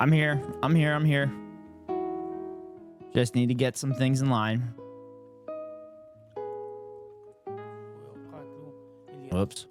I'm here. I'm here. I'm here. Just need to get some things in line. Whoops.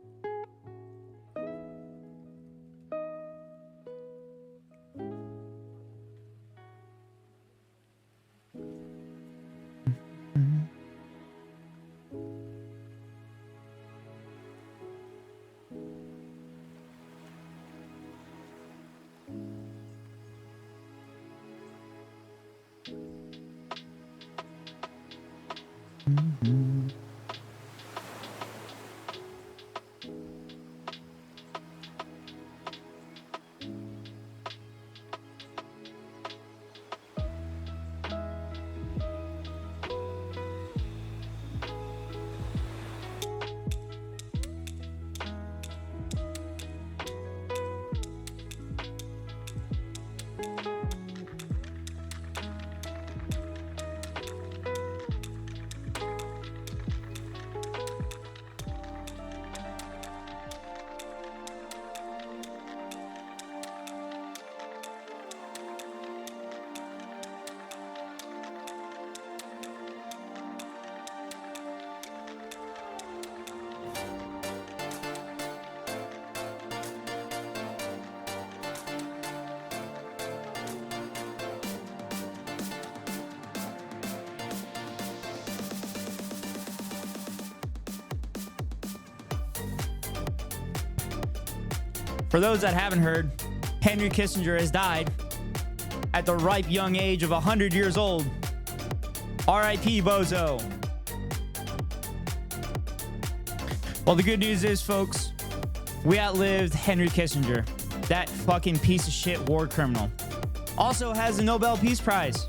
For those that haven't heard, Henry Kissinger has died at the ripe young age of 100 years old. R.I.P. Bozo. Well, the good news is, folks, we outlived Henry Kissinger. That fucking piece of shit war criminal. Also has a Nobel Peace Prize.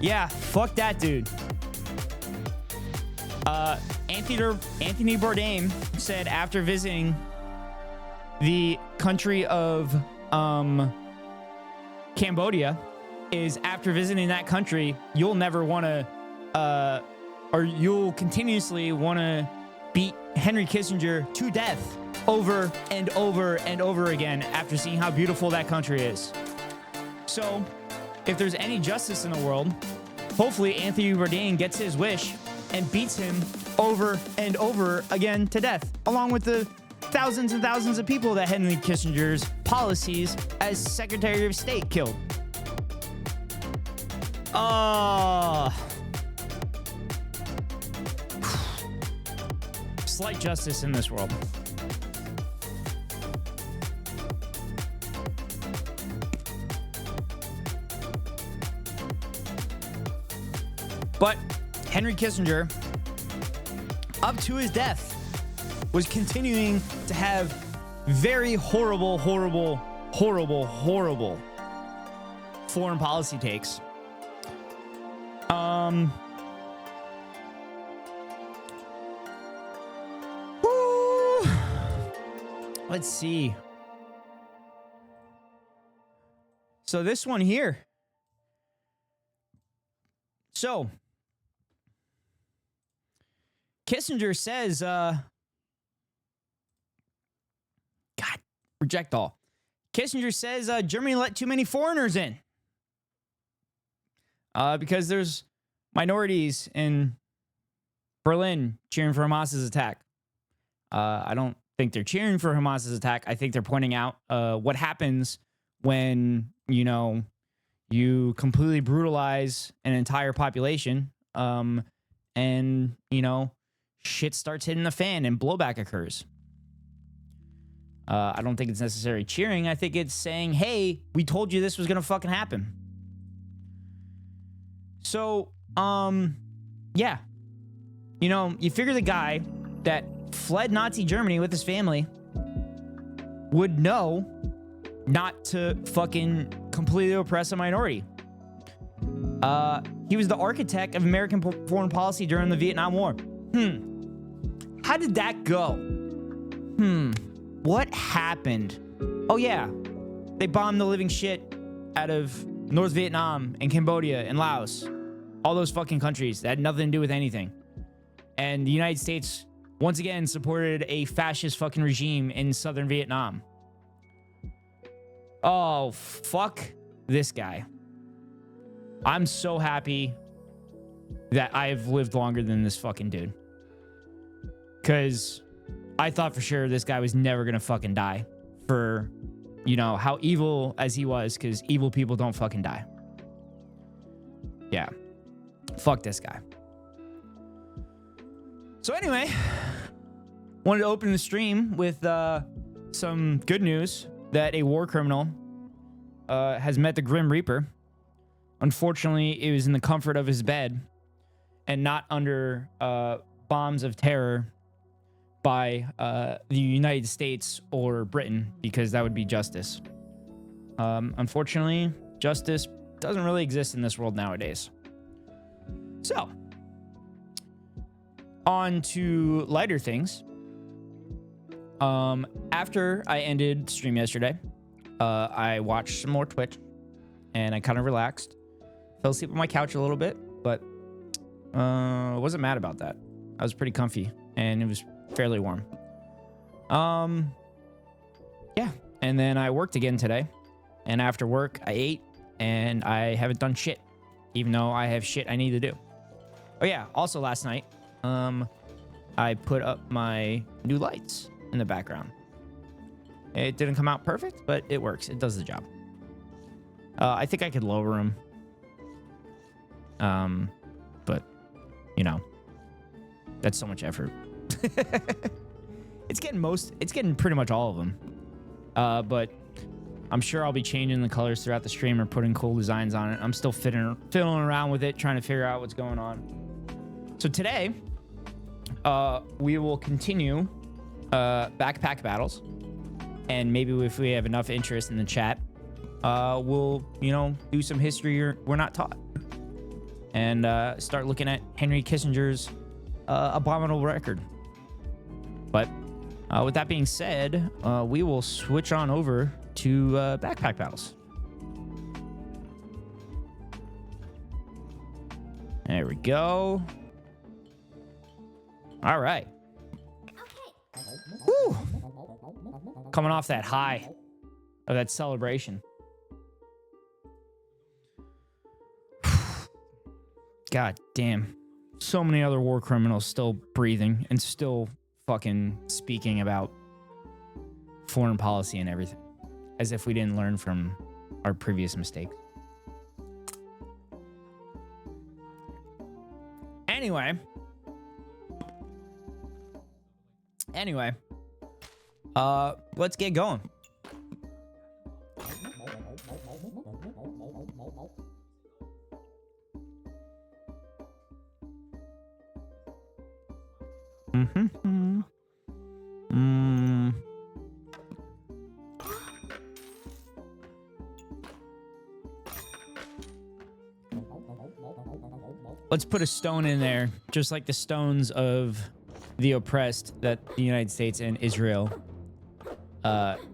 Yeah, fuck that dude. Anthony Bourdain said after visiting the country of Cambodia, is after visiting that country, you'll never want to, or you'll continuously want to beat Henry Kissinger to death over and over and over again after seeing how beautiful that country is. So, if there's any justice in the world, hopefully Anthony Bourdain gets his wish and beats him over and over again to death, along with the thousands and thousands of people that Henry Kissinger's policies as Secretary of State killed. Slight justice in this world. But Henry Kissinger, up to his death, was continuing to have very horrible foreign policy takes. Let's see. So this one here. So Kissinger says, God, reject all. Kissinger says Germany let too many foreigners in because there's minorities in Berlin cheering for Hamas's attack. I don't think they're cheering for Hamas's attack. I think they're pointing out what happens when, you completely brutalize an entire population and, shit starts hitting the fan and blowback occurs. I don't think it's necessarily cheering. I think it's saying, hey, we told you this was going to fucking happen. So, yeah. You figure the guy that fled Nazi Germany with his family would know not to fucking completely oppress a minority. He was the architect of American foreign policy during the Vietnam War. How did that go? What happened? Oh, yeah. They bombed the living shit out of North Vietnam and Cambodia and Laos. All those fucking countries that had nothing to do with anything. And the United States, once again, supported a fascist fucking regime in southern Vietnam. Oh, fuck this guy. I'm so happy that I've lived longer than this fucking dude. Because I thought for sure this guy was never going to fucking die for, you know, how evil as he was, because evil people don't fucking die. Yeah. Fuck this guy. So anyway, wanted to open the stream with some good news that a war criminal has met the Grim Reaper. Unfortunately, it was in the comfort of his bed and not under bombs of terror by the United States or Britain, because that would be justice. Unfortunately, justice doesn't really exist in this world nowadays. So, on to lighter things. After I ended stream yesterday, I watched some more Twitch, and I kind of relaxed. Fell asleep on my couch a little bit, but I wasn't mad about that. I was pretty comfy, and it was fairly warm. Yeah, and then I worked again today, and after work, I ate, and I haven't done shit, even though I have shit I need to do. Oh yeah, also last night, I put up my new lights in the background. It didn't come out perfect, but it works. It does the job. I think I could lower them. But, you know, that's so much effort. It's getting pretty much all of them. But I'm sure I'll be changing the colors throughout the stream or putting cool designs on it. I'm still fiddling around with it, trying to figure out what's going on. So today, we will continue backpack battles, and maybe if we have enough interest in the chat, we'll, you know, do some history we're not taught, and start looking at Henry Kissinger's abominable record. But with that being said, we will switch on over to backpack battles. There we go. All right. Woo! Coming off that high of that celebration. God damn. So many other war criminals still breathing and still fucking speaking about foreign policy and everything, as if we didn't learn from our previous mistakes. Anyway, let's get going. Let's put a stone in there, just like the stones of the oppressed that the United States and Israel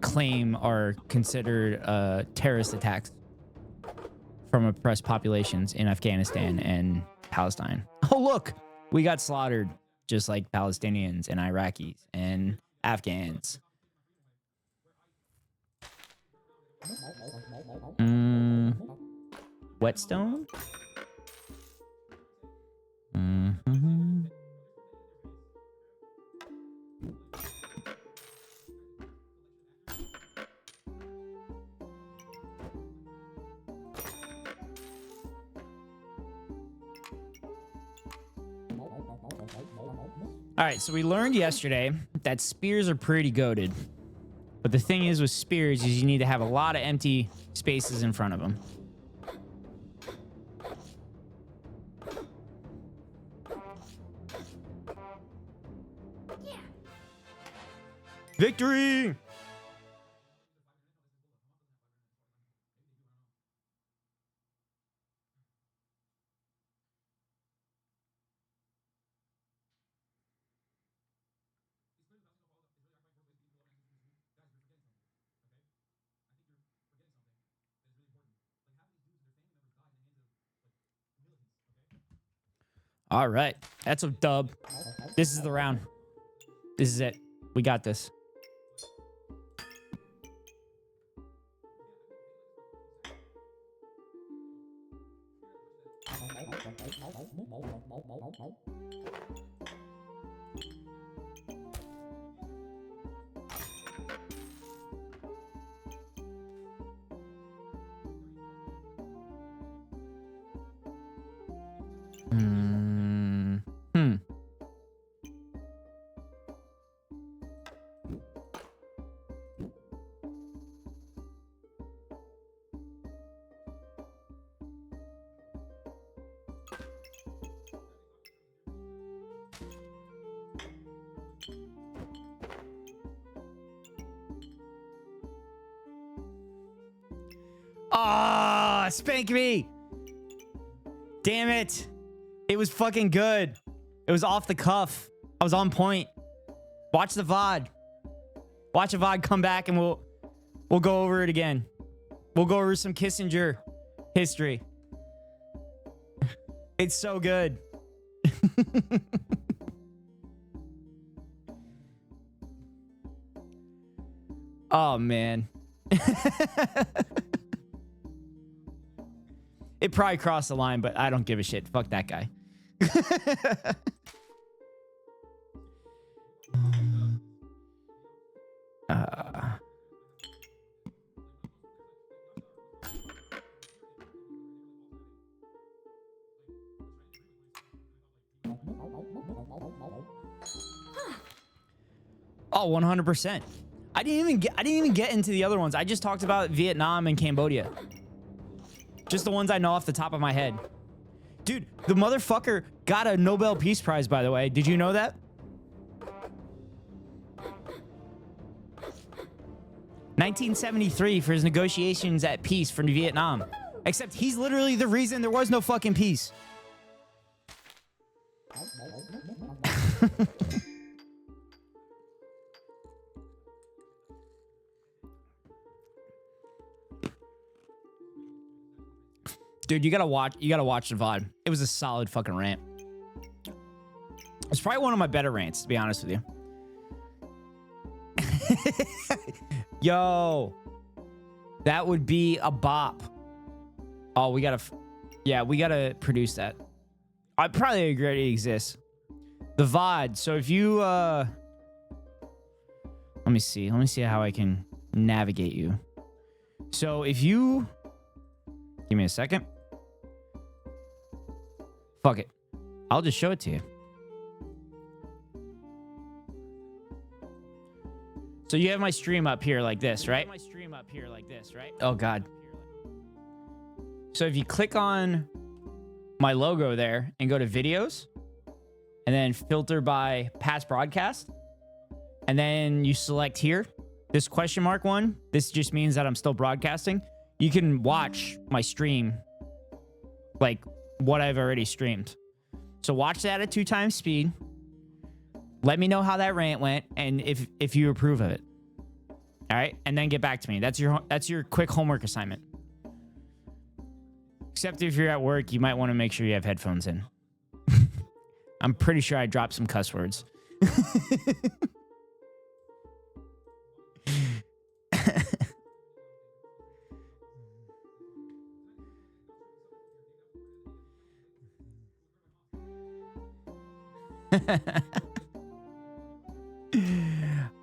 claim are considered terrorist attacks from oppressed populations in Afghanistan and Palestine. Oh, look, we got slaughtered just like Palestinians and Iraqis and Afghans. Whetstone? All right, so we learned yesterday that spears are pretty goated. But the thing is with spears is you need to have a lot of empty spaces in front of them. Victory! All right, that's a dub. This is the round. This is it. We got this. Ah, spank me. Damn it. It was fucking good. It was off the cuff. I was on point. Watch the VOD. Watch a VOD, come back, and we'll go over it again. We'll go over some Kissinger history. It's so good. Oh, man. It probably crossed the line, but I don't give a shit. Fuck that guy. Oh, 100%. I didn't even get into the other ones. I just talked about Vietnam and Cambodia. Just the ones I know off the top of my head. Dude, the motherfucker got a Nobel Peace Prize, by the way. Did you know that? (1973) for his negotiations at peace for Vietnam. Except he's literally the reason there was no fucking peace. Dude, you gotta watch the VOD. It was a solid fucking rant. It's probably one of my better rants, to be honest with you. Yo, that would be a bop. Oh, we gotta produce that. I probably agree it exists. The VOD. So if you let me see how I can navigate you. So if you give me a second. Fuck it. I'll just show it to you. So you have my stream up here like this, right? Oh, God. So if you click on my logo there and go to videos and then filter by past broadcast, and then you select here, this question mark one, this just means that I'm still broadcasting. You can watch my stream, like what I've already streamed. So watch that at 2x speed. Let me know how that rant went and if you approve of it. All right, and then get back to me. That's your quick homework assignment. Except if you're at work, you might want to make sure you have headphones in. I'm pretty sure I dropped some cuss words.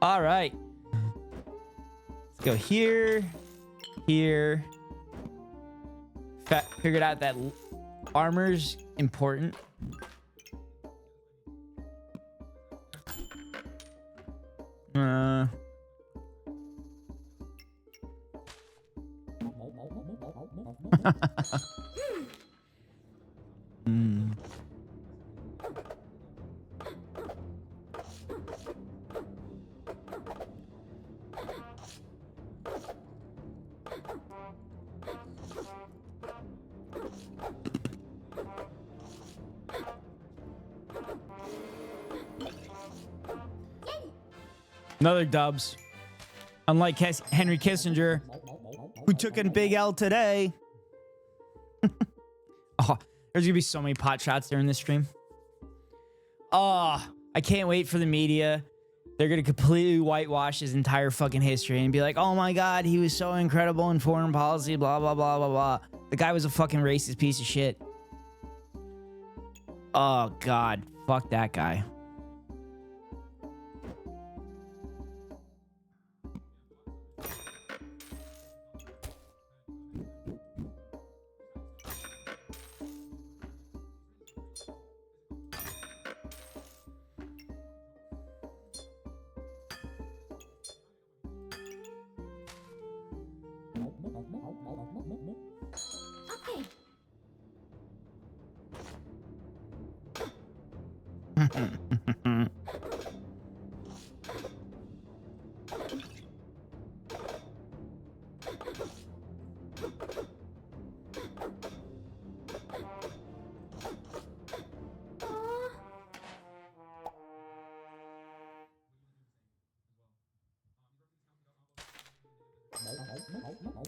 All right. Let's go here. Figured out that armor's important. Another dubs. Unlike Henry Kissinger, who took a big L today. Oh, there's gonna be so many pot shots during this stream. Oh, I can't wait for the media. They're gonna completely whitewash his entire fucking history and be like, oh my God, he was so incredible in foreign policy, blah, blah, blah, blah, blah. The guy was a fucking racist piece of shit. Oh, God. Fuck that guy.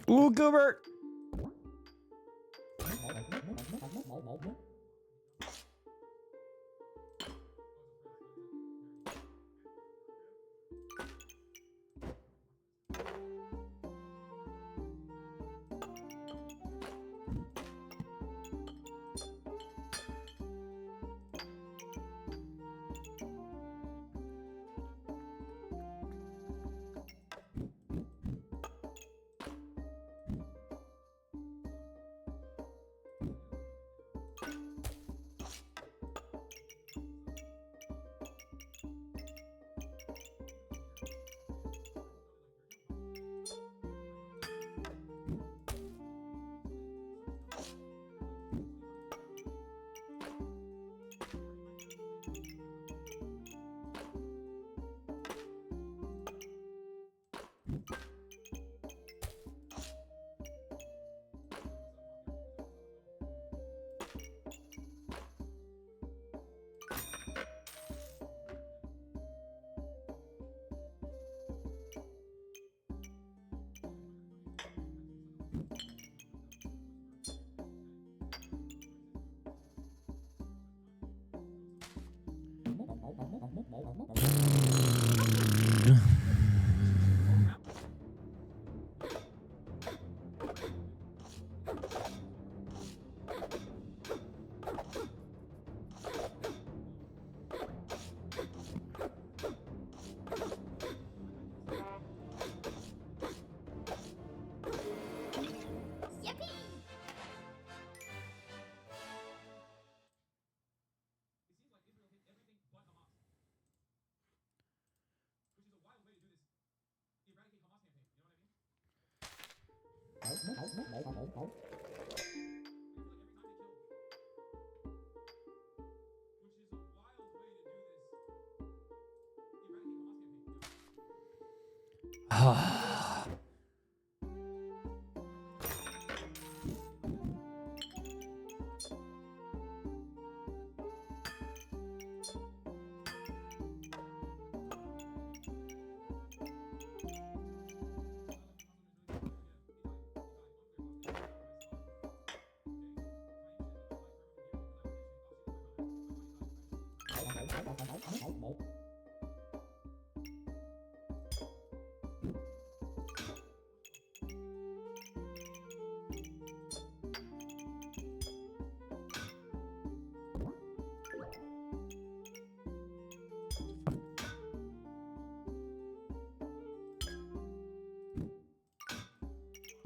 Ooh, Goobert.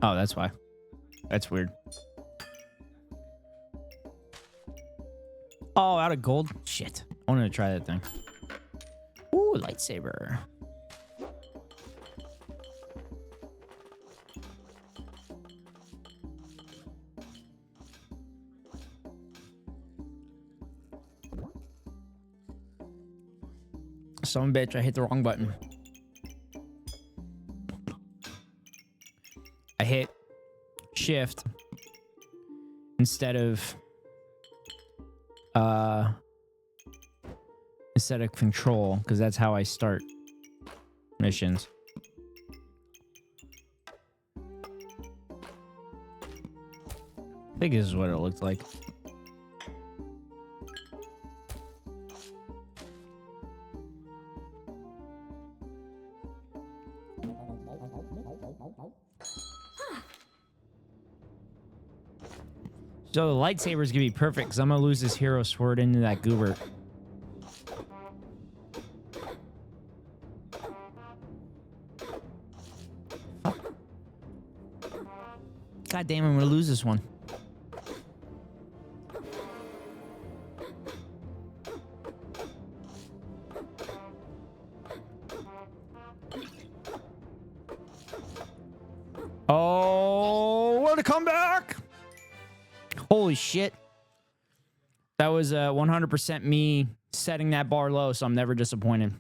Oh, that's why. That's weird. Oh, out of gold? Shit. I wanted to try that thing. Ooh, lightsaber. Some bitch, I hit the wrong button. I hit shift instead of control, because that's how I start missions. I think this is what it looked like. So the lightsaber is gonna be perfect because I'm gonna lose this hero sword into that goober. God damn, I'm gonna lose this one. Oh, what a comeback! Holy shit. That was 100% me setting that bar low, so I'm never disappointed.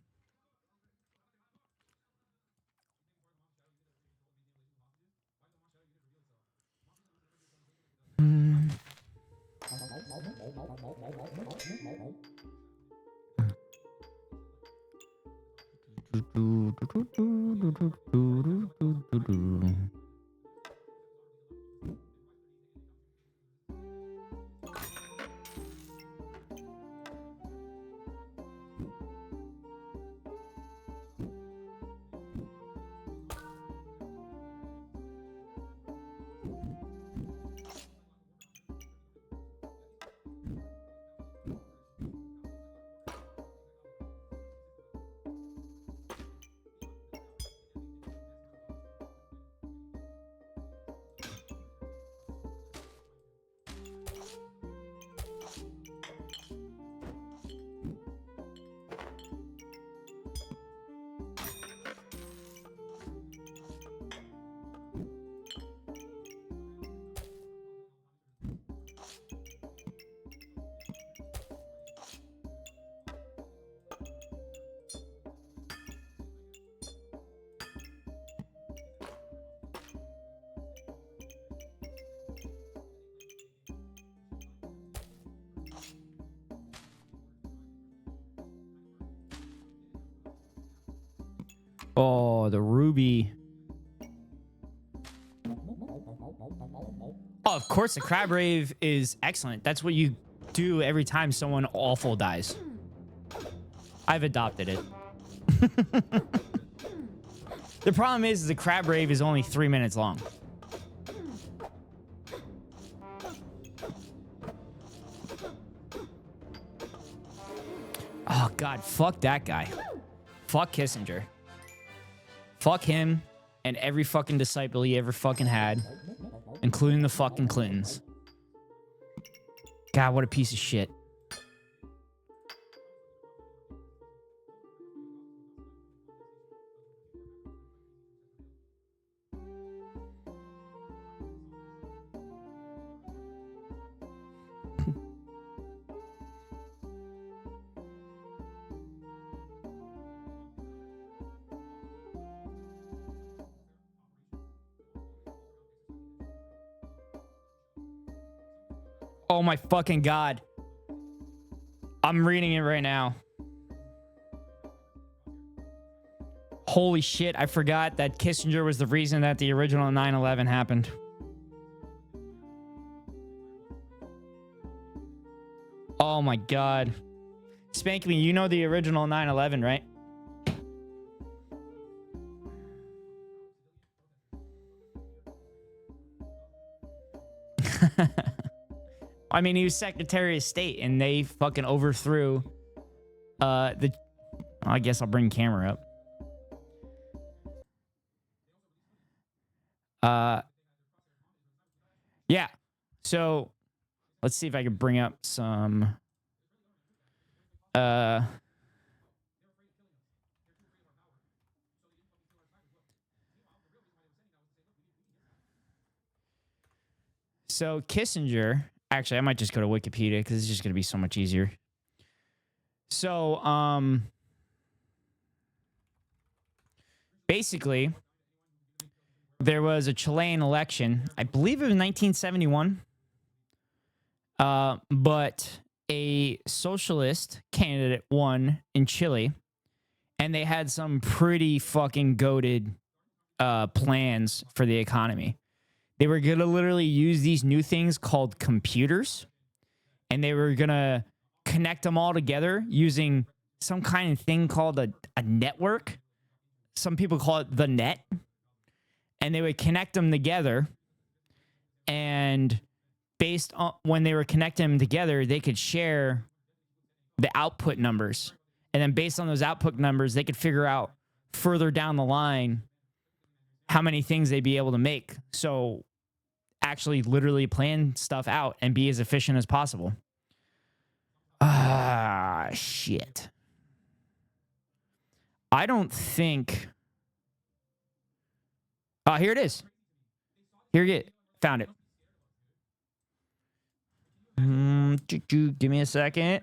Oh, the ruby. Oh, of course, the Crab Rave is excellent. That's what you do every time someone awful dies. I've adopted it. The problem is the Crab Rave is only 3 minutes long. Oh, God, fuck that guy. Fuck Kissinger. Fuck him and every fucking disciple he ever fucking had, including the fucking Clintons. God, what a piece of shit. Oh my fucking God. I'm reading it right now. Holy shit, I forgot that Kissinger was the reason that the original 9/11 happened. Oh my God. Spank me, you know the original 9/11, right? I mean, he was Secretary of State, and they fucking overthrew the... I guess I'll bring camera up. Yeah. So, let's see if I can bring up some... So, Kissinger... Actually, I might just go to Wikipedia because it's just going to be so much easier. So, basically, there was a Chilean election. I believe it was 1971. But a socialist candidate won in Chile. And they had some pretty fucking goated plans for the economy. They were going to literally use these new things called computers, and they were going to connect them all together using some kind of thing called a network. Some people call it the net. And they would connect them together, and based on when they were connecting them together, they could share the output numbers. And then based on those output numbers, they could figure out further down the line how many things they'd be able to make. So actually literally plan stuff out and be as efficient as possible. Shit. I don't think... here it is. Here you get. Found it. Give me a second.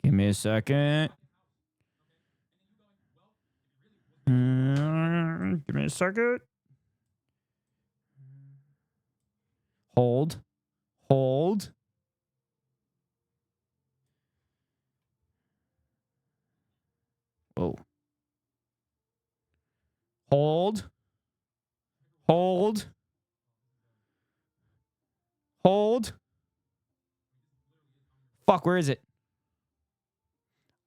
Give me a second. Give me a second. Hold. Hold. Whoa. Hold. Hold. Hold. Fuck, where is it?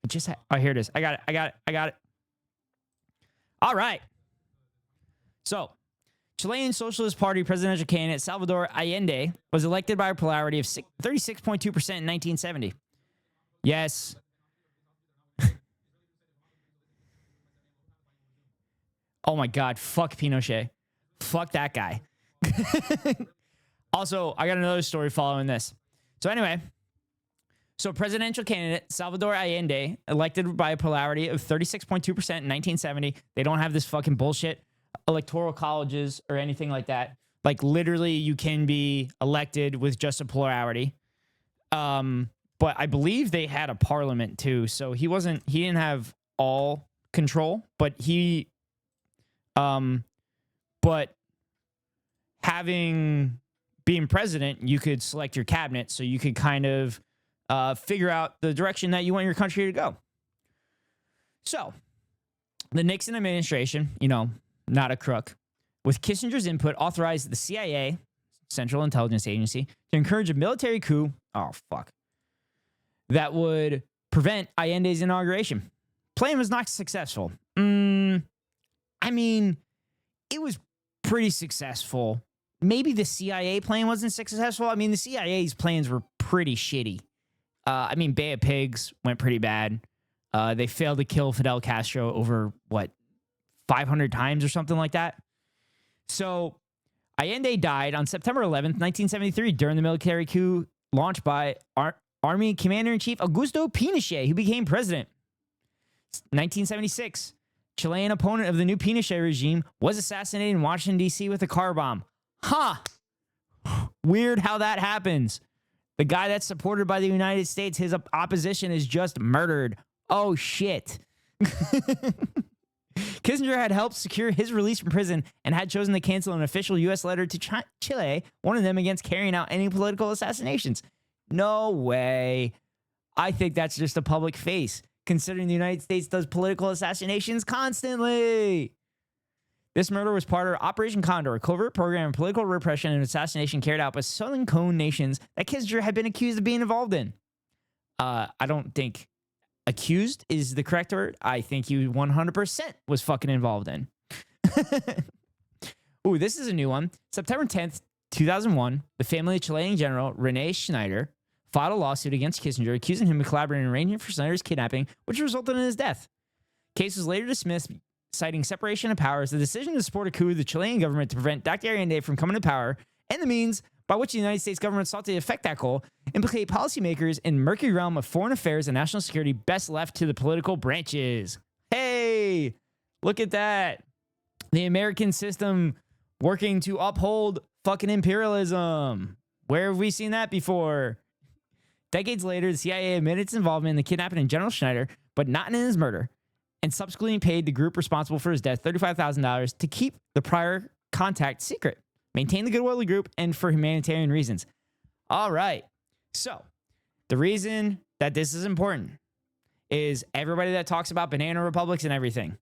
I just oh, here it is. I got it. I got it. I got it. All right. So, Chilean Socialist Party presidential candidate Salvador Allende was elected by a plurality of 36.2% in 1970. Yes. Oh my God. Fuck Pinochet. Fuck that guy. Also, I got another story following this. So anyway, presidential candidate Salvador Allende, elected by a plurality of 36.2% in 1970. They don't have this fucking bullshit electoral colleges or anything like that. Like literally you can be elected with just a plurality. But I believe they had a parliament too. So he didn't have all control, but being president, you could select your cabinet. So you could kind of figure out the direction that you want your country to go. So the Nixon administration, not a crook, with Kissinger's input, authorized the CIA, Central Intelligence Agency, to encourage a military coup. Oh, fuck. That would prevent Allende's inauguration. Plan was not successful. I mean, it was pretty successful. Maybe the CIA plan wasn't successful. I mean, the CIA's plans were pretty shitty. Bay of Pigs went pretty bad. They failed to kill Fidel Castro over, 500 times or something like that. So Allende died on September 11th, 1973, during the military coup launched by Army Commander-in-Chief Augusto Pinochet, who became president. 1976, Chilean opponent of the new Pinochet regime was assassinated in Washington, D.C. with a car bomb. Weird how that happens. The guy that's supported by the United States, his opposition is just murdered. Oh, shit. Kissinger had helped secure his release from prison and had chosen to cancel an official U.S. letter to Chile, warning them against carrying out any political assassinations. No way. I think that's just a public face, considering the United States does political assassinations constantly. This murder was part of Operation Condor, a covert program of political repression and assassination carried out by Southern Cone nations that Kissinger had been accused of being involved in. I don't think accused is the correct word. I think he 100% was fucking involved in. Ooh, this is a new one. September 10th, 2001, the family of Chilean General Rene Schneider filed a lawsuit against Kissinger, accusing him of collaborating in arranging for Schneider's kidnapping, which resulted in his death. Case was later dismissed, citing separation of powers, the decision to support a coup of the Chilean government to prevent Dr. Allende from coming to power, and the means by which the United States government sought to effect that goal, implicate policymakers in murky realm of foreign affairs and national security best left to the political branches. Hey, look at that. The American system working to uphold fucking imperialism. Where have we seen that before? Decades later, the CIA admitted its involvement in the kidnapping of General Schneider, but not in his murder, and subsequently paid the group responsible for his death $35,000 to keep the prior contact secret, maintain the goodwill of the group, and for humanitarian reasons. All right. So the reason that this is important is everybody that talks about banana republics and everything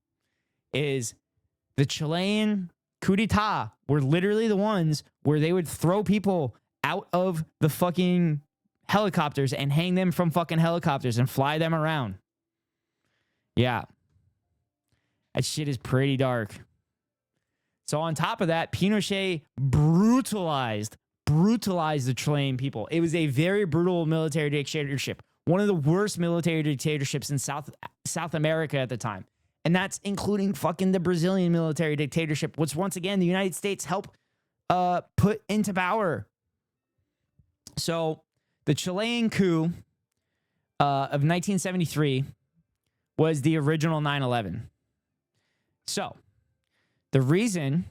is the Chilean coup d'etat were literally the ones where they would throw people out of the fucking helicopters and hang them from fucking helicopters and fly them around. Yeah. That shit is pretty dark. So on top of that, Pinochet brutalized brutalized the Chilean people. It was a very brutal military dictatorship, one of the worst military dictatorships in South America at the time. And that's including fucking the Brazilian military dictatorship, which once again, the United States helped put into power. So the Chilean coup of 1973 was the original 9/11. So the reason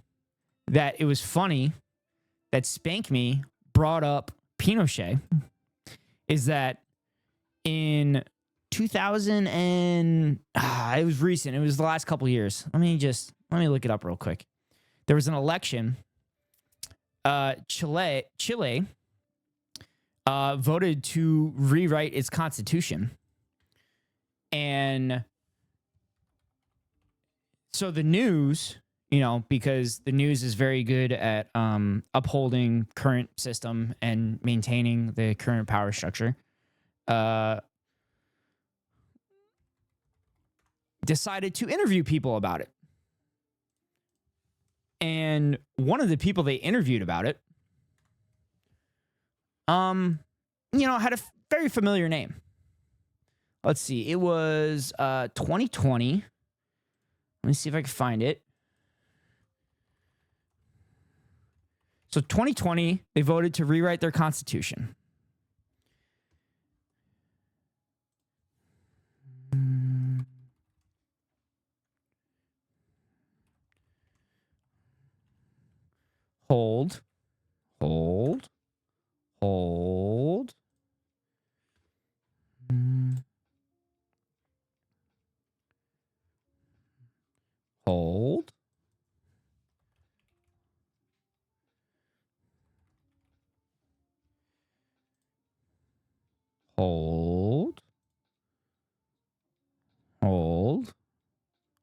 that it was funny that Spank Me brought up Pinochet is that in 2000 and it was recent. It was the last couple years. Let me look it up real quick. There was an election. Chile voted to rewrite its constitution. And so the news, because the news is very good at upholding current system and maintaining the current power structure, decided to interview people about it. And one of the people they interviewed about it, had a very familiar name. Let's see. It was 2020. Let me see if I can find it. So 2020, they voted to rewrite their constitution. Hold.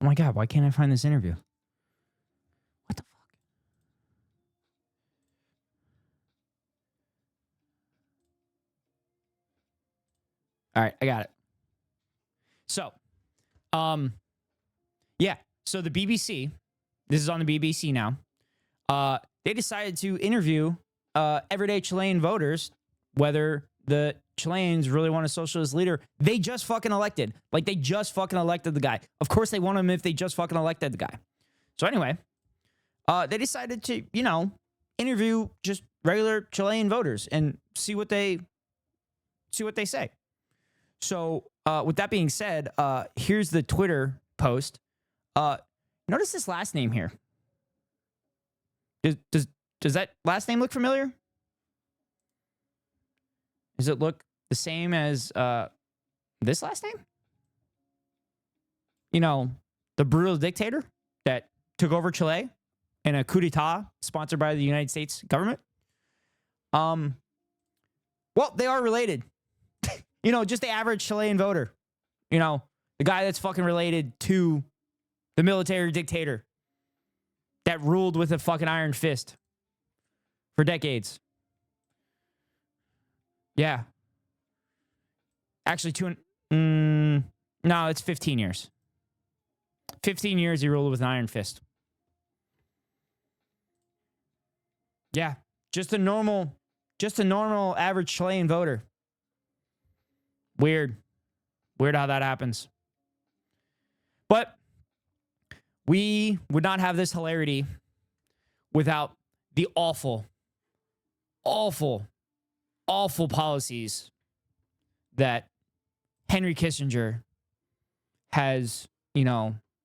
Oh my God, why can't I find this interview? What the fuck? All right, I got it. So, so the BBC, this is on the BBC now, they decided to interview everyday Chilean voters whether the Chileans really want a socialist leader they just fucking elected. Like, they just fucking elected the guy. Of course they want him if they just fucking elected the guy. So anyway, they decided to, interview just regular Chilean voters and see what they say. So with that being said, here's the Twitter post. Notice this last name here. Does that last name look familiar? Does it look the same as this last name? The brutal dictator that took over Chile in a coup d'etat sponsored by the United States government. Well, they are related. Just the average Chilean voter. The guy that's fucking related to the military dictator that ruled with a fucking iron fist for decades. Yeah. Actually, no, it's 15 years. 15 years he ruled with an iron fist. Yeah. Just a normal average Chilean voter. Weird how that happens. But we would not have this hilarity without the awful policies that Henry Kissinger has,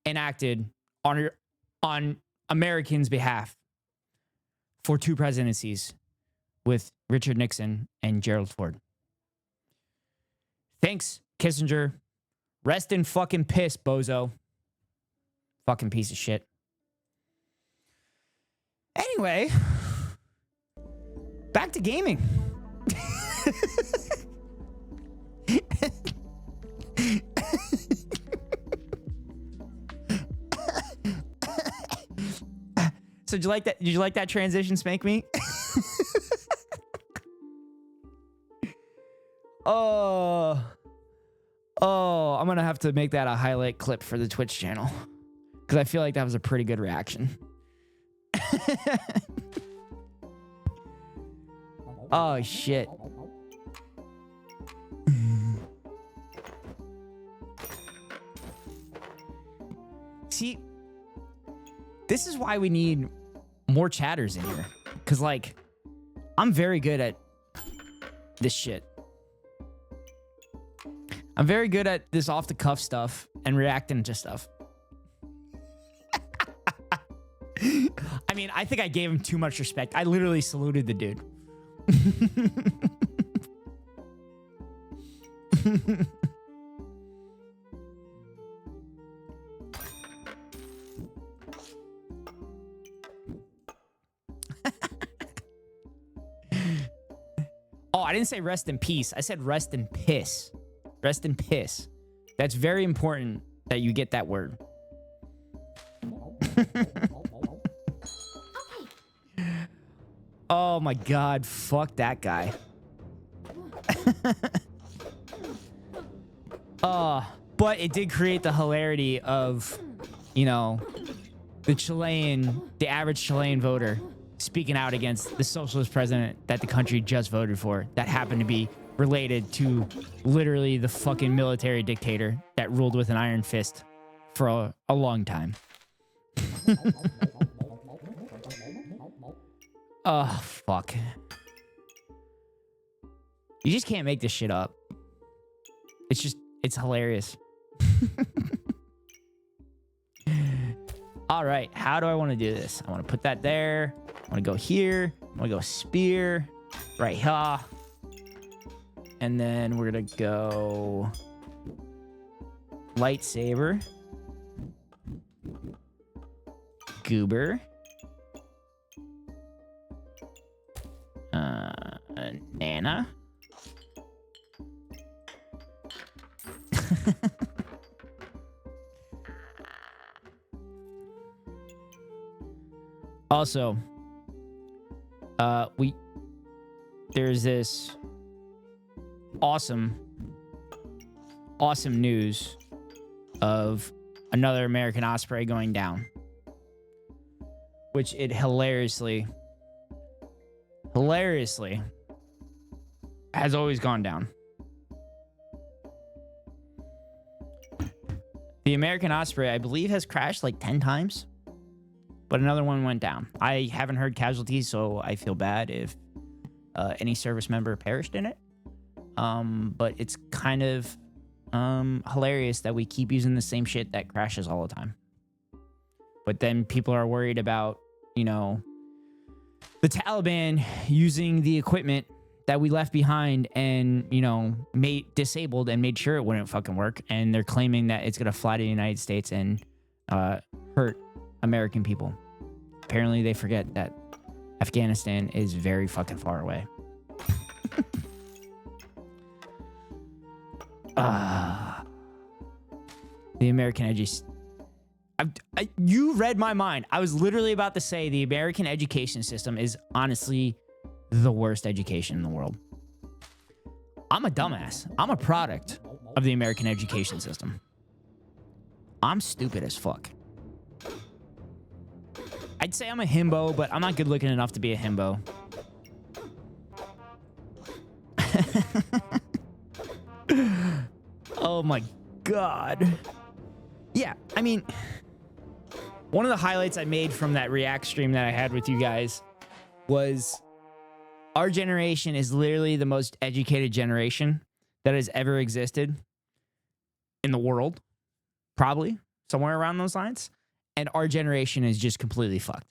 enacted on Americans' behalf for 2 presidencies with Richard Nixon and Gerald Ford. Thanks, Kissinger. Rest in fucking piss, bozo. Fucking piece of shit. Anyway, back to gaming. So did you like that? Did you like that transition, Spank Me? Oh, I'm gonna have to make that a highlight clip for the Twitch channel because I feel like that was a pretty good reaction. Oh, shit. See, this is why we need more chatters in here. Because, like, I'm very good at this shit. I'm very good at this off-the-cuff stuff and reacting to stuff. I mean, I think I gave him too much respect. I literally saluted the dude. Oh, I didn't say rest in peace. I said rest in piss. Rest in piss. That's very important that you get that word. Oh my God, fuck that guy. But it did create the hilarity of, you know, the average Chilean voter speaking out against the socialist president that the country just voted for, that happened to be related to literally the fucking military dictator that ruled with an iron fist for a long time. Oh, fuck. You just can't make this shit up. It's hilarious. All right, how do I want to do this? I want to put that there. I want to go here. I want to go spear. Right here. And then we're going to go lightsaber. Goober. Nana. Also, there's this awesome news of another American Osprey going down, which it hilariously has always gone down. The American Osprey, I believe, has crashed like 10 times, but another one went down. I haven't heard casualties, so I feel bad if any service member perished in it. But it's kind of hilarious that we keep using the same shit that crashes all the time. But then people are worried about, you know, the Taliban using the equipment that we left behind and, you know, disabled and made sure it wouldn't fucking work. And they're claiming that it's going to fly to the United States and hurt American people. Apparently they forget that Afghanistan is very fucking far away. The American you read my mind. I was literally about to say the American education system is honestly the worst education in the world. I'm a dumbass. I'm a product of the American education system. I'm stupid as fuck. I'd say I'm a himbo, but I'm not good looking enough to be a himbo. Oh my God. Yeah, I mean, one of the highlights I made from that React stream that I had with you guys was our generation is literally the most educated generation that has ever existed in the world. Probably somewhere around those lines. And our generation is just completely fucked.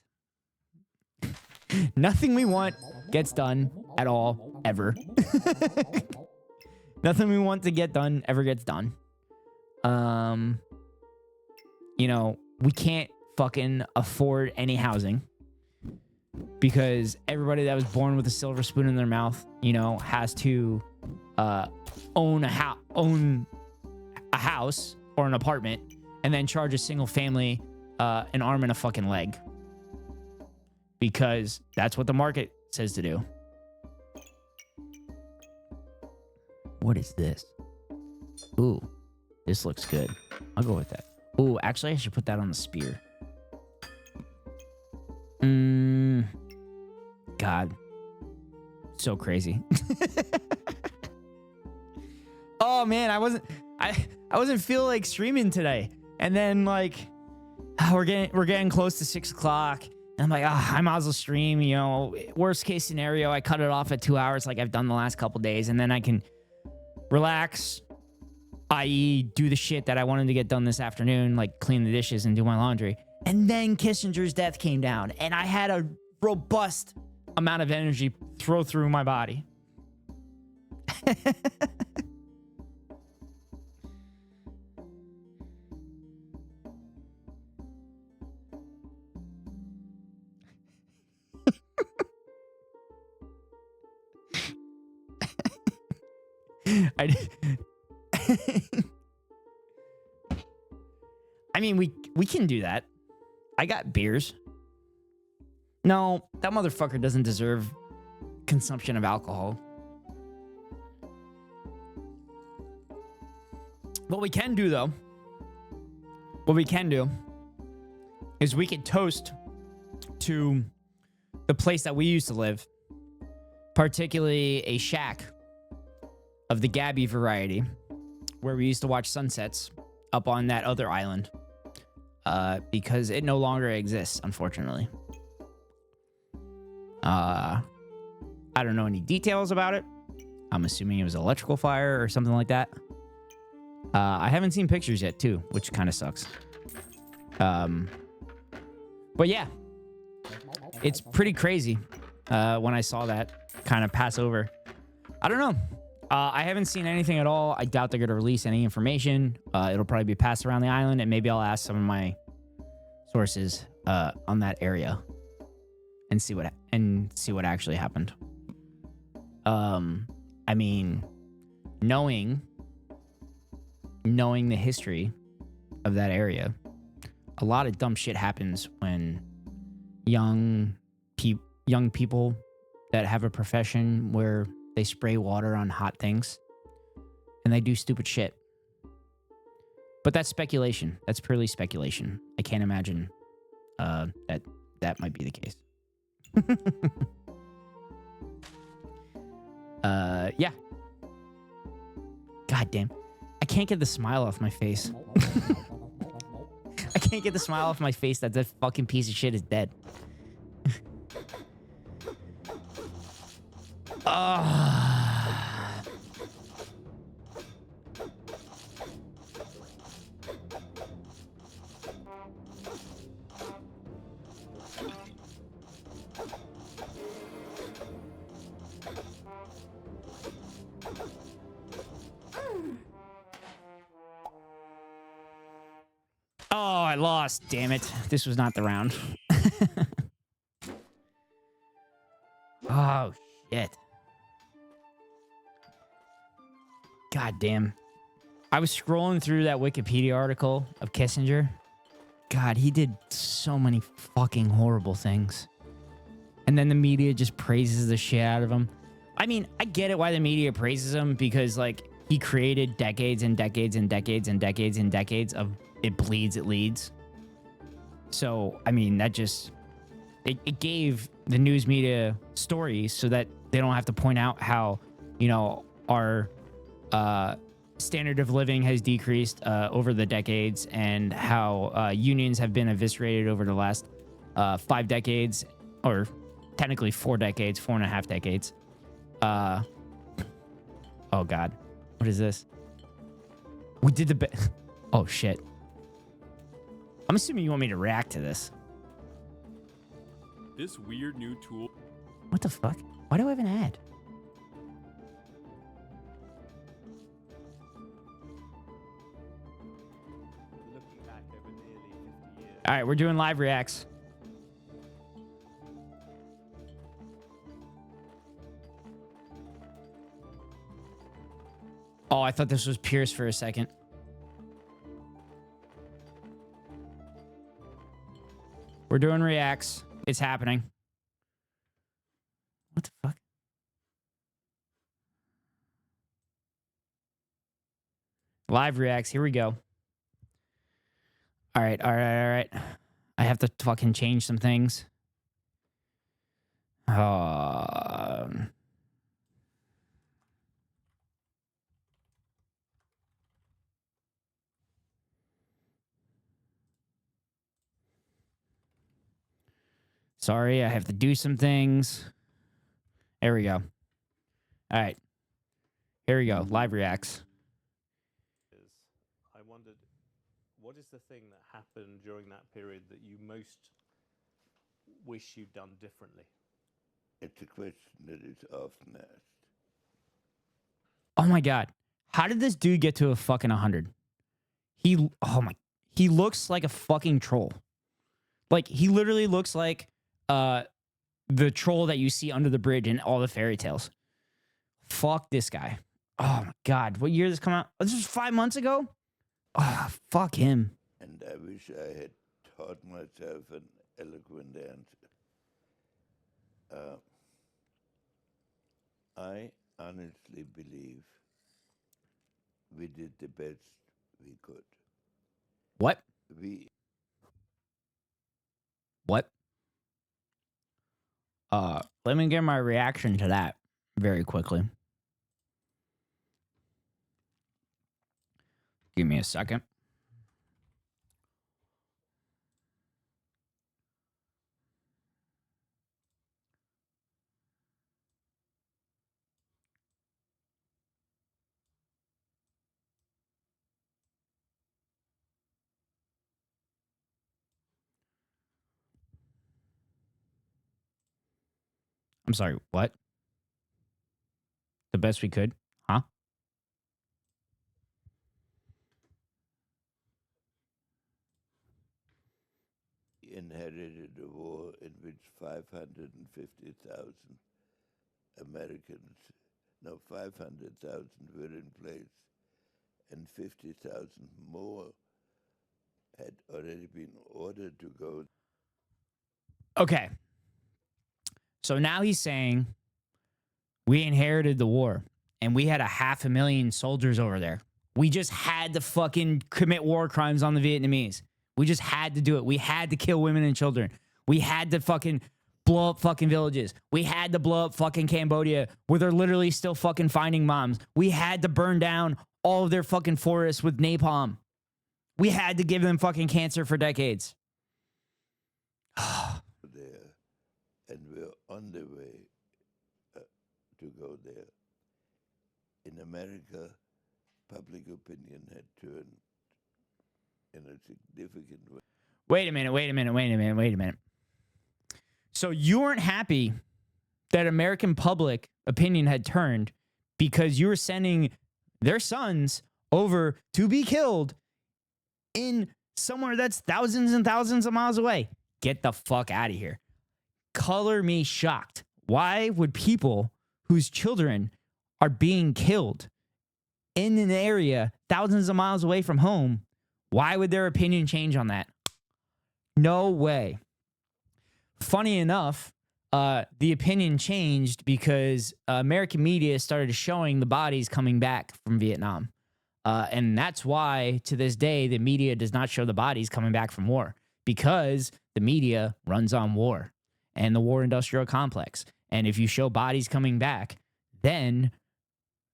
Nothing we want gets done at all, ever. Nothing we want to get done ever gets done. You know, we can't fucking afford any housing because everybody that was born with a silver spoon in their mouth, you know, has to own a house or an apartment and then charge a single family an arm and a fucking leg because that's what the market says to do. What is this? Ooh, this looks good. I'll go with that. Ooh, actually, I should put that on the spear. God. so crazy. Oh man, I wasn't feeling like streaming today. And then like we're getting close to 6 o'clock. And I'm like, I might as well stream, you know, worst case scenario, I cut it off at 2 hours like I've done the last couple days, and then I can relax, i.e. do the shit that I wanted to get done this afternoon, like clean the dishes and do my laundry. And then Kissinger's death came down, and I had a robust amount of energy throw through my body. I mean, we can do that. I got beers. No, that motherfucker doesn't deserve consumption of alcohol. What we can do, though, is we could toast to the place that we used to live, particularly a shack of the Gabby variety, where we used to watch sunsets up on that other island, because it no longer exists, unfortunately. I don't know any details about it. I'm assuming it was an electrical fire or something like that. I haven't seen pictures yet, too, which kind of sucks. But yeah, it's pretty crazy when I saw that kind of pass over. I don't know. I haven't seen anything at all. I doubt they're going to release any information. It'll probably be passed around the island, and maybe I'll ask some of my sources on that area and see what actually happened. I mean, knowing the history of that area, a lot of dumb shit happens when young people that have a profession where they spray water on hot things and they do stupid shit. But that's speculation. That's purely speculation. I can't imagine that might be the case. Yeah. God damn. I can't get the smile off my face. I can't get the smile off my face that that fucking piece of shit is dead. Oh, I lost. Damn it. This was not the round. Oh, shit. God damn. I was scrolling through that Wikipedia article of Kissinger. God, he did so many fucking horrible things. And then the media just praises the shit out of him. I mean, I get it why the media praises him, because, like, he created decades and decades and decades and decades and decades of it bleeds, it leads. So, I mean, that just... It gave the news media stories so that they don't have to point out how, you know, our standard of living has decreased over the decades, and how unions have been eviscerated over the last 5 decades, or technically 4 decades, 4.5 decades. Oh, God. What is this? We did the... Oh, shit. I'm assuming you want me to react to this. This weird new tool. What the fuck? Why do I have an ad? Looking back over nearly 50 years. All right, we're doing live reacts. Oh, I thought this was Pierce for a second. We're doing reacts. It's happening. What the fuck? Live reacts. Here we go. All right. I have to fucking change some things. Sorry, I have to do some things. There we go. All right. Here we go. Live reacts. I wondered, what is the thing that happened during that period that you most wish you'd done differently? It's a question that is often asked. Oh my God. How did this dude get to a fucking 100? He looks like a fucking troll. Like, he literally looks like the troll that you see under the bridge in all the fairy tales. Fuck this guy. Oh my God. What year did this come out? This was 5 months ago? Oh, fuck him. And I wish I had taught myself an eloquent answer. I honestly believe we did the best we could. What? What? Let me get my reaction to that very quickly. Give me a second. I'm sorry, what? The best we could? Huh? Inherited a war in which 550,000 Americans, no, 500,000 were in place, and 50,000 more had already been ordered to go. Okay. So now he's saying we inherited the war and we had 500,000 soldiers over there. We just had to fucking commit war crimes on the Vietnamese. We just had to do it. We had to kill women and children. We had to fucking blow up fucking villages. We had to blow up fucking Cambodia where they're literally still fucking finding moms. We had to burn down all of their fucking forests with napalm. We had to give them fucking cancer for decades. There, and we're on the way to go there. In America, public opinion had turned in a significant way. Wait a minute. So you weren't happy that American public opinion had turned because you were sending their sons over to be killed in somewhere that's thousands and thousands of miles away. Get the fuck out of here. Color me shocked. Why would people whose children are being killed in an area thousands of miles away from home, why would their opinion change on that? No way. Funny enough, the opinion changed because American media started showing the bodies coming back from Vietnam. And that's why, to this day, the media does not show the bodies coming back from war, because the media runs on war and the war industrial complex. And if you show bodies coming back, then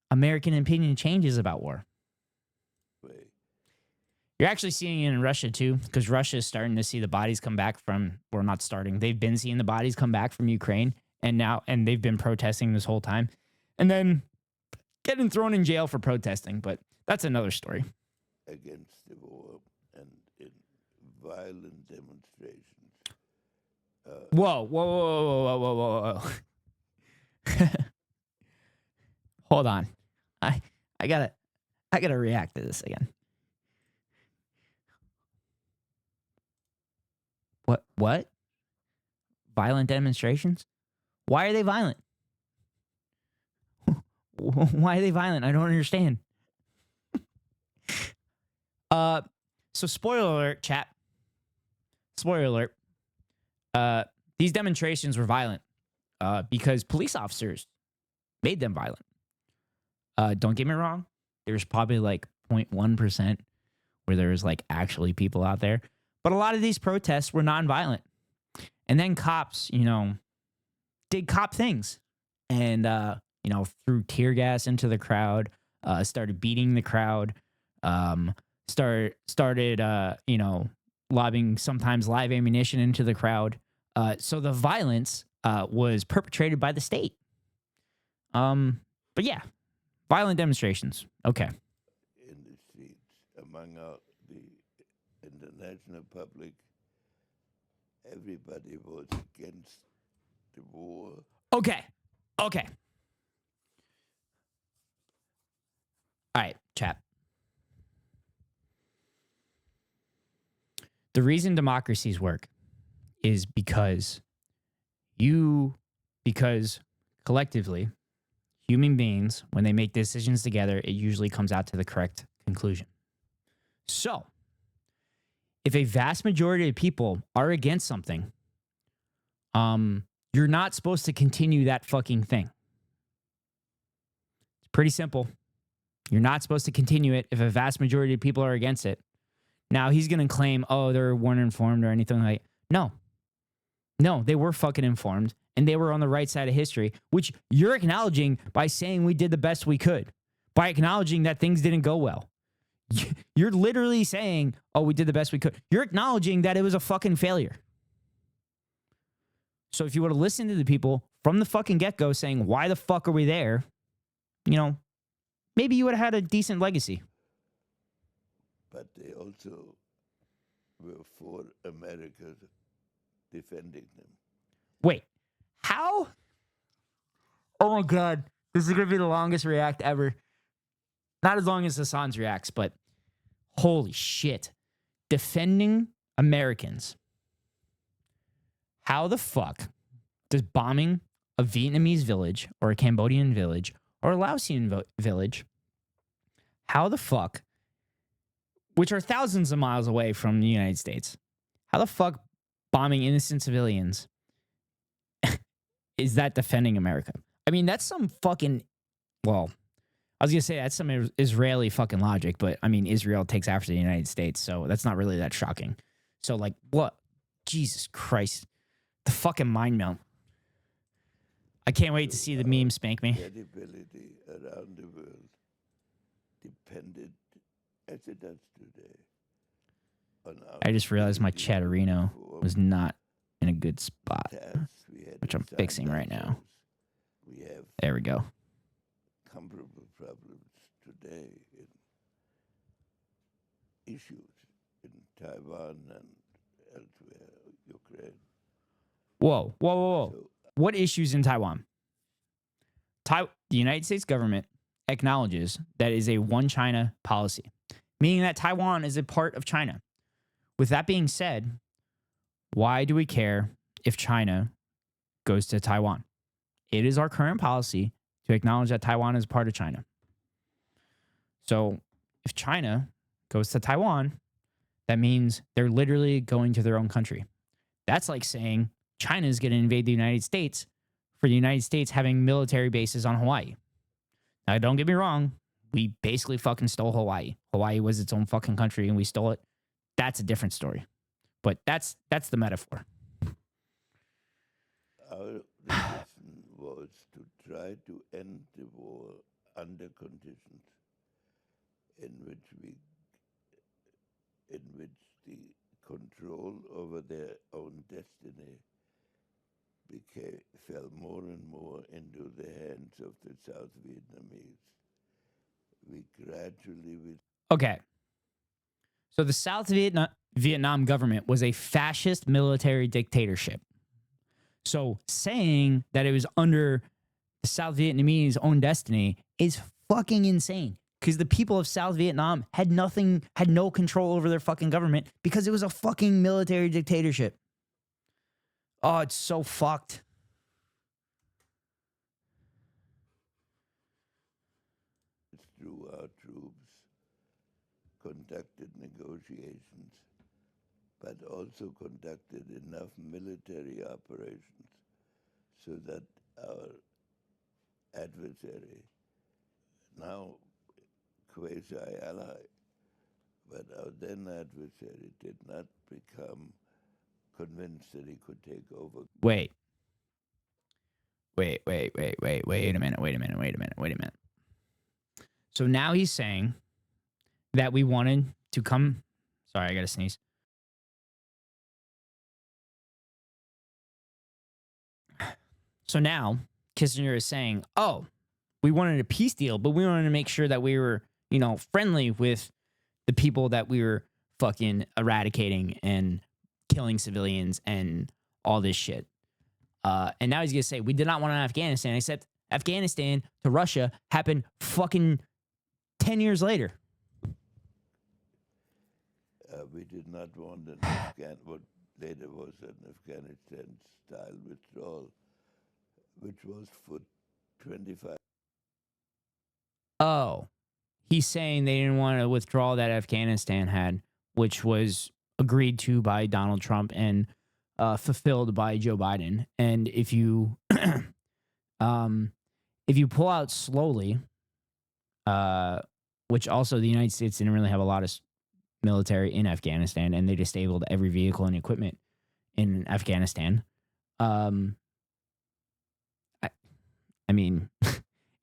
American opinion changes about war. You're actually seeing it in Russia too, because Russia is starting to see the bodies come back from, or not starting, they've been seeing the bodies come back from Ukraine, and they've been protesting this whole time, and then getting thrown in jail for protesting, but that's another story. Against the war and in violent demonstrations. Whoa. Hold on. I gotta react to this again. What? Violent demonstrations? Why are they violent? Why are they violent? I don't understand. So spoiler alert, chat. Spoiler alert. These demonstrations were violent because police officers made them violent. Don't get me wrong. There's probably like 0.1% where there was like actually people out there. But a lot of these protests were nonviolent. And then cops, did cop things. And, threw tear gas into the crowd, started beating the crowd, started lobbing sometimes live ammunition into the crowd. So the violence was perpetrated by the state. But yeah, violent demonstrations. Okay. in the streets among the international public. Everybody was against the war. Okay. Okay. All right, chat. The reason democracies work is because collectively, human beings, when they make decisions together, it usually comes out to the correct conclusion. So, if a vast majority of people are against something, you're not supposed to continue that fucking thing. It's pretty simple. You're not supposed to continue it if a vast majority of people are against it. Now, he's going to claim, oh, they weren't informed or anything like that. No, they were fucking informed, and they were on the right side of history, which you're acknowledging by saying we did the best we could, by acknowledging that things didn't go well. You're literally saying, oh, we did the best we could. You're acknowledging that it was a fucking failure. So if you would have listened to the people from the fucking get-go saying, why the fuck are we there? Maybe you would have had a decent legacy. But they also were for America defending them. Wait, how? Oh my God. This is going to be the longest react ever. Not as long as Hassan's reacts, but holy shit. Defending Americans. How the fuck does bombing a Vietnamese village or a Cambodian village or a Laotian village, how the fuck, which are thousands of miles away from the United States, how the fuck bombing innocent civilians is that defending America? I mean, that's some fucking, well, I was going to say that's some Israeli fucking logic, but I mean, Israel takes after the United States, so that's not really that shocking. So, like, what? Jesus Christ. The fucking mind melt. I can't wait to see the meme spank me. Credibility around the world depended, as it does today, on our I just realized my ability chatterino to was not in a good spot, tasks we had which I'm assigned fixing right now. ourselves. We have There we go. comparable problems today in issues in Taiwan and elsewhere, Ukraine. Whoa. So What issues in Taiwan? The United States government acknowledges that is a one China policy, meaning that Taiwan is a part of China. With that being said, why do we care if China goes to Taiwan? It is our current policy to acknowledge that Taiwan is part of China. So if China goes to Taiwan, that means they're literally going to their own country. That's like saying China is going to invade the United States for the United States having military bases on Hawaii. Now, don't get me wrong. We basically fucking stole Hawaii. Hawaii was its own fucking country and we stole it. That's a different story. But that's the metaphor. our decision was to try to end the war under conditions in which the control over their own destiny fell more and more into the hands of the South Vietnamese. We gradually Okay. So the South Vietnam government was a fascist military dictatorship. So saying that it was under the South Vietnamese own destiny is fucking insane. Because the people of South Vietnam had no control over their fucking government because it was a fucking military dictatorship. Oh, it's so fucked. through our troops conducted negotiations, but also conducted enough military operations so that our adversary, now quasi-ally, but our then adversary did not become convinced that he could take over. Wait a minute. So now he's saying that we wanted to come. Sorry, I got to sneeze. So now Kissinger is saying, oh, we wanted a peace deal, but we wanted to make sure that we were, friendly with the people that we were fucking eradicating and killing civilians and all this shit. And now he's going to say, we did not want Afghanistan, except Afghanistan to Russia happened fucking 10 years later. We did not want what later was an Afghanistan-style withdrawal, which was for 25. Oh, he's saying they didn't want to withdraw that Afghanistan had, which was agreed to by Donald Trump and fulfilled by Joe Biden. And if you pull out slowly, which also the United States didn't really have a lot of military in Afghanistan, and they disabled every vehicle and equipment in Afghanistan. I mean,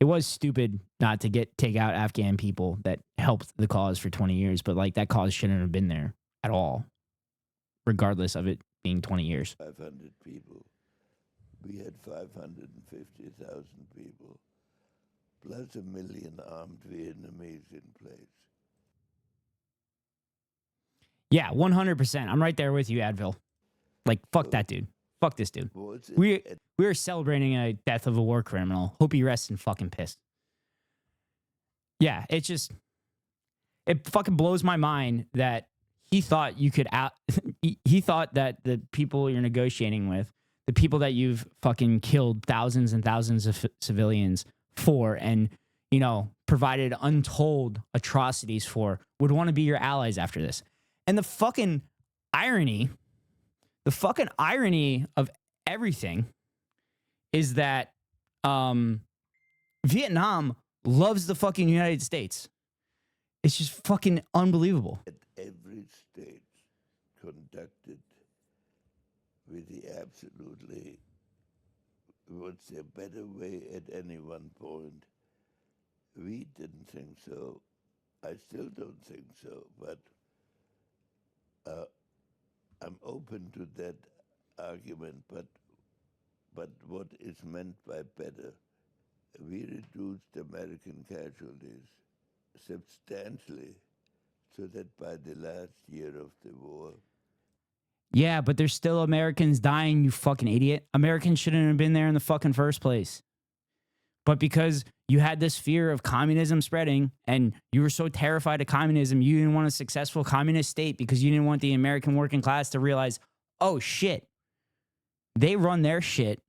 it was stupid not to take out Afghan people that helped the cause for 20 years, but like that cause shouldn't have been there at all, regardless of it being 20 years. 500 people. We had 550,000 people, plus 1 million armed Vietnamese in place. Yeah, 100%. I'm right there with you, Advil. Like, fuck that dude. Fuck this dude. We are celebrating a death of a war criminal. Hope he rests in fucking piss. Yeah, it fucking blows my mind that he thought you could he thought that the people you're negotiating with, the people that you've fucking killed thousands and thousands of civilians for and, provided untold atrocities for, would want to be your allies after this. And the fucking irony of everything is that Vietnam loves the fucking United States. It's just fucking unbelievable. At every state conducted with the absolutely, what's the better way at any one point. We didn't think so. I still don't think so, but I'm open to that argument, but what is meant by better? We reduced American casualties substantially so that by the last year of the war... Yeah, but there's still Americans dying, you fucking idiot. Americans shouldn't have been there in the fucking first place. But because you had this fear of communism spreading and you were so terrified of communism, you didn't want a successful communist state because you didn't want the American working class to realize, oh shit, they run their shit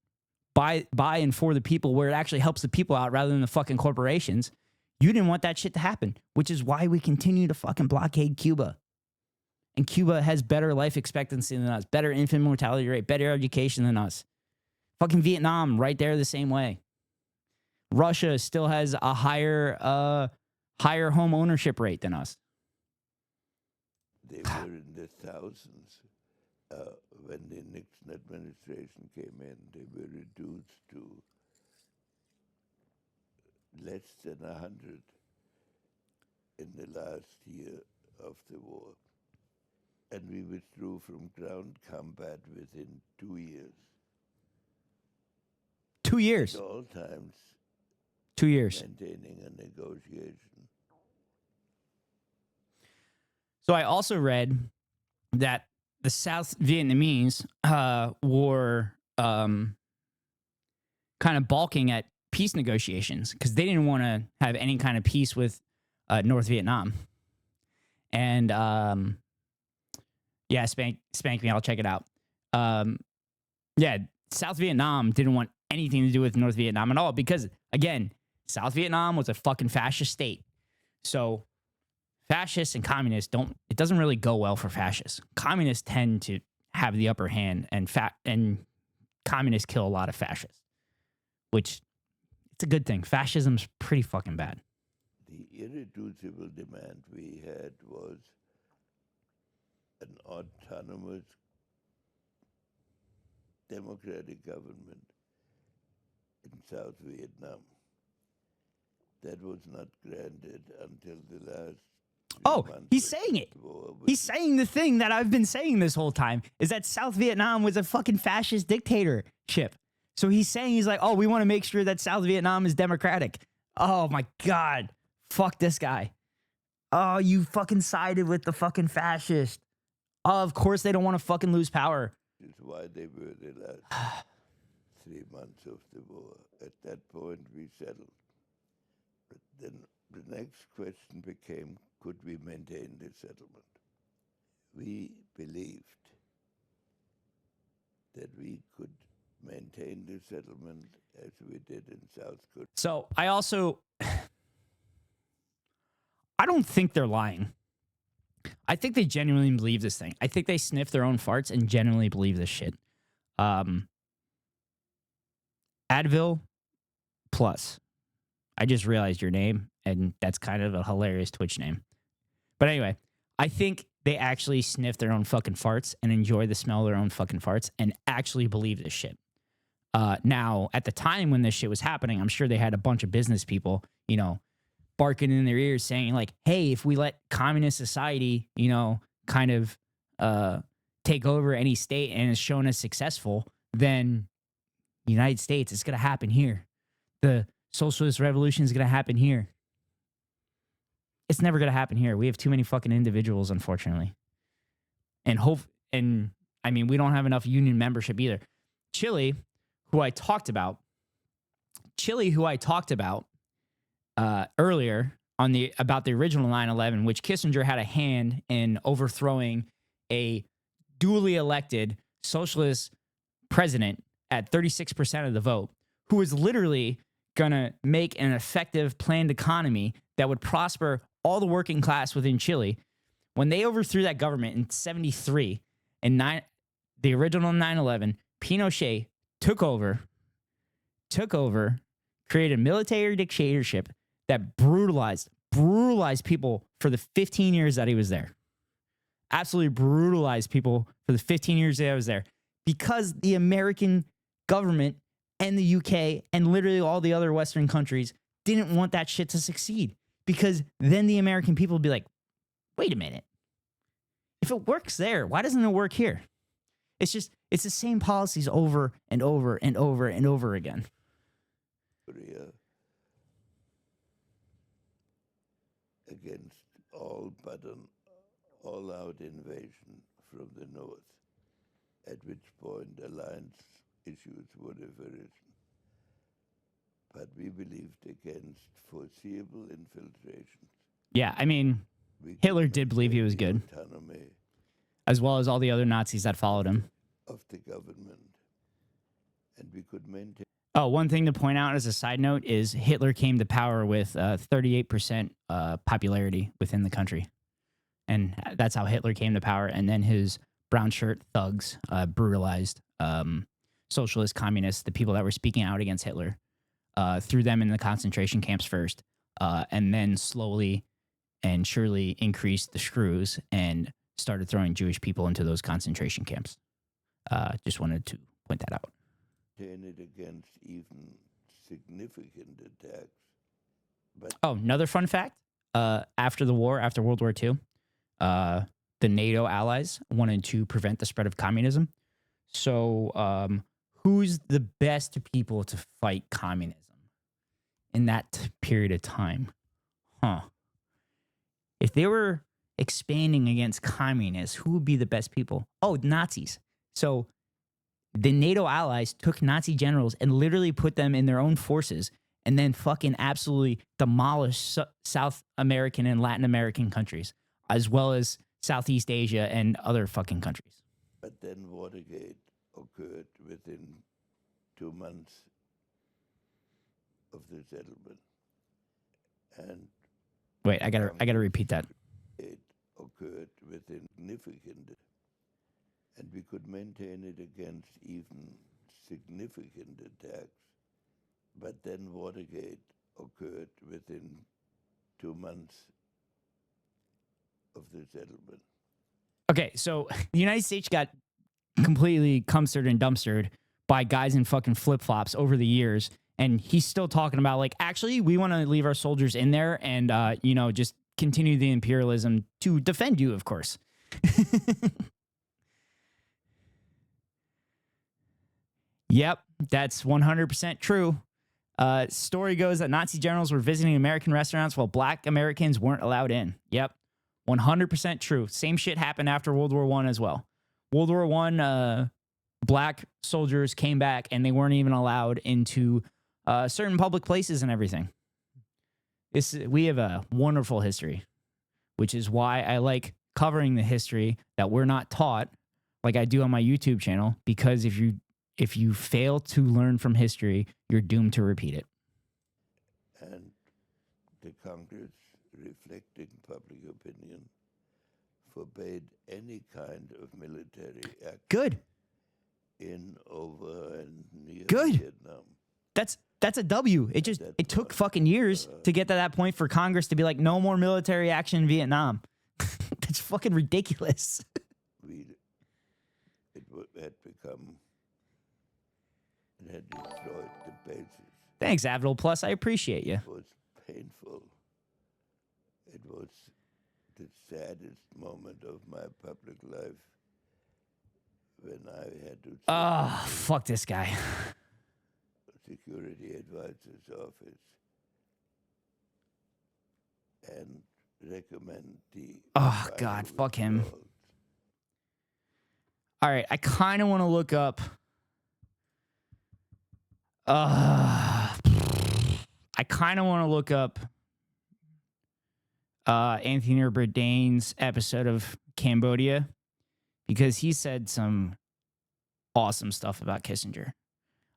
by and for the people where it actually helps the people out rather than the fucking corporations. You didn't want that shit to happen, which is why we continue to fucking blockade Cuba. And Cuba has better life expectancy than us, better infant mortality rate, better education than us. Fucking Vietnam, right there the same way. Russia still has a higher home ownership rate than us. They were in the thousands. When the Nixon administration came in, they were reduced to less than 100 in the last year of the war. And we withdrew from ground combat within 2 years. 2 years? At all times. 2 years. Maintaining a negotiation. So I also read that the South Vietnamese were kind of balking at peace negotiations because they didn't want to have any kind of peace with North Vietnam. And yeah, spank me, I'll check it out. Yeah, South Vietnam didn't want anything to do with North Vietnam at all because, again, South Vietnam was a fucking fascist state. So fascists and communists it doesn't really go well for fascists. Communists tend to have the upper hand, and communists kill a lot of fascists, which it's a good thing. Fascism's pretty fucking bad. The irreducible demand we had was an autonomous democratic government in South Vietnam. That was not granted until the last. Oh, he's saying it. He's saying the thing that I've been saying this whole time, is that South Vietnam was a fucking fascist dictatorship. So he's saying, he's like, oh, we want to make sure that South Vietnam is democratic. Oh my God. Fuck this guy. Oh, you fucking sided with the fucking fascist. Oh, of course they don't want to fucking lose power. This is why they were the last 3 months of the war. At that point, we settled. But then the next question became, could we maintain the settlement? We believed that we could maintain the settlement as we did in South Korea. So I also, I don't think they're lying. I think they genuinely believe this thing. I think they sniff their own farts and genuinely believe this shit. Advil Plus. I just realized your name, and that's kind of a hilarious Twitch name. But anyway, I think they actually sniff their own fucking farts and enjoy the smell of their own fucking farts and actually believe this shit. Now, at the time when this shit was happening, I'm sure they had a bunch of business people, you know, barking in their ears saying like, hey, if we let communist society, you know, kind of take over any state and it's shown as successful, then the United States, it's going to happen here. The socialist revolution is going to happen here. It's never going to happen here. We have too many fucking individuals, unfortunately. And I mean, we don't have enough union membership either. Chile, who I talked about earlier about the original 9/11, which Kissinger had a hand in overthrowing a duly elected socialist president at 36% of the vote, who was literally going to make an effective planned economy that would prosper all the working class within Chile. When they overthrew that government in 73 and the original 9/11, Pinochet took over, created a military dictatorship that brutalized people for the 15 years that he was there. Absolutely brutalized people for the 15 years that I was there, because the American government and the UK and literally all the other Western countries didn't want that shit to succeed, because then the American people would be like, wait a minute. If it works there, why doesn't it work here? It's the same policies over and over and over and over again. Korea against all but an all-out invasion from the north, at which point alliance issues would have arisen. But we believed against foreseeable infiltration. Yeah, I mean, Hitler did believe he was good, autonomy as well as all the other Nazis that followed him. of the government, and we could maintain. Oh, one thing to point out as a side note is Hitler came to power with 38% popularity within the country. And that's how Hitler came to power. And then his brown shirt thugs brutalized socialist communists, the people that were speaking out against Hitler, threw them in the concentration camps first, and then slowly and surely increased the screws and started throwing Jewish people into those concentration camps. Just wanted to point that out. It against even significant attacks. But Another fun fact. After the war, after World War II, the NATO allies wanted to prevent the spread of communism. So who's the best people to fight communism in that period of time? If they were expanding against communists, who would be the best people? Oh, Nazis. So the NATO allies took Nazi generals and literally put them in their own forces and then fucking absolutely demolished South American and Latin American countries, as well as Southeast Asia and other fucking countries. But then Watergate occurred within 2 months of the settlement. And wait, I gotta repeat that. It occurred within significant, and we could maintain it against even significant attacks. But then Watergate occurred within 2 months of the settlement. Okay, so the United States got completely cumstered and dumpstered by guys in fucking flip-flops over the years, and he's still talking about, like, actually, we want to leave our soldiers in there and, just continue the imperialism to defend you, of course. Yep, That's 100% true. Story goes that Nazi generals were visiting American restaurants while black Americans weren't allowed in. Yep. 100% true. Same shit happened after World War I as well. World War I, black soldiers came back and they weren't even allowed into certain public places and everything. We have a wonderful history, which is why I like covering the history that we're not taught like I do on my YouTube channel, because if you fail to learn from history, you're doomed to repeat it. And the Congress, reflecting public opinion, forbade any kind of military action Good. in, over, and near Good. Vietnam. That's a W. It took fucking years to get to that point for Congress to be like, no more military action in Vietnam. That's fucking ridiculous. It had destroyed the bases. Thanks, Avidal Plus. I appreciate you. It was painful. It was the saddest moment of my public life when I had to Oh, fuck this guy. security advisor's office and recommend the... Oh, God, fuck him. All right, I kind of want to look up... I kind of want to look up Anthony Bourdain's episode of Cambodia, because he said some awesome stuff about Kissinger.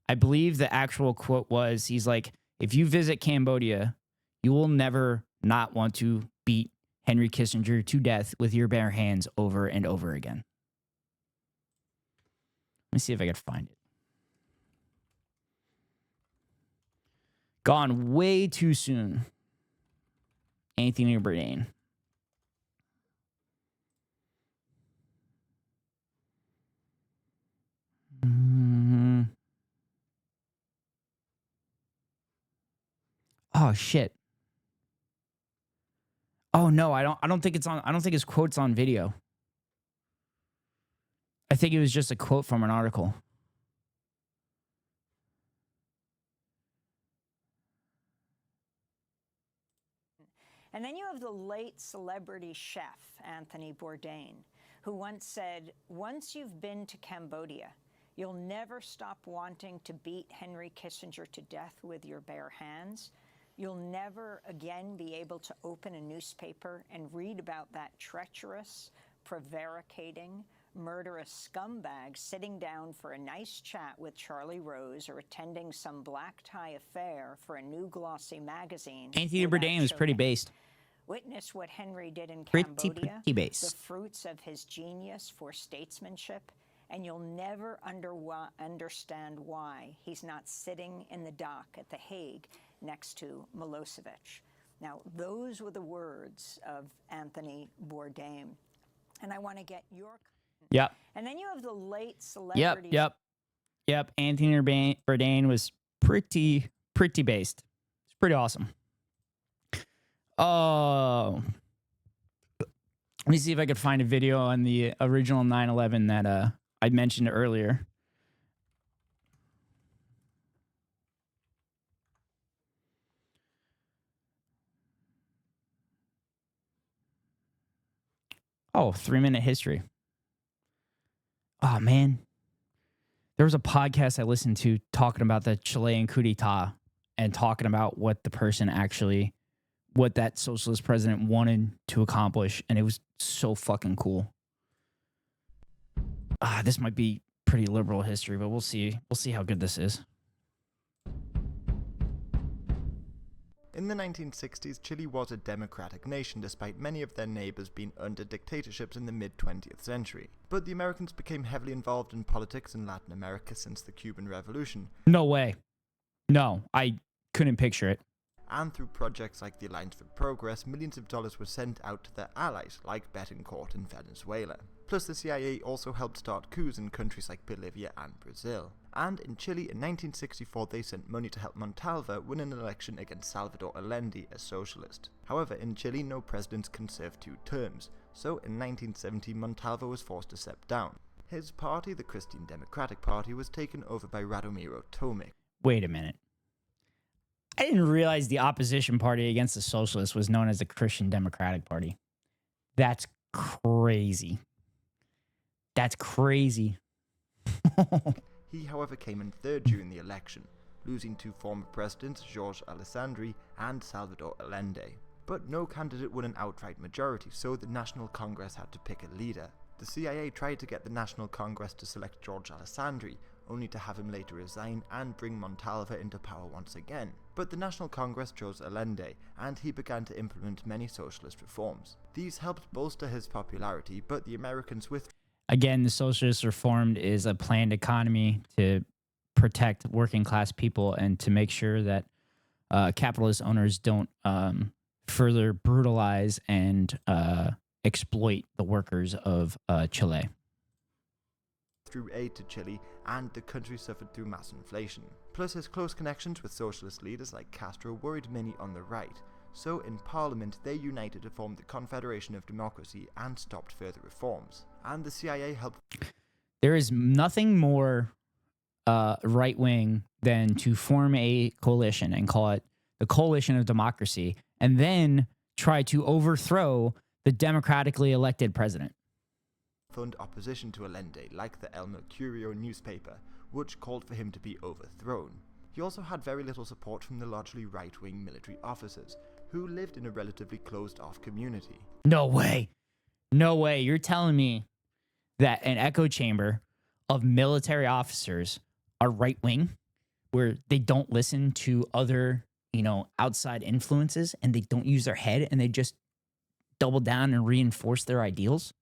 I believe the actual quote was, he's like, if you visit Cambodia, you will never not want to beat Henry Kissinger to death with your bare hands over and over again. Let me see if I can find it. Gone way too soon. Anthony Bourdain. Oh shit. Oh no, I don't think it's on. I don't think his quote's on video. I think it was just a quote from an article. And then you have the late celebrity chef, Anthony Bourdain, who once said, once you've been to Cambodia, you'll never stop wanting to beat Henry Kissinger to death with your bare hands. You'll never again be able to open a newspaper and read about that treacherous, prevaricating, murderous scumbag sitting down for a nice chat with Charlie Rose or attending some black tie affair for a new glossy magazine. Anthony Bourdain was pretty based. Witness what Henry did in Cambodia, pretty based. the fruits of his genius for statesmanship, and you'll never understand why he's not sitting in the dock at The Hague next to Milosevic. Now, those were the words of Anthony Bourdain. And I want to get your... Yep. And then you have the late celebrity... Yep. Anthony Bourdain was pretty based. It's pretty awesome. Oh. Let me see if I could find a video on the original 9/11 that I mentioned earlier. Oh, 3-minute history. Oh, man. There was a podcast I listened to talking about the Chilean coup d'etat and talking about what the person actually, what that socialist president wanted to accomplish. And it was so fucking cool. This might be pretty liberal history, but we'll see. We'll see how good this is. In the 1960s, Chile was a democratic nation despite many of their neighbors being under dictatorships in the mid-20th century. But the Americans became heavily involved in politics in Latin America since the Cuban Revolution. No way. No, I couldn't picture it. And through projects like the Alliance for Progress, millions of dollars were sent out to their allies, like Betancourt in Venezuela. Plus, the CIA also helped start coups in countries like Bolivia and Brazil. And in Chile, in 1964, they sent money to help Montalva win an election against Salvador Allende, a socialist. However, in Chile, no presidents can serve 2 terms, so in 1970, Montalva was forced to step down. His party, the Christian Democratic Party, was taken over by Radomiro Tomic. Wait a minute. I didn't realize the opposition party against the socialists was known as the Christian Democratic Party. That's crazy. That's crazy. He, however, came in third during the election, losing to former presidents George Alessandri and Salvador Allende. But no candidate won an outright majority, so the National Congress had to pick a leader. The CIA tried to get the National Congress to select George Alessandri, only to have him later resign and bring Montalva into power once again. But the National Congress chose Allende, and he began to implement many socialist reforms. These helped bolster his popularity, but the Americans withdrew. Again, the socialist reformed is a planned economy to protect working class people and to make sure that capitalist owners don't further brutalize and exploit the workers of Chile. Through aid to Chile, and the country suffered through mass inflation. Plus, his close connections with socialist leaders like Castro worried many on the right, so in Parliament they united to form the Confederation of Democracy and stopped further reforms. And the CIA helped. There is nothing more right-wing than to form a coalition and call it the Coalition of Democracy, and then try to overthrow the democratically elected president. Fund opposition to Allende, like the El Mercurio newspaper, which called for him to be overthrown. He also had very little support from the largely right-wing military officers, who lived in a relatively closed-off community. No way. No way. You're telling me that an echo chamber of military officers are right-wing, where they don't listen to other, outside influences, and they don't use their head, and they just double down and reinforce their ideals?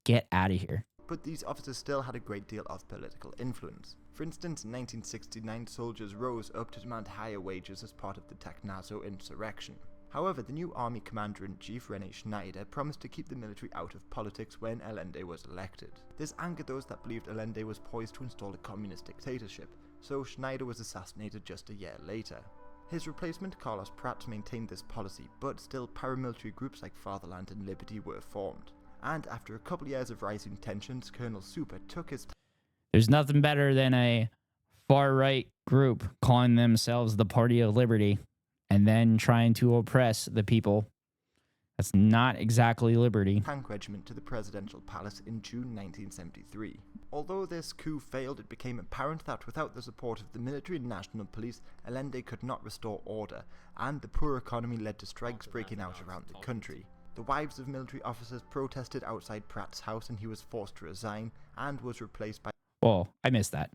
Get out of here. But these officers still had a great deal of political influence. For instance, in 1969, soldiers rose up to demand higher wages as part of the Tacnazo insurrection. However, the new army commander-in-chief, René Schneider, promised to keep the military out of politics when Allende was elected. This angered those that believed Allende was poised to install a communist dictatorship, so Schneider was assassinated just a year later. His replacement, Carlos Pratt, maintained this policy, but still paramilitary groups like Fatherland and Liberty were formed. And after a couple of years of rising tensions, Colonel Super took his... There's nothing better than a far-right group calling themselves the Party of Liberty and then trying to oppress the people. That's not exactly liberty. ...tank regiment to the presidential palace in June 1973. Although this coup failed, it became apparent that without the support of the military and national police, Allende could not restore order, and the poor economy led to strikes breaking out around the country. The wives of military officers protested outside Pratt's house, and he was forced to resign and was replaced by... Whoa, I missed that.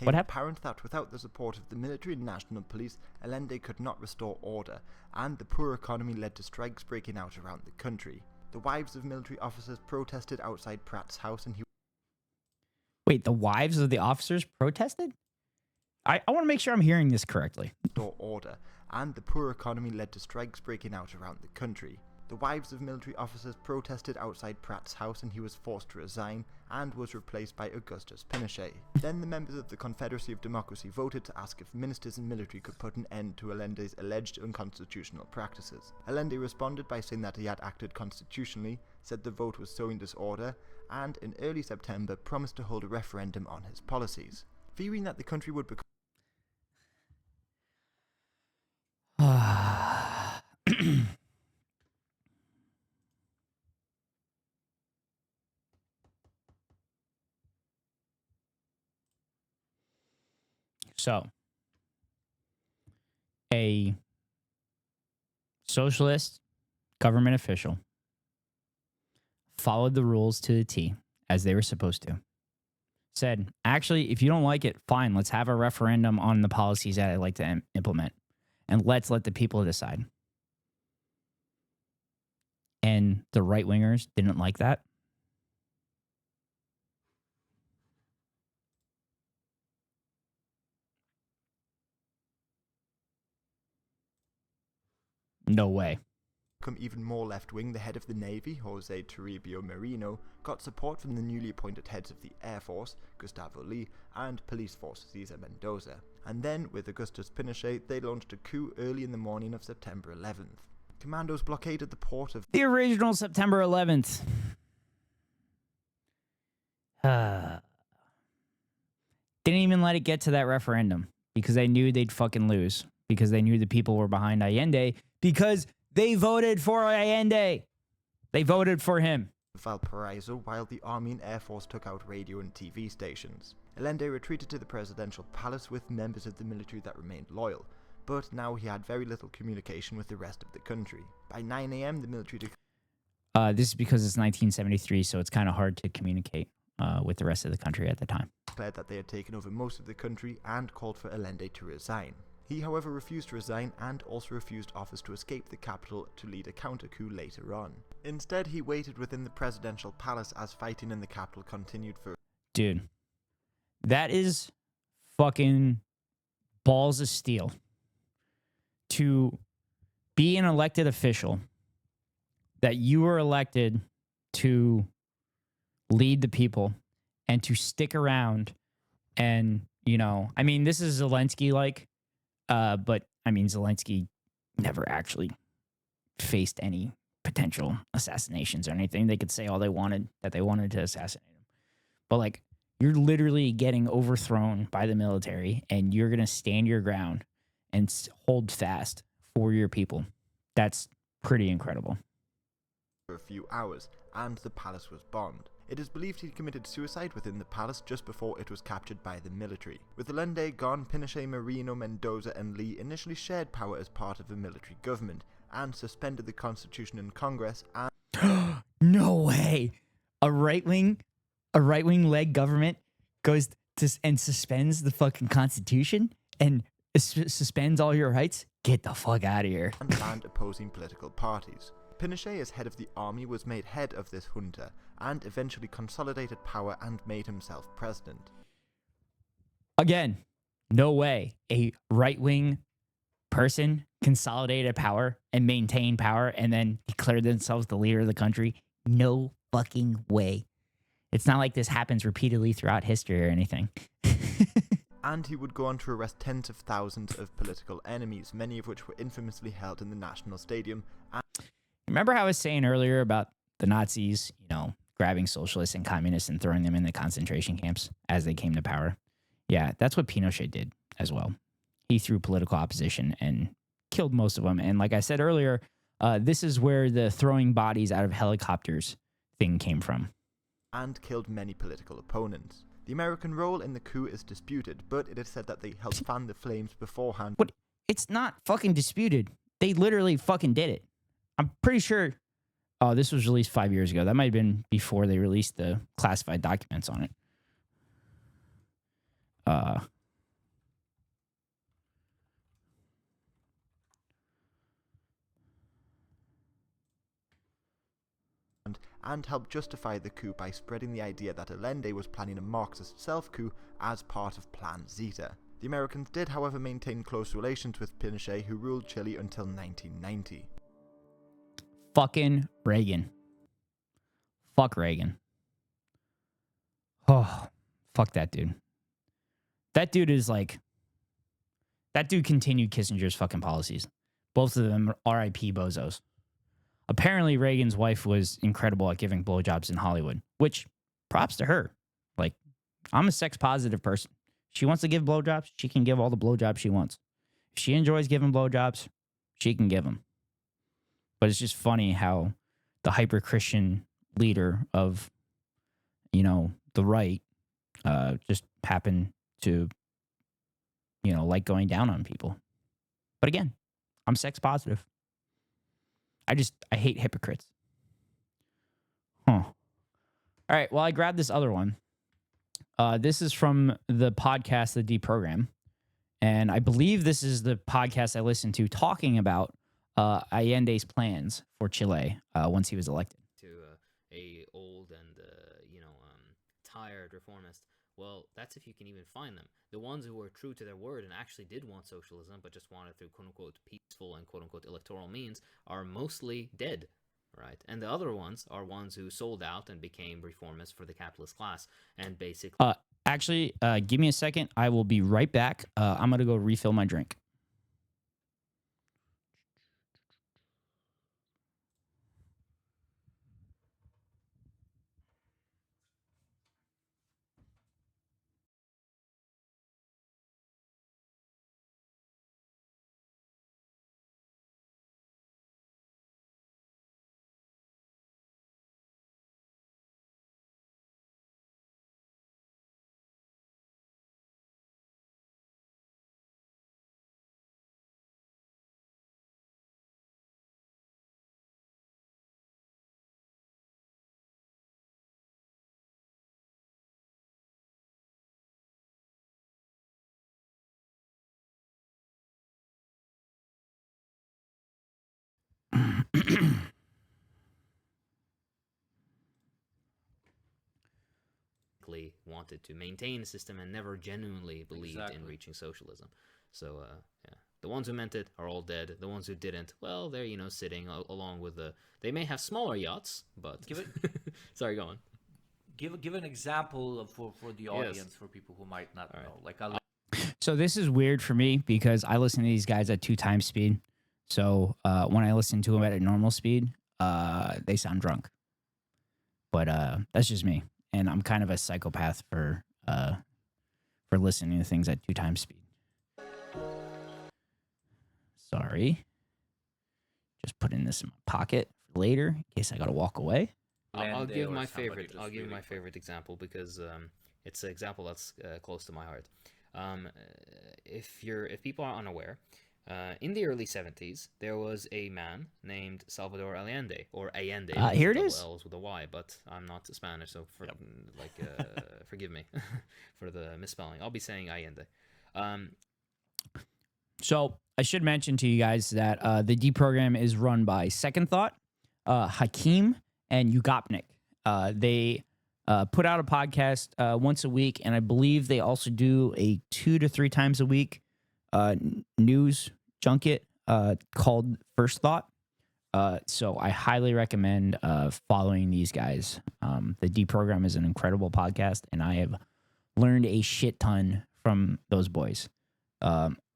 What happened? Apparent that without the support of the military and national police, Allende could not restore order, and the poor economy led to strikes breaking out around the country. The wives of military officers protested outside Pratt's house, and he... Wait, the wives of the officers protested? I want to make sure I'm hearing this correctly. ...restore order, and the poor economy led to strikes breaking out around the country. The wives of military officers protested outside Pratt's house, and he was forced to resign and was replaced by Augustus Pinochet. Then the members of the Confederacy of Democracy voted to ask if ministers and military could put an end to Allende's alleged unconstitutional practices. Allende responded by saying that he had acted constitutionally, said the vote was sowing disorder, and in early September promised to hold a referendum on his policies, fearing that the country would become... So, a socialist government official followed the rules to the T as they were supposed to. Said, actually, if you don't like it, fine, let's have a referendum on the policies that I'd like to implement. And let's let the people decide. And the right-wingers didn't like that. No way. Become even more left-wing, the head of the Navy, Jose Toribio Merino, got support from the newly appointed heads of the Air Force, Gustavo Lee, and Police Force, Cesar Mendoza. And then, with Augustus Pinochet, they launched a coup early in the morning of September 11th. Commandos blockaded the port of... The original September 11th. Didn't even let it get to that referendum because they knew they'd fucking lose, because they knew the people were behind Allende, because they voted for Allende. They voted for him. Valparaiso while the Army and Air Force took out radio and TV stations. Allende retreated to the presidential palace with members of the military that remained loyal, but now he had very little communication with the rest of the country. By 9 a.m. the military This is because it's 1973, so it's kind of hard to communicate with the rest of the country at the time. declared that they had taken over most of the country and called for Allende to resign. He, however, refused to resign and also refused offers to escape the capital to lead a counter-coup later on. Instead, he waited within the presidential palace as fighting in the capital continued for... Dude, that is fucking balls of steel. To be an elected official, that you were elected to lead the people and to stick around and, you know, I mean, this is Zelensky-like, but I mean, Zelensky never actually faced any potential assassinations or anything. They could say all they wanted, that they wanted to assassinate him. But like, you're literally getting overthrown by the military and you're going to stand your ground and hold fast for your people. That's pretty incredible. For a few hours, and the palace was bombed. It is believed he committed suicide within the palace just before it was captured by the military. With Allende gone, Pinochet, Merino, Mendoza and Lee initially shared power as part of a military government, and suspended the constitution in Congress and... No way! A right-wing led government goes to and suspends the fucking constitution and suspends all your rights? Get the fuck out of here. and banned opposing political parties. Pinochet, as head of the army, was made head of this junta, and eventually consolidated power and made himself president. Again, no way a right-wing person consolidated power and maintained power and then declared themselves the leader of the country. No fucking way. It's not like this happens repeatedly throughout history or anything. And he would go on to arrest tens of thousands of political enemies, many of which were infamously held in the National Stadium. And Remember how I was saying earlier about the Nazis, you know, grabbing socialists and communists and throwing them in the concentration camps as they came to power? Yeah, that's what Pinochet did as well. He threw political opposition and killed most of them. And like I said earlier, this is where the throwing bodies out of helicopters thing came from. and killed many political opponents. The American role in the coup is disputed, but it is said that they helped fan the flames beforehand. What? It's not fucking disputed. They literally fucking did it. I'm pretty sure. Oh, this was released 5 years ago. That might have been before they released the classified documents on it. And helped justify the coup by spreading the idea that Allende was planning a Marxist self-coup as part of Plan Zeta. The Americans did, however, maintain close relations with Pinochet, who ruled Chile until 1990. Fucking Reagan. Fuck Reagan. Oh, fuck that dude. That dude is like... That dude continued Kissinger's fucking policies. Both of them are RIP bozos. Apparently, Reagan's wife was incredible at giving blowjobs in Hollywood, which props to her. Like, I'm a sex-positive person. She wants to give blowjobs, she can give all the blowjobs she wants. If she enjoys giving blowjobs, she can give them. But it's just funny how the hyper-Christian leader of, you know, the right just happened to, you know, like going down on people. But again, I'm sex-positive. I hate hypocrites. Huh. All right, well, I grabbed this other one. This is from the podcast, The Deprogram. And I believe this is the podcast I listened to talking about Allende's plans for Chile once he was elected. To a old and tired reformist. Well, that's if you can even find them. The ones who were true to their word and actually did want socialism, but just wanted through quote-unquote peaceful and quote-unquote electoral means, are mostly dead, right? And the other ones are ones who sold out and became reformists for the capitalist class, and basically... Actually, give me a second. I will be right back. I'm going to go refill my drink. wanted to maintain a system and never genuinely believed in Exactly. reaching socialism. So, yeah. The ones who meant it are all dead. The ones who didn't, well, they're, sitting along with the... They may have smaller yachts, but... Give it. Sorry, go on. Give an example for the Yes. audience, for people who might not All right. know. Like So this is weird for me because I listen to these guys at 2 times speed. So when I listen to them at a normal speed, they sound drunk. But that's just me, and I'm kind of a psychopath for listening to things at 2 times speed. Sorry, just putting this in my pocket for later in case I gotta walk away. I'll Lande give or my somebody favorite. just I'll give really my quick. favorite example because it's an example that's close to my heart. If people are unaware, in the early 70s there was a man named Salvador Allende, or Allende. with Here it double is. L's with a Y, but I'm not Spanish, so forgive me for the misspelling. I'll be saying Allende. So I should mention to you guys that the D program is run by Second Thought, Hakeem, and Ugopnik. They put out a podcast once a week, and I believe they also do a 2 to 3 times a week news junket called First Thought. So I highly recommend following these guys. The D program is an incredible podcast, and I have learned a shit ton from those boys.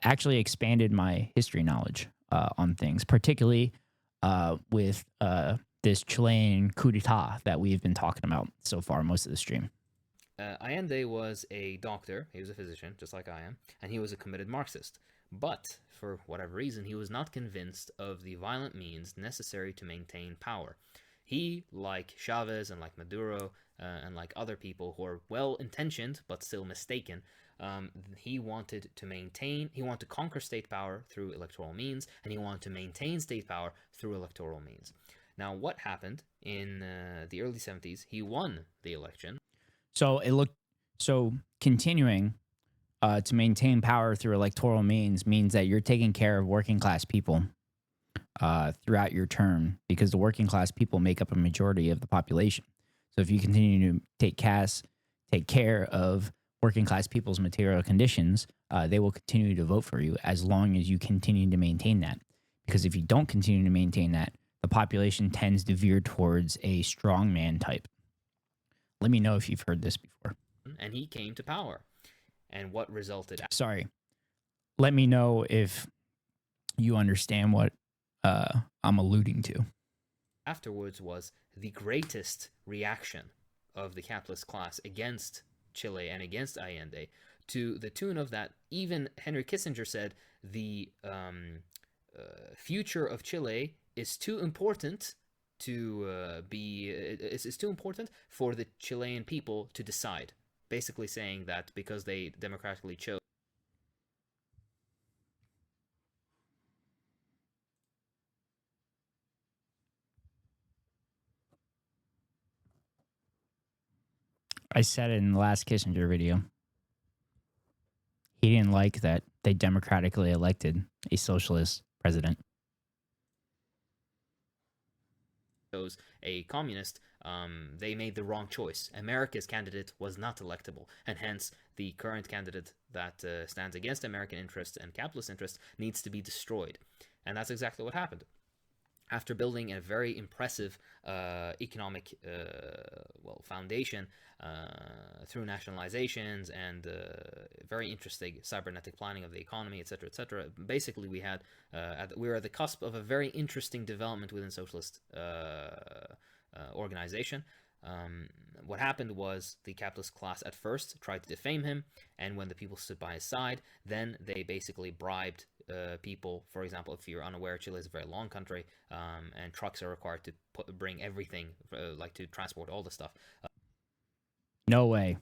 Actually expanded my history knowledge on things, particularly with this Chilean coup d'etat that we've been talking about so far most of the stream. Allende was a doctor. He was a physician, just like I am, and he was a committed Marxist. But for whatever reason, he was not convinced of the violent means necessary to maintain power. He, like Chavez and like Maduro and like other people who are well-intentioned but still mistaken, he wanted to conquer state power through electoral means, and he wanted to maintain state power through electoral means. Now, what happened in the early 70s? He won the election. So continuing to maintain power through electoral means that you're taking care of working class people throughout your term, because the working class people make up a majority of the population. So if you continue to take care of working class people's material conditions, they will continue to vote for you as long as you continue to maintain that. Because if you don't continue to maintain that, the population tends to veer towards a strongman type. Let me know if you've heard this before. And he came to power. And what resulted? Sorry. Let me know if you understand what I'm alluding to. Afterwards was the greatest reaction of the capitalist class against Chile and against Allende, to the tune of that even Henry Kissinger said the future of Chile is too important to is too important for the Chilean people to decide. Basically saying that because they democratically chose. I said it in the last Kissinger video. He didn't like that they democratically elected a socialist president. Chose a communist, they made the wrong choice. America's candidate was not electable, and hence the current candidate that stands against American interests and capitalist interests needs to be destroyed. And that's exactly what happened. After building a very impressive economic foundation through nationalizations and very interesting cybernetic planning of the economy, etc., basically we were at the cusp of a very interesting development within socialist organization. What happened was the capitalist class at first tried to defame him, and when the people stood by his side, then they basically bribed people. For example, if you're unaware, Chile is a very long country, and trucks are required to bring everything, like to transport all the stuff. No way.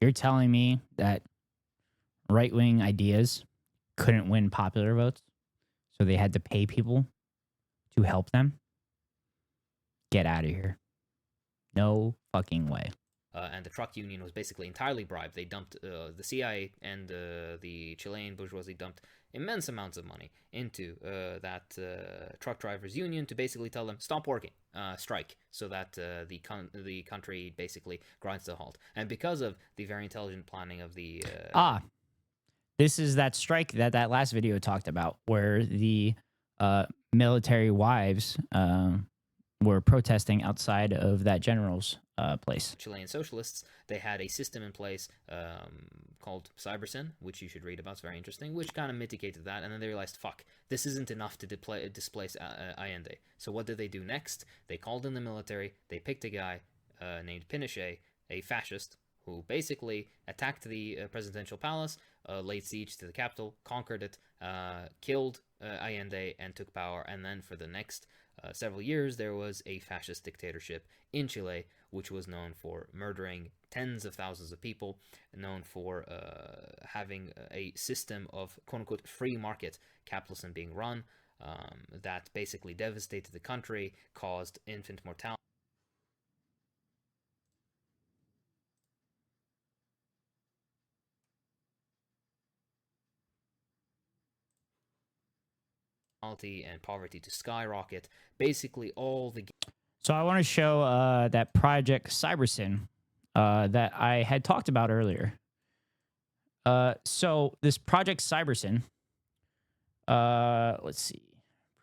You're telling me that right-wing ideas couldn't win popular votes, so they had to pay people to help them? Get out of here. No fucking way. and the truck union was basically entirely bribed. They dumped the CIA and the Chilean bourgeoisie dumped immense amounts of money into that truck drivers union to basically tell them stop working, strike, so that the country basically grinds to a halt. And because of the very intelligent planning of the this is that strike that last video talked about, where the military wives were protesting outside of that general's place. Chilean socialists, they had a system in place called Cybersyn, which you should read about. It's very interesting, which kind of mitigated that. And then they realized, fuck, this isn't enough to displace Allende. So what did they do next? They called in the military. They picked a guy named Pinochet, a fascist, who basically attacked the presidential palace, laid siege to the capital, conquered it, killed Allende, and took power. And then for the next several years, there was a fascist dictatorship in Chile, which was known for murdering tens of thousands of people, known for having a system of quote-unquote free market capitalism being run, that basically devastated the country, caused infant mortality, and poverty to skyrocket. Basically all the... So I want to show that Project Cybersyn that I had talked about earlier. So this Project Cybersyn, let's see.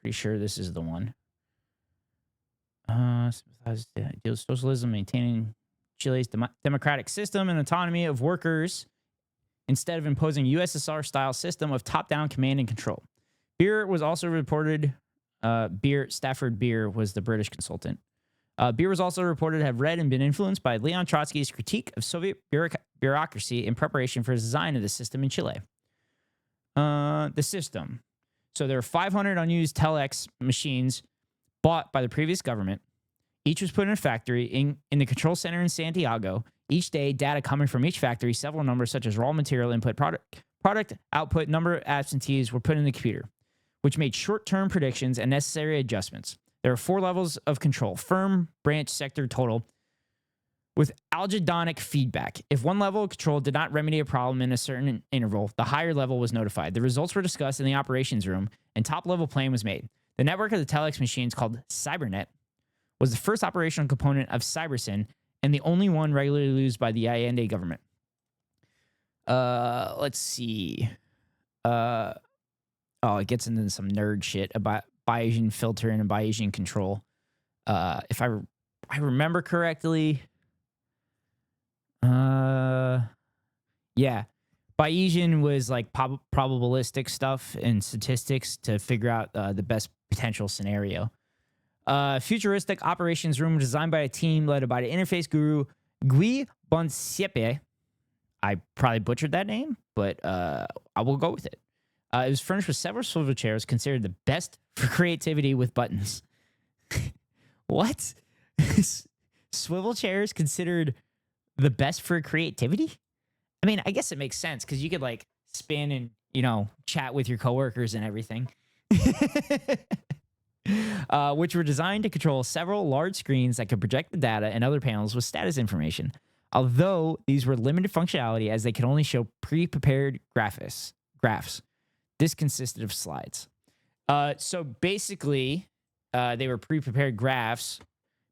Pretty sure this is the one. Ideals socialism, maintaining Chile's democratic system and autonomy of workers instead of imposing USSR-style system of top-down command and control. Beer was also reported... Stafford Beer was the British consultant. Beer was also reported to have read and been influenced by Leon Trotsky's critique of Soviet bureaucracy in preparation for his design of the system in Chile. The system. So there are 500 unused telex machines bought by the previous government. Each was put in a factory in the control center in Santiago. Each day, data coming from each factory, several numbers such as raw material input, product output, number of absentees were put in the computer, which made short-term predictions and necessary adjustments. There are 4 levels of control: firm, branch, sector, total, with algedonic feedback. If one level of control did not remedy a problem in a certain interval, the higher level was notified. The results were discussed in the operations room, and top-level plan was made. The network of the telex machines, called CyberNet, was the first operational component of Cybersyn and the only one regularly used by the Allende government. Let's see. It gets into some nerd shit about Bayesian filtering and Bayesian control. If I remember correctly, yeah, Bayesian was like probabilistic stuff and statistics to figure out the best potential scenario. Futuristic operations room designed by a team led by the interface guru Guy Bonsiepe. I probably butchered that name, but I will go with it. It was furnished with several swivel chairs considered the best for creativity with buttons. What? Swivel chairs considered the best for creativity? I mean, I guess it makes sense because you could like spin and, chat with your coworkers and everything. Which were designed to control several large screens that could project the data and other panels with status information. Although these were limited functionality as they could only show pre-prepared graphs. This consisted of slides. So basically, they were pre-prepared graphs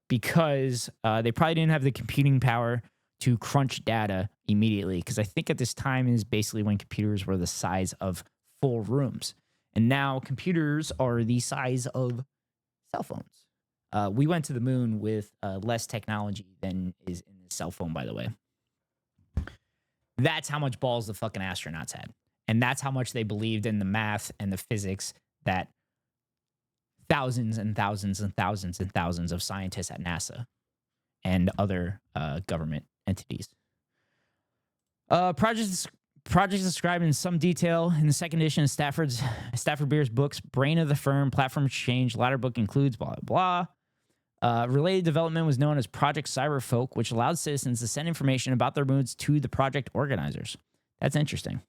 because they probably didn't have the computing power to crunch data immediately. Because I think at this time is basically when computers were the size of full rooms. And now computers are the size of cell phones. We went to the moon with less technology than is in the cell phone, by the way. That's how much balls the fucking astronauts had. And that's how much they believed in the math and the physics that thousands and thousands and thousands and thousands of scientists at NASA and other government entities. Projects described in some detail in the second edition of Stafford Beer's books, Brain of the Firm, Platform Exchange, latter book includes blah, blah, blah. Related development was known as Project Cyberfolk, which allowed citizens to send information about their moods to the project organizers. That's interesting.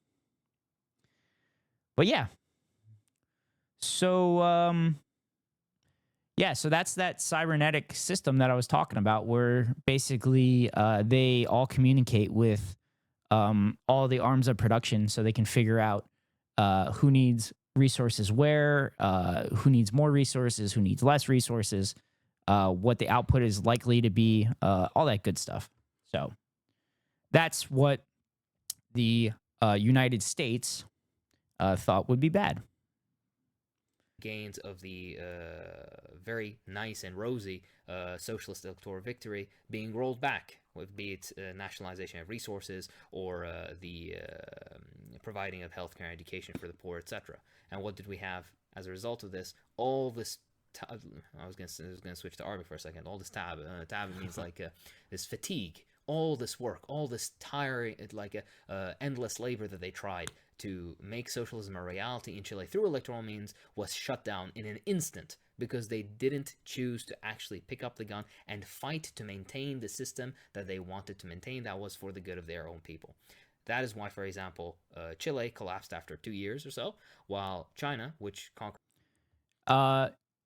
But yeah. So, Yeah, so that's that cybernetic system that I was talking about, where basically they all communicate with all the arms of production, so they can figure out who needs resources where, who needs more resources, who needs less resources, what the output is likely to be, all that good stuff. So that's what the United States thought would be bad. Gains of the very nice and rosy socialist electoral victory being rolled back, with be it nationalization of resources or the providing of healthcare and education for the poor, etc. And what did we have as a result of this? All this. I was gonna switch to Arabic for a second. All this tab means like this fatigue, all this work, all this tiring, like endless labor that they tried to make socialism a reality in Chile through electoral means was shut down in an instant because they didn't choose to actually pick up the gun and fight to maintain the system that they wanted to maintain that was for the good of their own people. That is why, for example, Chile collapsed after 2 years or so, while China, which conquered...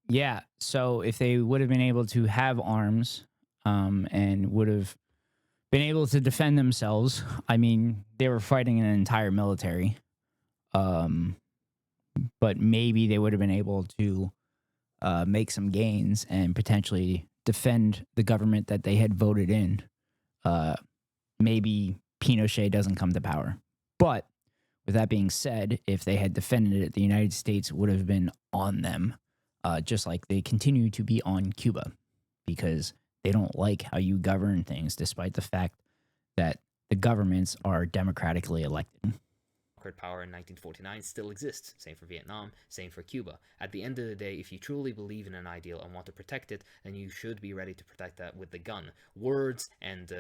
Yeah, so if they would have been able to have arms and would have been able to defend themselves, I mean, they were fighting an entire military. But maybe they would have been able to make some gains and potentially defend the government that they had voted in. Maybe Pinochet doesn't come to power. But with that being said, if they had defended it, the United States would have been on them, just like they continue to be on Cuba, because they don't like how you govern things, despite the fact that the governments are democratically elected. Power in 1949 still exists. Same for Vietnam, same for Cuba. At the end of the day, if you truly believe in an ideal and want to protect it, then you should be ready to protect that with the gun. Words and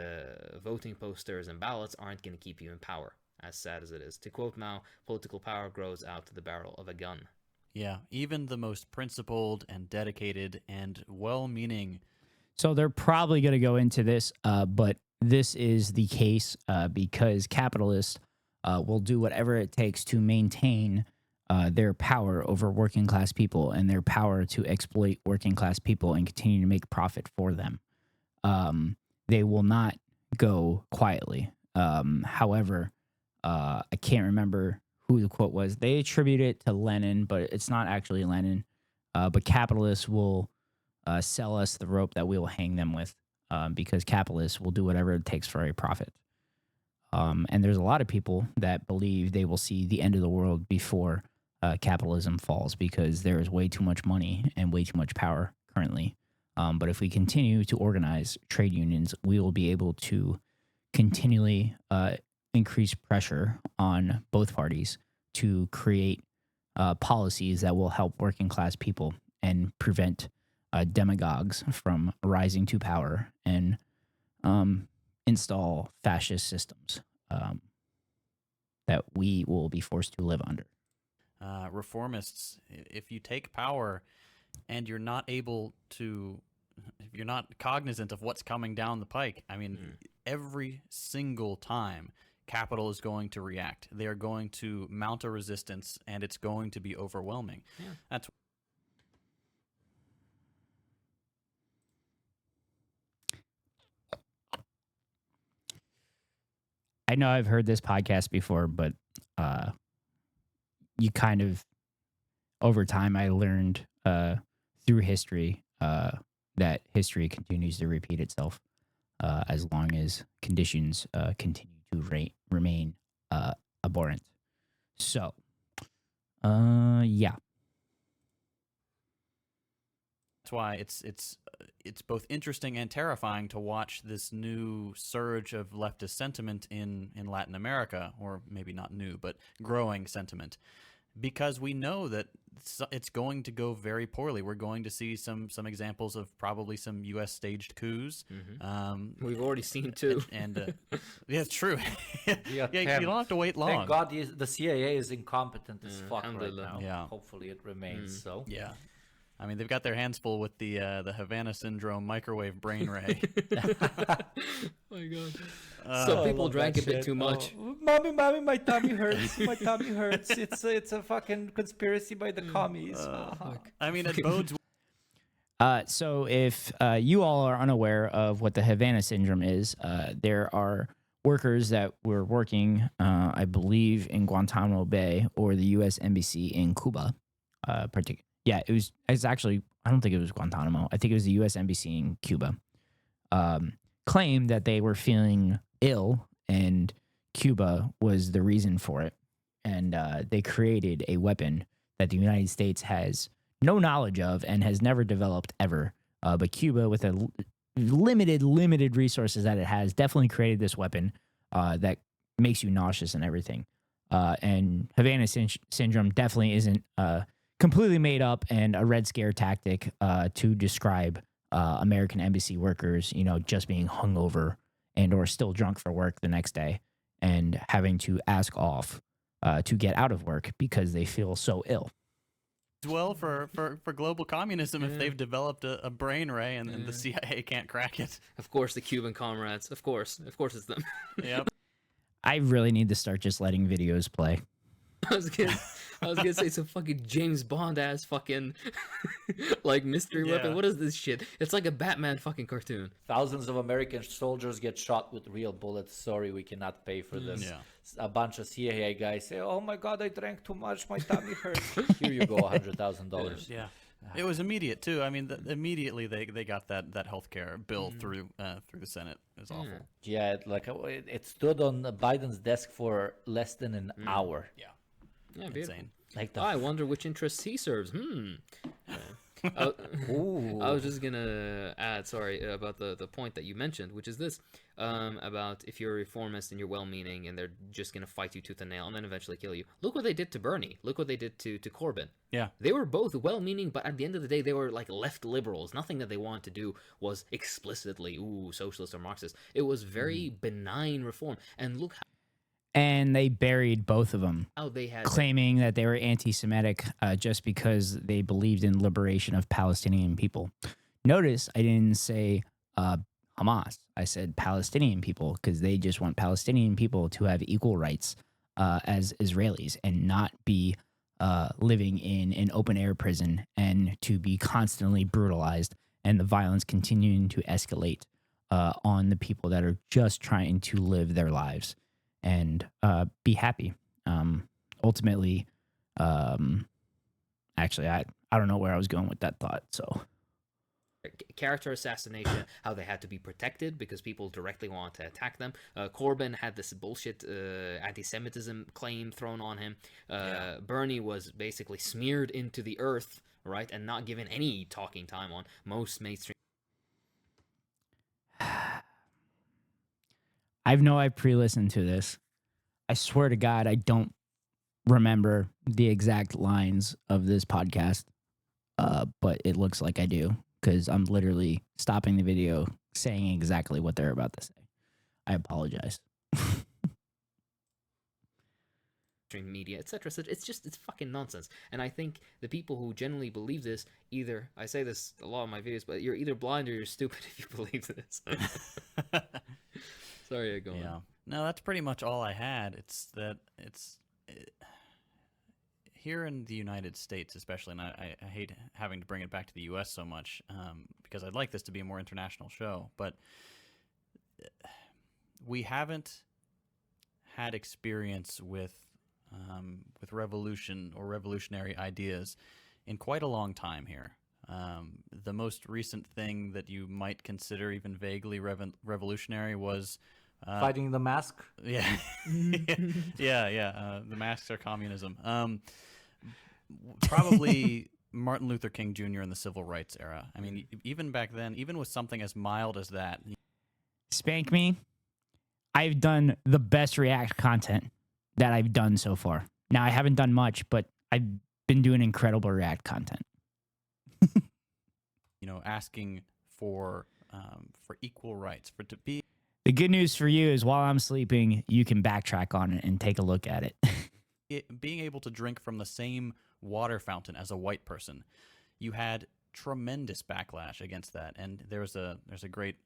voting posters and ballots aren't going to keep you in power, as sad as it is. To quote Mao, political power grows out of the barrel of a gun. Yeah, even the most principled and dedicated and well-meaning. So they're probably going to go into this, but this is the case because capitalists will do whatever it takes to maintain their power over working class people and their power to exploit working class people and continue to make profit for them. They will not go quietly. However, I can't remember who the quote was. They attribute it to Lenin, but it's not actually Lenin. But capitalists will sell us the rope that we will hang them with because capitalists will do whatever it takes for a profit. And there's a lot of people that believe they will see the end of the world before capitalism falls because there is way too much money and way too much power currently. But if we continue to organize trade unions, we will be able to continually increase pressure on both parties to create policies that will help working class people and prevent demagogues from rising to power and install fascist systems that we will be forced to live under. Reformists, if you take power and you're not able to, if you're not cognizant of what's coming down the pike, I mean, every single time capital is going to react. They are going to mount a resistance, and it's going to be overwhelming. Yeah. That's I know I've heard this podcast before, but you kind of, over time, I learned through history that history continues to repeat itself as long as conditions continue to remain abhorrent. So, yeah. That's why it's both interesting and terrifying to watch this new surge of leftist sentiment in Latin America, or maybe not new, but growing sentiment, because we know that it's going to go very poorly. We're going to see some examples of probably some U.S. staged coups. Mm-hmm. We've already seen two. And yeah, it's true. Yeah, you don't have to wait long. Thank God the CIA is incompetent as fuck right now. Yeah. Hopefully it remains so. Yeah. I mean, they've got their hands full with the Havana Syndrome microwave brain ray. Oh my God. So people drank a bit too much. Oh, mommy, my tummy hurts. My tummy hurts. It's a fucking conspiracy by the commies. I mean, it bodes. So if you all are unaware of what the Havana syndrome is, there are workers that were working, I believe, in Guantanamo Bay or the U.S. Embassy in Cuba. It's actually, I don't think it was Guantanamo. I think it was the U.S. Embassy in Cuba. Claimed that they were feeling ill, and Cuba was the reason for it. And they created a weapon that the United States has no knowledge of and has never developed ever. But Cuba, with a limited resources that it has, definitely created this weapon that makes you nauseous and everything. And Havana syndrome definitely isn't completely made up and a Red Scare tactic to describe American embassy workers, just being hungover and or still drunk for work the next day and having to ask off to get out of work because they feel so ill. Well, for global communism, if they've developed a brain ray and the CIA can't crack it. Of course, the Cuban comrades. Of course it's them. Yep. I really need to start just letting videos play. I was gonna say some fucking James Bond ass fucking like mystery weapon. What is this shit? It's like a Batman fucking cartoon. Thousands of American soldiers get shot with real bullets. Sorry, we cannot pay for this. Yeah. A bunch of CIA guys say, "Oh my God, I drank too much. My tummy hurts." Here you go, $100,000. Yeah. It was immediate too. I mean, immediately they got that healthcare bill through the Senate. It was awful. Yeah, it stood on Biden's desk for less than an hour. Yeah. Yeah, beautiful. Insane. Like I wonder which interests he serves. I was just gonna add, about the point that you mentioned, which is this, about if you're a reformist and you're well-meaning and they're just gonna fight you tooth and nail and then eventually kill you. Look what they did to Bernie. Look what they did to Corbyn. Yeah. They were both well-meaning, but at the end of the day, they were like left liberals. Nothing that they wanted to do was explicitly, socialist or Marxist. It was very benign reform. And look And they buried both of them, how they had claiming that they were anti-Semitic just because they believed in liberation of Palestinian people. Notice I didn't say Hamas. I said Palestinian people because they just want Palestinian people to have equal rights as Israelis and not be living in an open-air prison and to be constantly brutalized and the violence continuing to escalate on the people that are just trying to live their lives and be happy. Ultimately, actually, I don't know where I was going with that thought. So, character assassination, how they had to be protected because people directly wanted to attack them. Corbyn had this bullshit anti-Semitism claim thrown on him. Bernie was basically smeared into the earth, right, and not given any talking time on most mainstream. I've pre-listened to this. I swear to God, I don't remember the exact lines of this podcast, but it looks like I do because I'm literally stopping the video saying exactly what they're about to say. I apologize. Media, etc. It's fucking nonsense. And I think the people who generally believe this, either, I say this a lot in my videos, but you're either blind or you're stupid if you believe this. Sorry, I go on. No, that's pretty much all I had. Here in the United States, especially, and I hate having to bring it back to the U.S. so much because I'd like this to be a more international show, but we haven't had experience with revolution or revolutionary ideas in quite a long time here. The most recent thing that you might consider even vaguely revolutionary was fighting the mask. Yeah, yeah. The masks are communism. Probably Martin Luther King Jr. in the Civil Rights era. I mean, even back then, even with something as mild as that. Spank me. I've done the best React content that I've done so far. Now, I haven't done much, but I've been doing incredible React content. Asking for equal rights, to be. The good news for you is while I'm sleeping, you can backtrack on it and take a look at it. Being able to drink from the same water fountain as a white person, you had tremendous backlash against that. And there's a great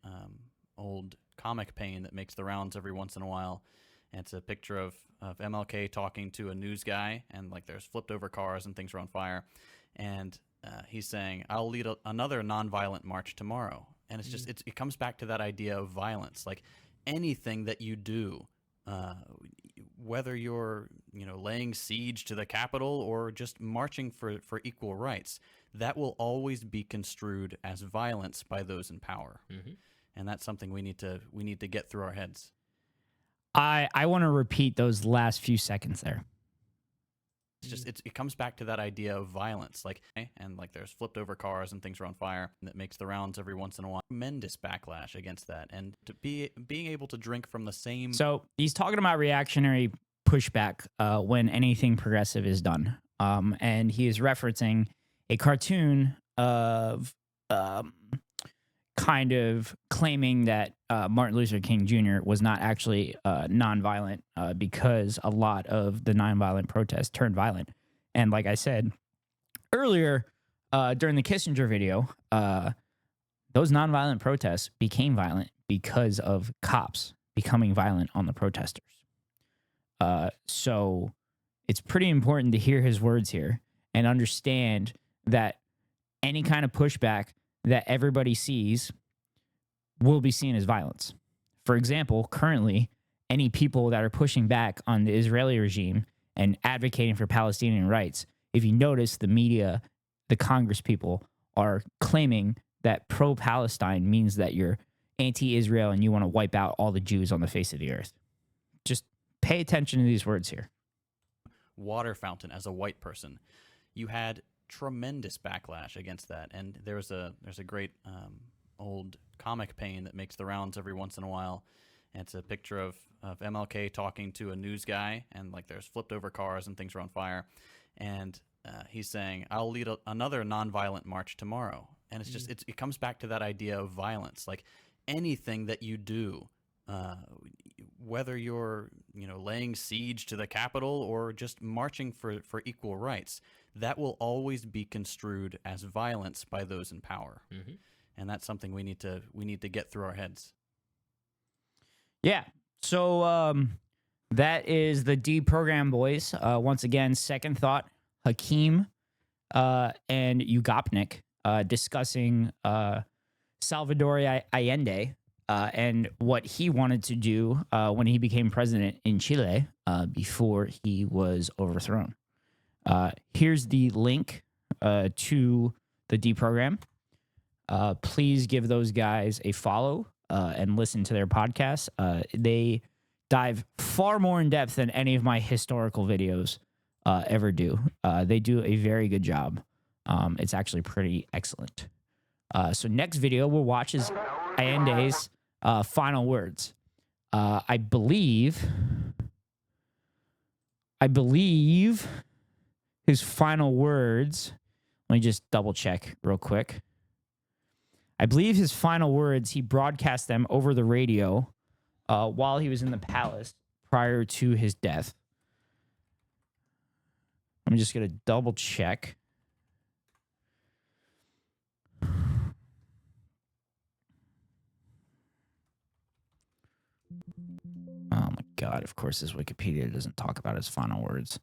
old comic pane that makes the rounds every once in a while. And it's a picture of MLK talking to a news guy, and there's flipped over cars and things are on fire. And he's saying, I'll lead another nonviolent march tomorrow. And it's just, it comes back to that idea of violence. Like anything that you do, whether you're, laying siege to the Capitol or just marching for equal rights, that will always be construed as violence by those in power. And that's something we need to get through our heads. I want to repeat those last few seconds there. It's just, it comes back to that idea of violence, and there's flipped over cars and things are on fire, and that makes the rounds every once in a while. Tremendous backlash against that, and to being able to drink from the same. So he's talking about reactionary pushback when anything progressive is done, and he is referencing a cartoon of kind of claiming that Martin Luther King Jr. was not actually nonviolent because a lot of the nonviolent protests turned violent. And like I said earlier during the Kissinger video, those nonviolent protests became violent because of cops becoming violent on the protesters. So it's pretty important to hear his words here and understand that any kind of pushback that everybody sees will be seen as violence. For example, currently, any people that are pushing back on the Israeli regime and advocating for Palestinian rights, if you notice, the media, the Congress people are claiming that pro-Palestine means that you're anti-Israel and you want to wipe out all the Jews on the face of the earth. Just pay attention to these words here. Water fountain as a white person. You had tremendous backlash against that, and there's a great old comic pane that makes the rounds every once in a while, and it's a picture of MLK talking to a news guy, and there's flipped over cars and things are on fire, and he's saying, I'll lead another nonviolent march tomorrow. And it's just, it comes back to that idea of violence. Like anything that you do, whether you're, laying siege to the Capitol or just marching for equal rights, that will always be construed as violence by those in power. And that's something we need to get through our heads. Yeah. So that is the Deprogram Boys. Once again, Second Thought, Hakeem, and Ugopnik discussing Salvador Allende and what he wanted to do when he became president in Chile before he was overthrown. Here's the link to the Deprogram. Please give those guys a follow and listen to their podcast. They dive far more in depth than any of my historical videos ever do. They do a very good job. It's actually pretty excellent. So next video we'll watch is Allende's final words. I believe his final words, let me just double check real quick. I believe his final words, he broadcast them over the radio while he was in the palace prior to his death. I'm just going to double check. Oh my God, of course this Wikipedia doesn't talk about his final words.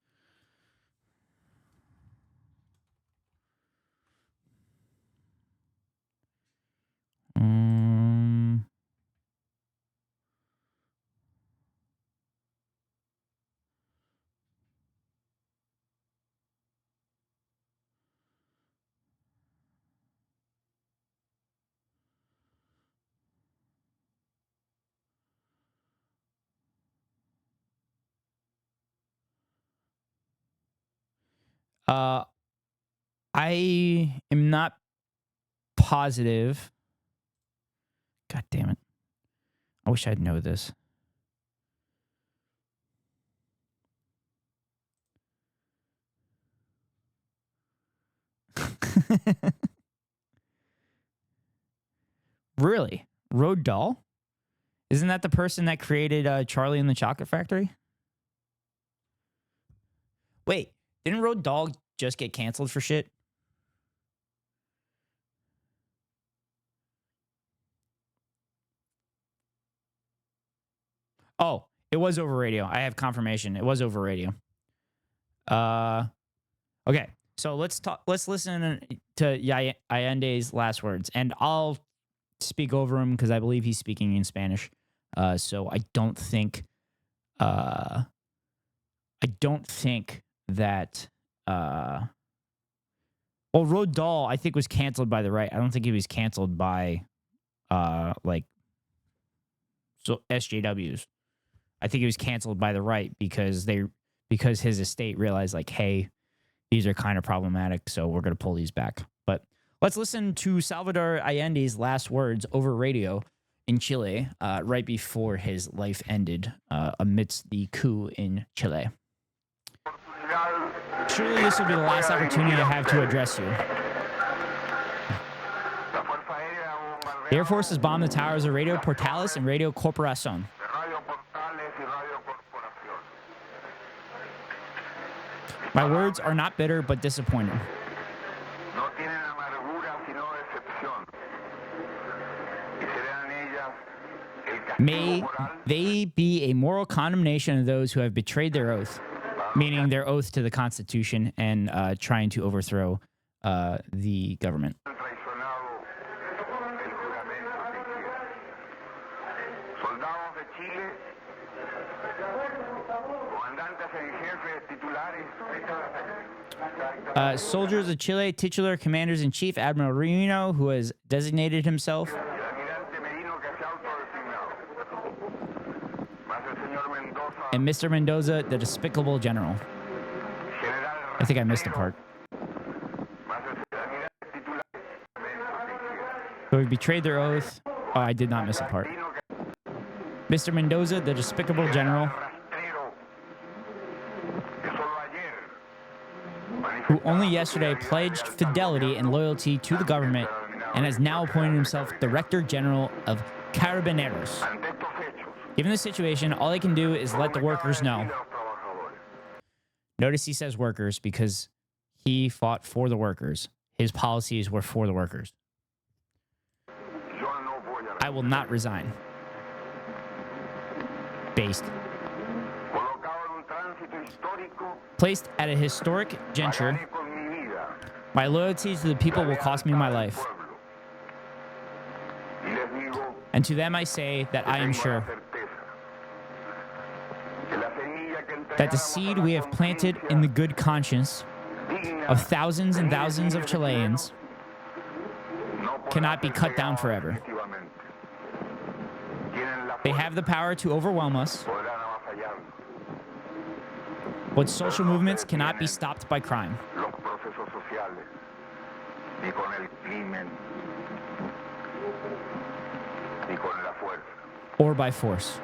I am not positive. God damn it. I wish I'd know this. Really? Roald Dahl? Isn't that the person that created Charlie and the Chocolate Factory? Wait, didn't Roald Dahl just get canceled for shit? Oh, it was over radio. I have confirmation. It was over radio. Okay. So let's listen to Allende's last words, and I'll speak over him because I believe he's speaking in Spanish. So I don't think that. Well, Roald Dahl, I think, was canceled by the right. I don't think he was canceled by SJWs. I think he was canceled by the right because his estate realized, like, hey, these are kind of problematic, so we're going to pull these back. But let's listen to Salvador Allende's last words over radio in Chile right before his life ended amidst the coup in Chile. Surely this will be the last opportunity I have to address you. The Air Force has bombed the towers of Radio Portales and Radio Corporación. My words are not bitter, but disappointed. May they be a moral condemnation of those who have betrayed their oath, meaning their oath to the Constitution and trying to overthrow the government. Soldiers of Chile, titular commanders-in-chief, Admiral Rino, who has designated himself, and Mr. Mendoza, the despicable general. I think I missed a part. Who have betrayed their oath. Oh, I did not miss a part. Mr. Mendoza, the despicable general, who only yesterday pledged fidelity and loyalty to the government and has now appointed himself Director General of Carabineros. Given the situation, all they can do is let the workers know. Notice he says workers because he fought for the workers. His policies were for the workers. I will not resign. Based. Placed at a historic juncture, my loyalty to the people will cost me my life. And to them I say that I am sure that the seed we have planted in the good conscience of thousands and thousands of Chileans cannot be cut down forever. They have the power to overwhelm us, but social movements cannot be stopped by crime. Or by force.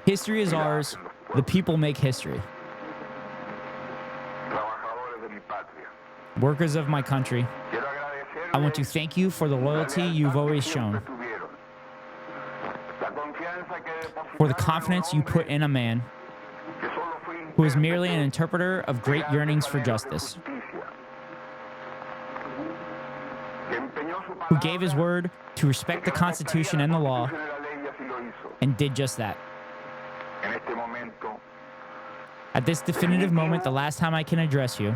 History is ours. The people make history. Workers of my country, I want to thank you for the loyalty you've always shown, for the confidence you put in a man who is merely an interpreter of great yearnings for justice, who gave his word to respect the Constitution and the law, and did just that. At this definitive moment, the last time I can address you,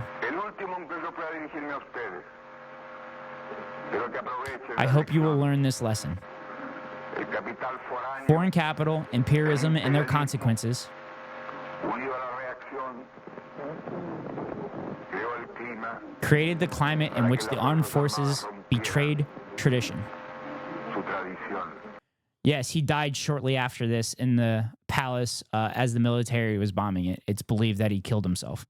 I hope you will learn this lesson. Foreign capital, imperialism, and their consequences created the climate in which the armed forces betrayed tradition. Yes, he died shortly after this in the palace as the military was bombing it. It's believed that he killed himself.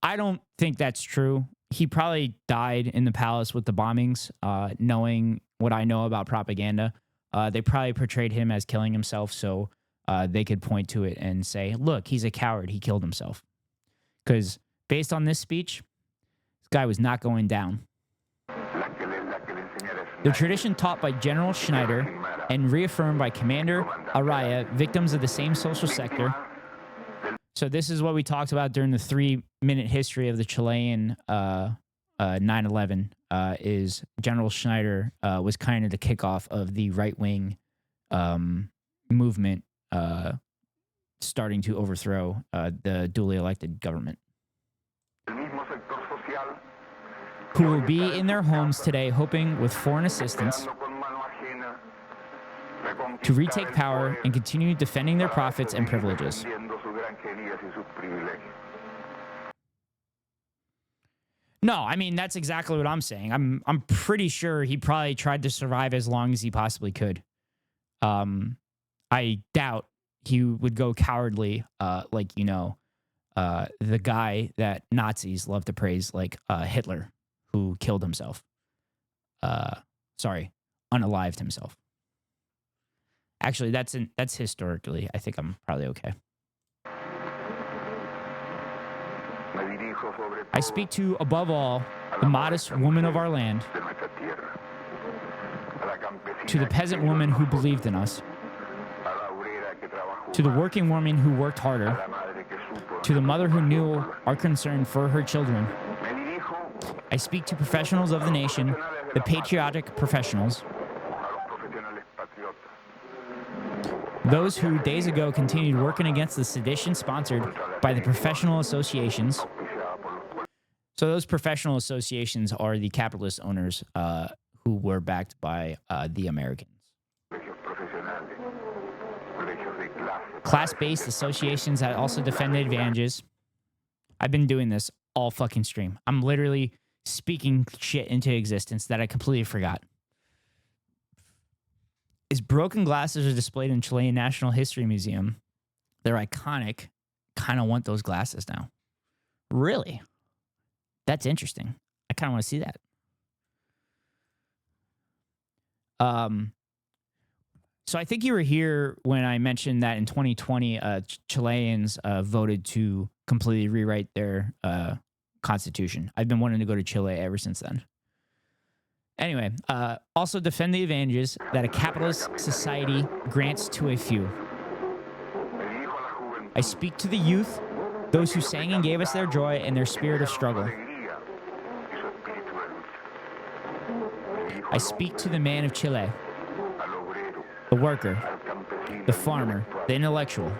I don't think that's true. He probably died in the palace with the bombings, knowing what I know about propaganda. They probably portrayed him as killing himself so they could point to it and say, look, he's a coward. He killed himself. Because based on this speech, this guy was not going down. The tradition taught by General Schneider and reaffirmed by Commander Araya, victims of the same social sector. So this is what we talked about during the 3-minute history of the Chilean 9/11, is General Schneider was kind of the kickoff of the right-wing movement starting to overthrow the duly elected government, who will be in their homes today hoping with foreign assistance to retake power and continue defending their profits and privileges. No, I mean, that's exactly what I'm saying. I'm pretty sure he probably tried to survive as long as he possibly could. I doubt he would go cowardly, like, the guy that Nazis love to praise, like Hitler, who killed himself. Unalived himself. Actually, that's historically. I think I'm probably okay. I speak to, above all, the modest woman of our land, to the peasant woman who believed in us, to the working woman who worked harder, to the mother who knew our concern for her children. I speak to professionals of the nation, the patriotic professionals, those who days ago continued working against the sedition sponsored by the professional associations. So those professional associations are the capitalist owners who were backed by the Americans. Class-based associations that also defend the advantages. I've been doing this all fucking stream. I'm literally speaking shit into existence that I completely forgot. His broken glasses are displayed in Chilean National History Museum. They're iconic. Kind of want those glasses now. Really? That's interesting. I kind of want to see that. So I think you were here when I mentioned that in 2020, Chileans voted to completely rewrite their constitution. I've been wanting to go to Chile ever since then. Anyway, also defend the advantages that a capitalist society grants to a few. I speak to the youth, those who sang and gave us their joy and their spirit of struggle. I speak to the man of Chile, the worker, the farmer, the intellectual,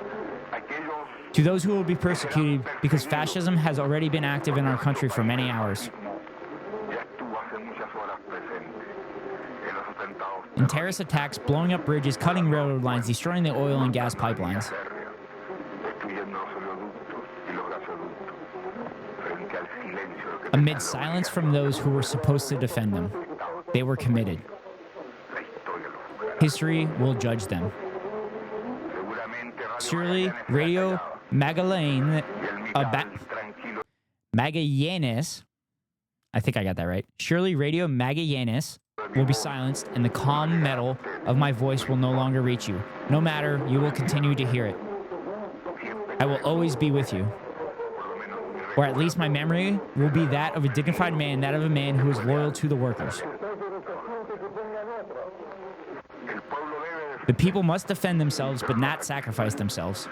to those who will be persecuted because fascism has already been active in our country for many hours. In terrorist attacks, blowing up bridges, cutting railroad lines, destroying the oil and gas pipelines. Amid silence from those who were supposed to defend them, they were committed. History will judge them. Surely, Radio Magallanes, I think I got that right. Surely, Radio Magallanes will be silenced, and the calm metal of my voice will no longer reach you. No matter, you will continue to hear it. I will always be with you. Or at least my memory will be that of a dignified man, that of a man who is loyal to the workers. The people must defend themselves, but not sacrifice themselves.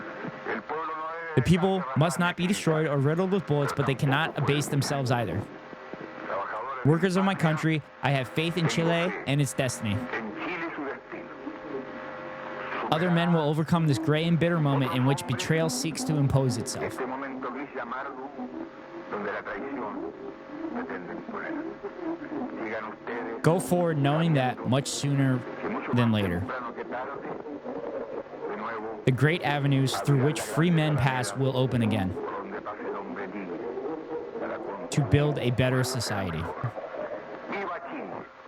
The people must not be destroyed or riddled with bullets, but they cannot abase themselves either. Workers of my country, I have faith in Chile and its destiny. Other men will overcome this gray and bitter moment in which betrayal seeks to impose itself. Go forward knowing that much sooner than later. The great avenues through which free men pass will open again to build a better society.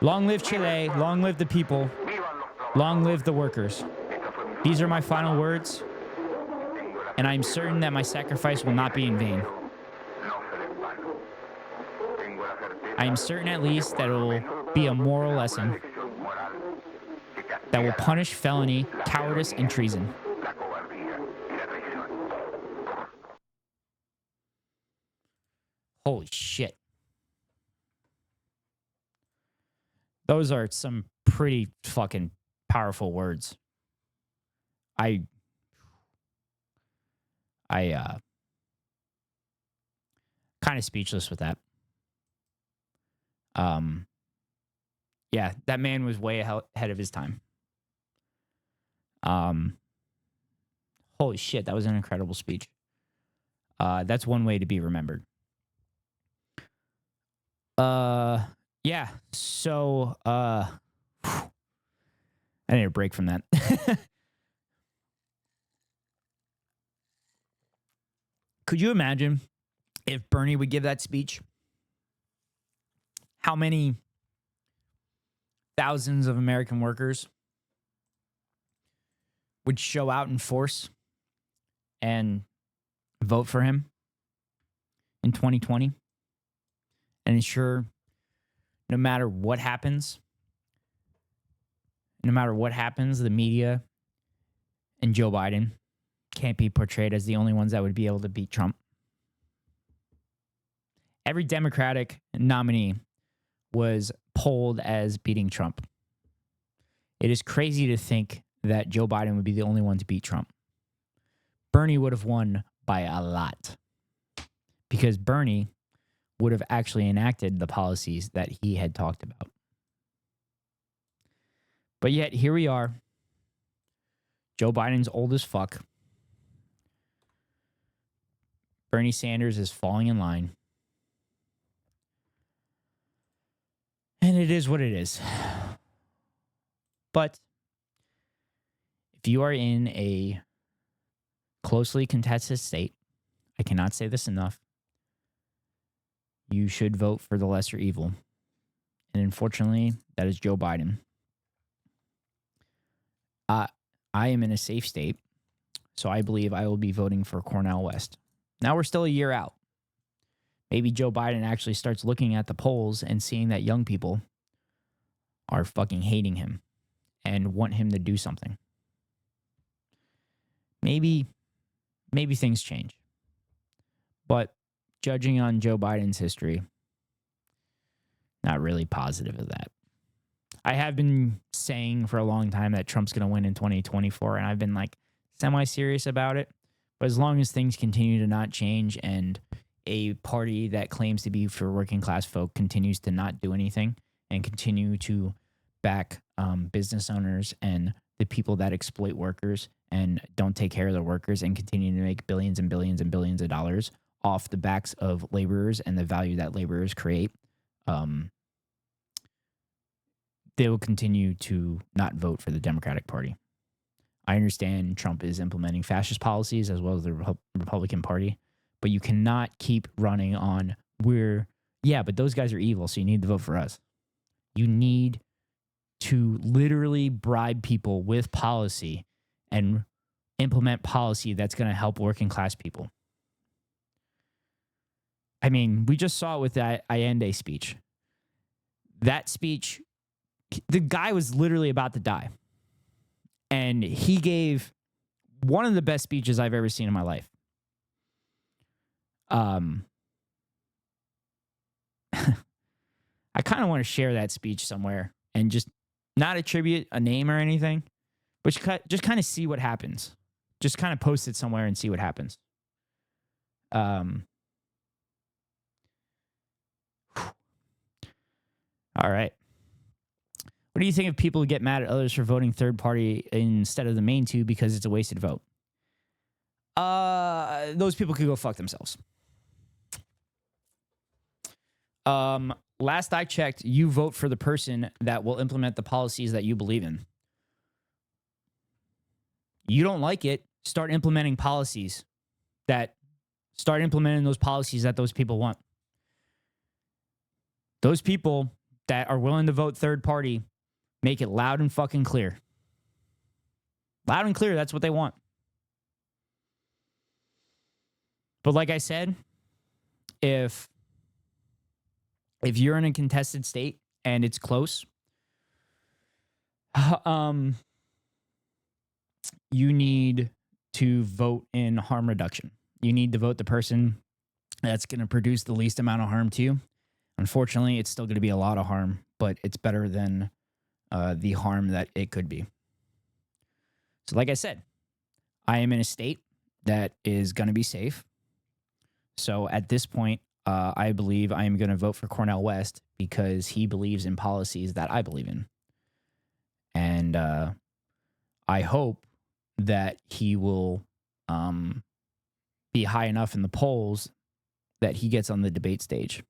Long live Chile, long live the people, long live the workers. These are my final words, and I am certain that my sacrifice will not be in vain. I am certain at least that it will be a moral lesson that will punish felony, cowardice, and treason. Holy shit. Those are some pretty fucking powerful words. I kind of speechless with that. Yeah, that man was way ahead of his time. Holy shit, that was an incredible speech. That's one way to be remembered. Yeah. So, I need a break from that. Could you imagine if Bernie would give that speech? How many thousands of American workers would show out in force and vote for him in 2020 and ensure no matter what happens, the media and Joe Biden can't be portrayed as the only ones that would be able to beat Trump. Every Democratic nominee was polled as beating Trump. It is crazy to think that Joe Biden would be the only one to beat Trump. Bernie would have won by a lot because Bernie would have actually enacted the policies that he had talked about. But yet, here we are. Joe Biden's old as fuck. Bernie Sanders is falling in line. And it is what it is. But if you are in a closely contested state, I cannot say this enough, you should vote for the lesser evil. And unfortunately, that is Joe Biden. I am in a safe state, so I believe I will be voting for Cornel West. Now we're still a year out. Maybe Joe Biden actually starts looking at the polls and seeing that young people are fucking hating him and want him to do something. Maybe things change. But judging on Joe Biden's history, not really positive of that. I have been saying for a long time that Trump's going to win in 2024, and I've been like semi-serious about it. But as long as things continue to not change and a party that claims to be for working class folk continues to not do anything and continue to back business owners and the people that exploit workers and don't take care of their workers and continue to make billions and billions and billions of dollars off the backs of laborers and the value that laborers create, they will continue to not vote for the Democratic Party. I understand Trump is implementing fascist policies as well as the Republican Party, but you cannot keep running on but those guys are evil, so you need to vote for us. You need to literally bribe people with policy and implement policy that's going to help working class people. I mean, we just saw it with that Allende speech. That speech, the guy was literally about to die. And he gave one of the best speeches I've ever seen in my life. I kind of want to share that speech somewhere and just not attribute a name or anything, but just kind of see what happens. Just kind of post it somewhere and see what happens. All right. What do you think of people who get mad at others for voting third party instead of the main two because it's a wasted vote? Those people could go fuck themselves. Last I checked, you vote for the person that will implement the policies that you believe in. You don't like it, start implementing those policies that those people want. Those people that are willing to vote third party, make it loud and fucking clear. Loud and clear, that's what they want. But like I said, if you're in a contested state and it's close, you need to vote in harm reduction. You need to vote the person that's going to produce the least amount of harm to you. Unfortunately, it's still going to be a lot of harm, but it's better than the harm that it could be. So like I said, I am in a state that is going to be safe. So at this point, I believe I am going to vote for Cornel West because he believes in policies that I believe in. And I hope that he will be high enough in the polls that he gets on the debate stage.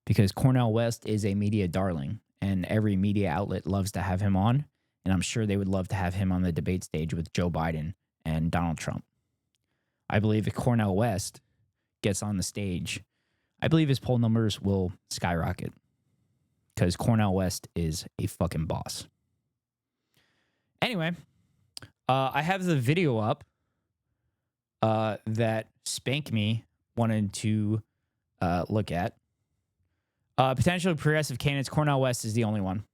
Because Cornel West is a media darling, and every media outlet loves to have him on. And I'm sure they would love to have him on the debate stage with Joe Biden and Donald Trump. I believe if Cornel West gets on the stage, I believe his poll numbers will skyrocket. Because Cornel West is a fucking boss. Anyway, I have the video up that Spank Me wanted to look at. Potentially progressive candidates, Cornel West is the only one.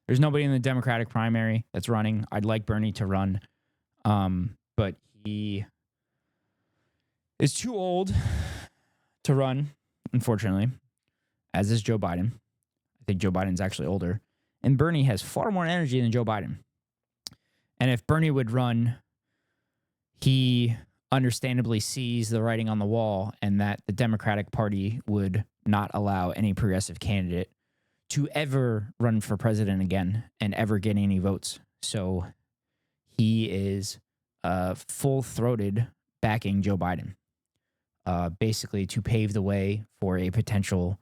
There's nobody in the Democratic primary that's running. I'd like Bernie to run, but he is too old to run, unfortunately, as is Joe Biden. I think Joe Biden's actually older. And Bernie has far more energy than Joe Biden. And if Bernie would run, he understandably sees the writing on the wall and that the Democratic Party would not allow any progressive candidate to ever run for president again and ever get any votes. So he is full-throated backing Joe Biden, basically to pave the way for a potential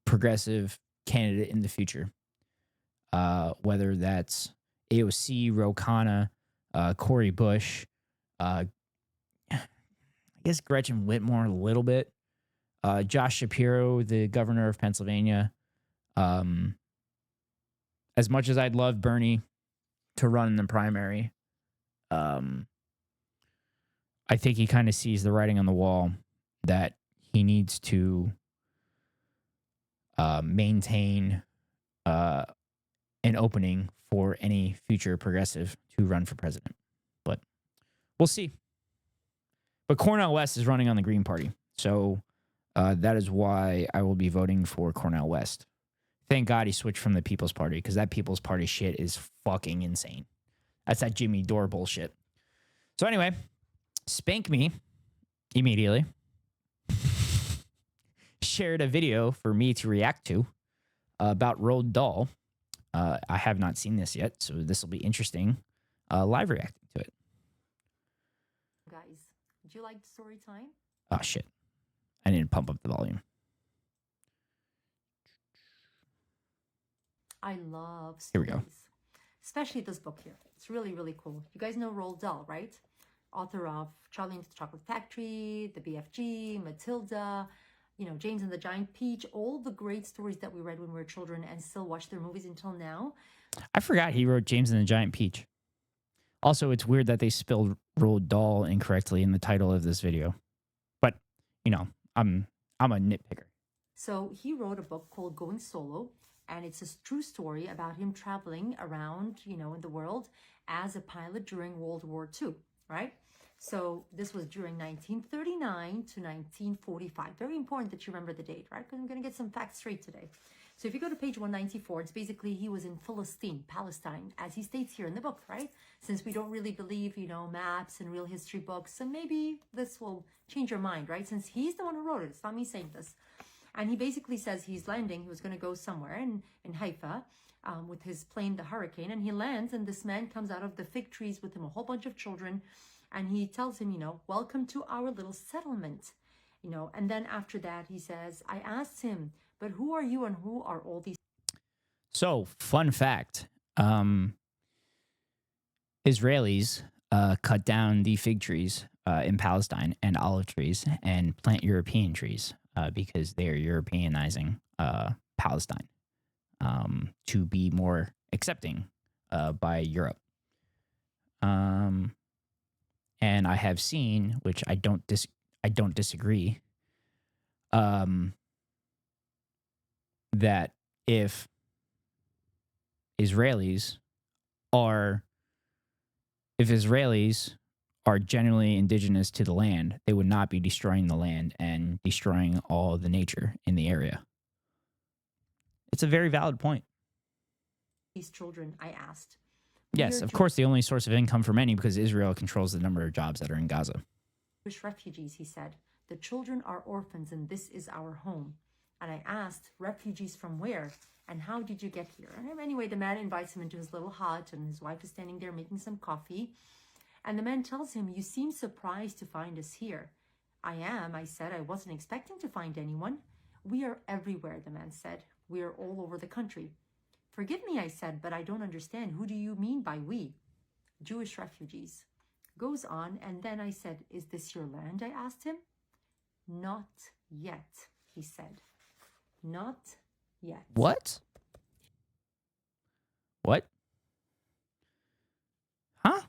progressive candidate in the future, whether that's AOC, Ro Khanna, Cory Bush, I guess Gretchen Whitmer a little bit, Josh Shapiro, the governor of Pennsylvania. As much as I'd love Bernie to run in the primary, I think he kind of sees the writing on the wall that he needs to maintain an opening for any future progressive to run for president. But we'll see. But Cornel West is running on the Green Party. So that is why I will be voting for Cornel West. Thank God he switched from the People's Party, because that People's Party shit is fucking insane. That's that Jimmy Dore bullshit. So anyway, Spank Me immediately shared a video for me to react to about Roald Dahl. I have not seen this yet, so this will be interesting. Live reacting to it. Guys, do you like story time? Oh, shit. I need to pump up the volume. I love stories. Here we go. Especially this book here. It's really, really cool. You guys know Roald Dahl, right? Author of Charlie and the Chocolate Factory, The BFG, Matilda, you know, James and the Giant Peach, all the great stories that we read when we were children and still watch their movies until now. I forgot he wrote James and the Giant Peach. Also, it's weird that they spelled Roald Dahl incorrectly in the title of this video. But, you know, I'm a nitpicker. So he wrote a book called Going Solo, and it's a true story about him traveling around, you know, in the world as a pilot during World War II, right? So this was during 1939 to 1945. Very important that you remember the date, right? Because I'm going to get some facts straight today. So if you go to page 194, it's basically he was in Palestine, as he states here in the book, right? Since we don't really believe, you know, maps and real history books, so maybe this will change your mind, right? Since he's the one who wrote it, it's not me saying this. And he basically says he's landing, he was going to go somewhere in Haifa with his plane, the Hurricane, and he lands, and this man comes out of the fig trees with him, a whole bunch of children, and he tells him, you know, welcome to our little settlement, you know. And then after that, he says, I asked him, but who are you and who are all these? So, fun fact, Israelis cut down the fig trees in Palestine and olive trees and plant European trees because they're Europeanizing Palestine to be more accepting by Europe. And I have seen, which I don't disagree, that if Israelis are genuinely indigenous to the land, they would not be destroying the land and destroying all the nature in the area. It's a very valid point. These children, I asked. Yes, of course, the only source of income for many, because Israel controls the number of jobs that are in Gaza. Jewish refugees, he said. The children are orphans and this is our home. And I asked, refugees from where? And how did you get here? And anyway, the man invites him into his little hut, and his wife is standing there making some coffee. And the man tells him, "You seem surprised to find us here." "I am," I said. "I wasn't expecting to find anyone." "We are everywhere," the man said. "We are all over the country." "Forgive me," I said, "but I don't understand. Who do you mean by we?" "Jewish refugees." Goes on, and then I said, "Is this your land?" I asked him. "Not yet," he said. "Not yet." What? What? Huh?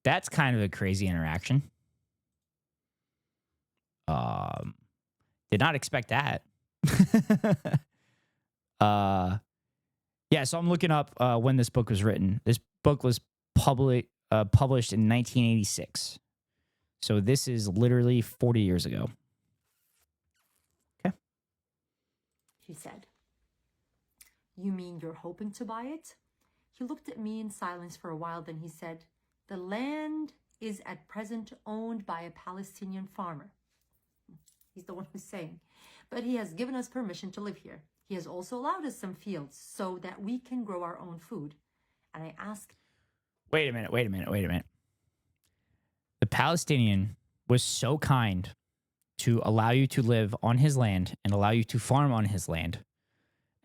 That's kind of a crazy interaction. Did not expect that. Yeah, so I'm looking up when this book was written. This book was published in 1986. So this is literally 40 years ago. Okay. He said. "You mean you're hoping to buy it?" He looked at me in silence for a while, then he said, "The land is at present owned by a Palestinian farmer." He's the one who's saying. "But he has given us permission to live here. He has also allowed us some fields so that we can grow our own food." And I asked... Wait a minute. The Palestinian was so kind to allow you to live on his land and allow you to farm on his land.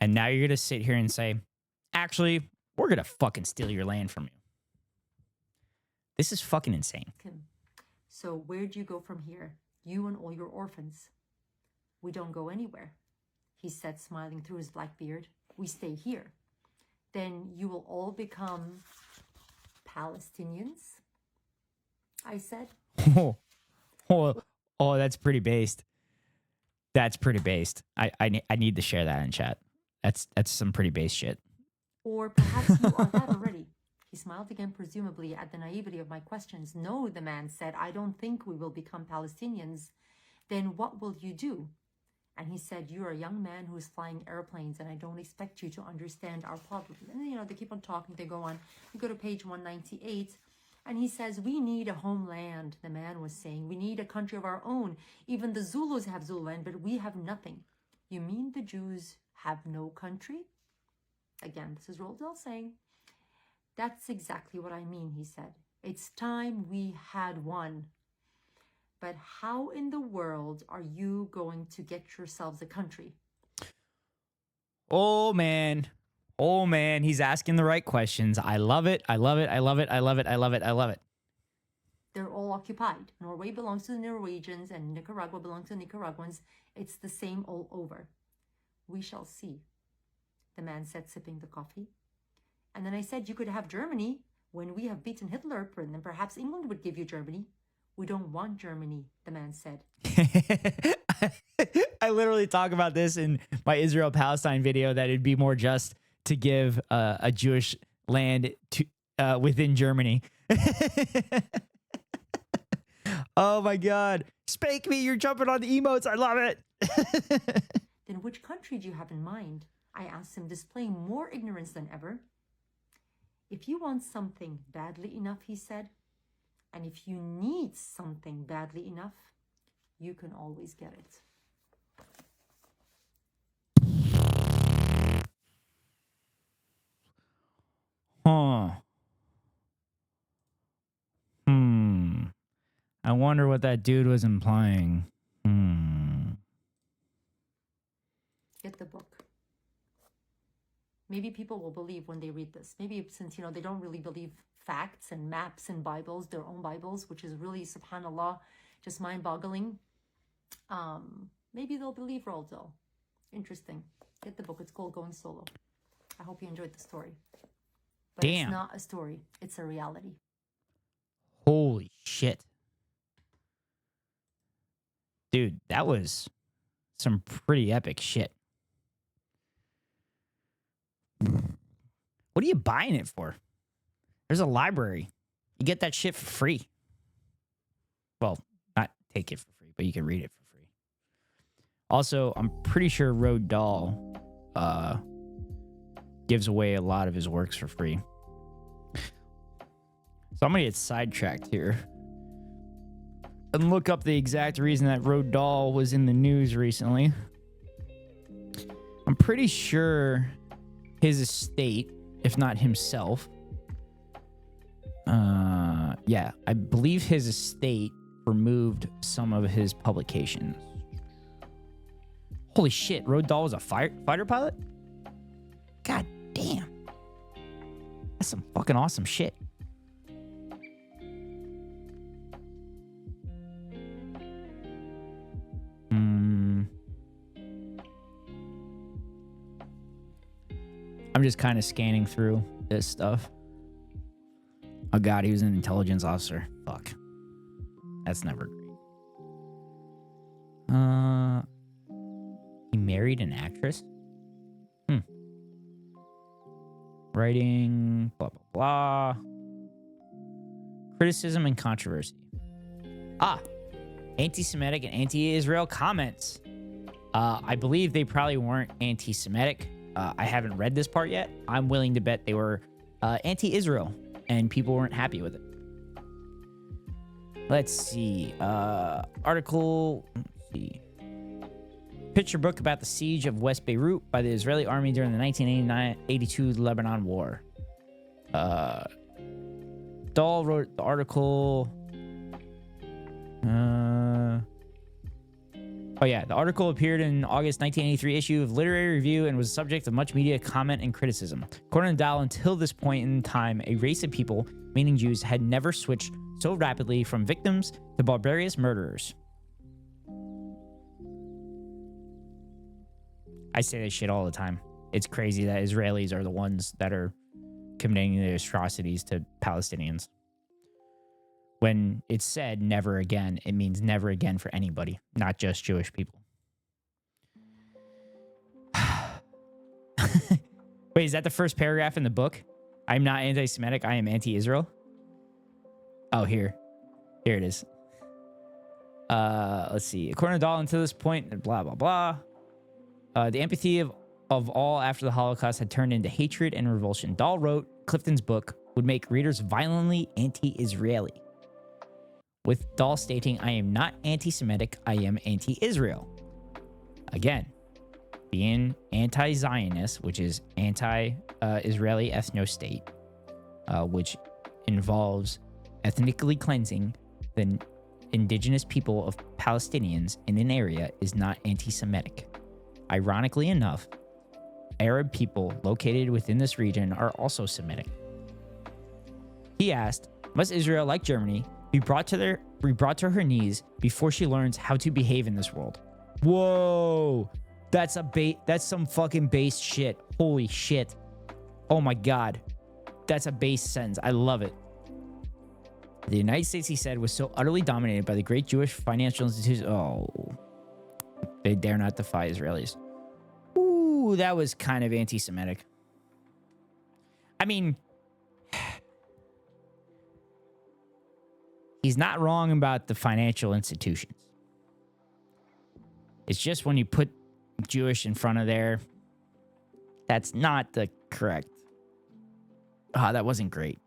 And now you're going to sit here and say, actually, we're going to fucking steal your land from you. This is fucking insane. "So where'd you go from here? You and all your orphans?" "We don't go anywhere," he said, smiling through his black beard. "We stay here. Then you will all become Palestinians?" I said. Oh, that's pretty based. That's pretty based. I need to share that in chat. That's some pretty base shit. "Or perhaps you are that already." He smiled again, presumably at the naivety of my questions. "No," the man said, "I don't think we will become Palestinians." "Then what will you do?" And he said, "You are a young man who is flying airplanes, and I don't expect you to understand our problem." And, they keep on talking. They go on. We go to page 198. And he says, "We need a homeland," the man was saying. "We need a country of our own. Even the Zulus have Zululand, but we have nothing." "You mean the Jews have no country?" Again, this is Roald Dahl saying. "That's exactly what I mean," he said. "It's time we had one. But how in the world are you going to get yourselves a country?" Oh, man, he's asking the right questions. I love it. They're all occupied. Norway belongs to the Norwegians and Nicaragua belongs to the Nicaraguans. It's the same all over. "We shall see," the man said, sipping the coffee. And then I said, "You could have Germany. When we have beaten Hitler, then perhaps England would give you Germany." "We don't want Germany," the man said. I literally talk about this in my Israel-Palestine video, that it'd be more just to give a Jewish land to within Germany. Oh my God. Spank me. You're jumping on the emotes. I love it. "Then which country do you have in mind?" I asked him, displaying more ignorance than ever. "If you want something badly enough," he said, "and if you need something badly enough, you can always get it." Huh. I wonder what that dude was implying. Get the book. Maybe people will believe when they read this. Maybe since, they don't really believe facts and maps and Bibles, their own Bibles, which is really, subhanAllah, just mind-boggling. Maybe they'll believe Roald Dahl. Interesting. Get the book. It's called Going Solo. I hope you enjoyed the story. But Damn. It's not a story. It's a reality. Holy shit. Dude, that was some pretty epic shit. What are you buying it for? There's a library. You get that shit for free. Well, not take it for free, but you can read it for free. Also, I'm pretty sure Roald Dahl gives away a lot of his works for free. So I'm going to get sidetracked here. and look up the exact reason that Roald Dahl was in the news recently. I'm pretty sure his estate, if not himself, yeah, I believe his estate removed some of his publications. Holy shit, Roald Dahl was a fighter pilot? God damn. That's some fucking awesome shit. I'm just kind of scanning through this stuff. Oh god, he was an intelligence officer. Fuck. That's never great. He married an actress? Writing, blah, blah, blah. Criticism and controversy. Anti-Semitic and anti-Israel comments. I believe they probably weren't anti-Semitic. I haven't read this part yet. I'm willing to bet they were anti-Israel, and people weren't happy with it. Let's see. Article. Let's see. Picture book about the siege of West Beirut by the Israeli army during the 1989-82 Lebanon War. Dahl wrote the article. The article appeared in August 1983 issue of Literary Review and was the subject of much media comment and criticism. According to Dahl, until this point in time, a race of people, meaning Jews, had never switched so rapidly from victims to barbarous murderers. I say this shit all the time. It's crazy that Israelis are the ones that are committing the atrocities to Palestinians. When it's said never again, it means never again for anybody, not just Jewish people. Wait, is that the first paragraph in the book? I'm not anti-Semitic, I am anti-Israel? Oh, here. Here it is. Let's see. According to Dahl, until this point, blah, blah, blah. The empathy of all after the Holocaust had turned into hatred and revulsion. Dahl wrote Clifton's book would make readers violently anti-Israeli, with Dahl stating, I am not anti-Semitic, I am anti-Israel. Again, being anti-Zionist, which is anti-Israeli ethno-state, which involves ethnically cleansing the indigenous people of Palestinians in an area, is not anti-Semitic. Ironically enough, Arab people located within this region are also Semitic. He asked, must Israel, like Germany, be brought to her knees before she learns how to behave in this world? Whoa, that's some fucking base shit. Holy shit. Oh my god. That's a base sentence. I love it. The United States, he said, was so utterly dominated by the great Jewish financial institutions. Oh, they dare not defy Israelis. Ooh, that was kind of anti-Semitic. I mean, he's not wrong about the financial institutions. It's just when you put Jewish in front of there, that's not the correct. That wasn't great.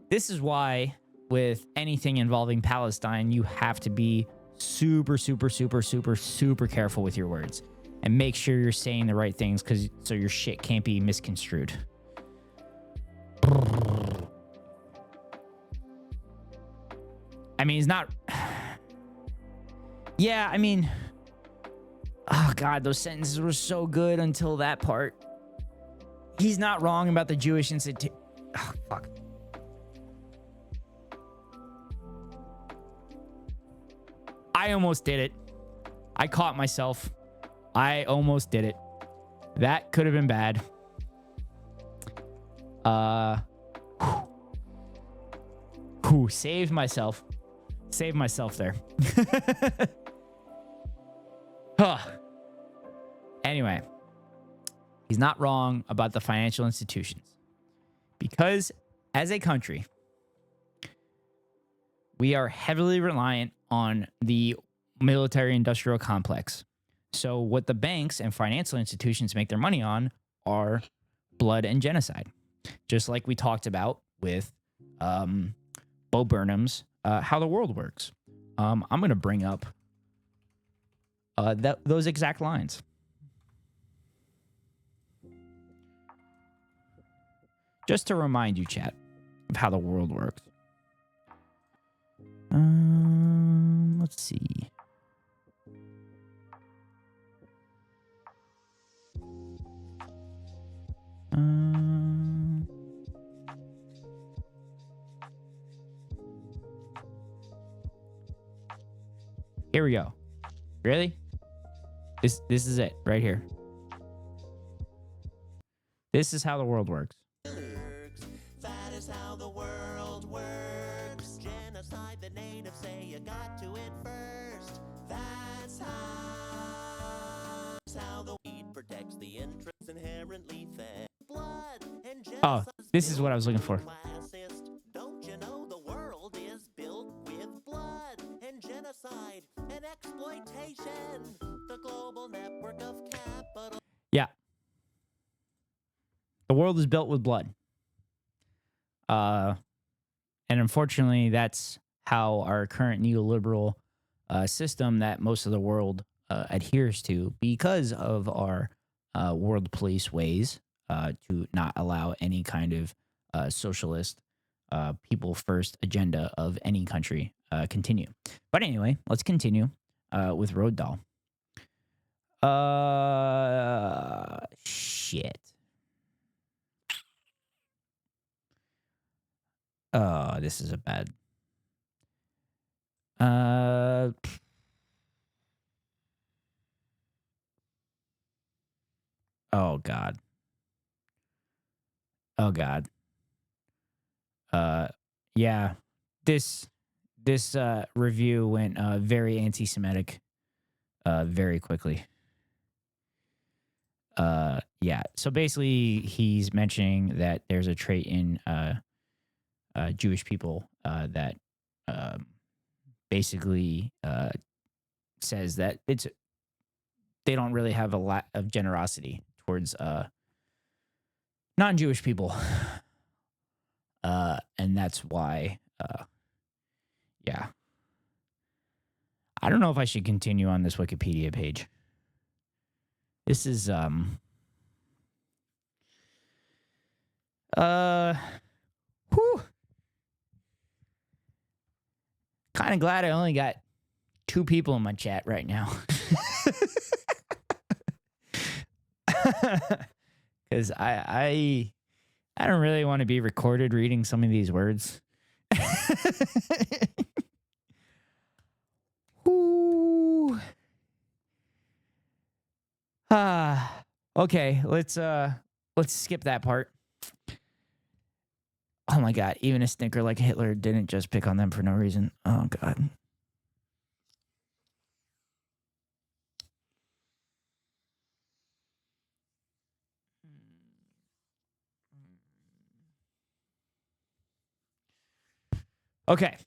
This is why with anything involving Palestine, you have to be super, super, super, super, super careful with your words and make sure you're saying the right things so your shit can't be misconstrued. I mean, he's not... Yeah, I mean... Oh, God, those sentences were so good until that part. He's not wrong about the Jewish institute. Oh, fuck. I almost did it. I caught myself. I almost did it. That could have been bad. Saved myself. Saved myself there. Anyway, he's not wrong about the financial institutions. Because as a country, we are heavily reliant on the military-industrial complex. So what the banks and financial institutions make their money on are blood and genocide. Just like we talked about with Bo Burnham's How the World Works. I'm going to bring up those exact lines. Just to remind you, chat, of how the world works. Let's see. Here we go. Really? This is it right here. This is how the world works. That is how the world works. Genocide the natives say you got to it first. That's how the weed protects the interests inherently fed. Blood and Oh, this is what I was looking for. classist. Don't you know the world is built with blood and genocide and exploitation? The global network of capital. Yeah. The world is built with blood. And unfortunately, that's how our current neoliberal system that most of the world adheres to because of our world police ways to not allow any kind of socialist people first agenda of any country continue. But anyway, let's continue with Roald Dahl. Shit. Oh, this is a bad. Oh God. Oh God. Yeah. This review went very anti-Semitic very quickly. Yeah. So basically he's mentioning that there's a trait in Jewish people that basically says that they don't really have a lot of generosity towards non-Jewish people, and that's why. Yeah, I don't know if I should continue on this Wikipedia page. This is whew. Kind of glad I only got 2 people in my chat right now. Because I don't really want to be recorded reading some of these words. Ooh. Okay, let's skip that part. Oh my God, even a stinker like Hitler didn't just pick on them for no reason. Oh God. Okay.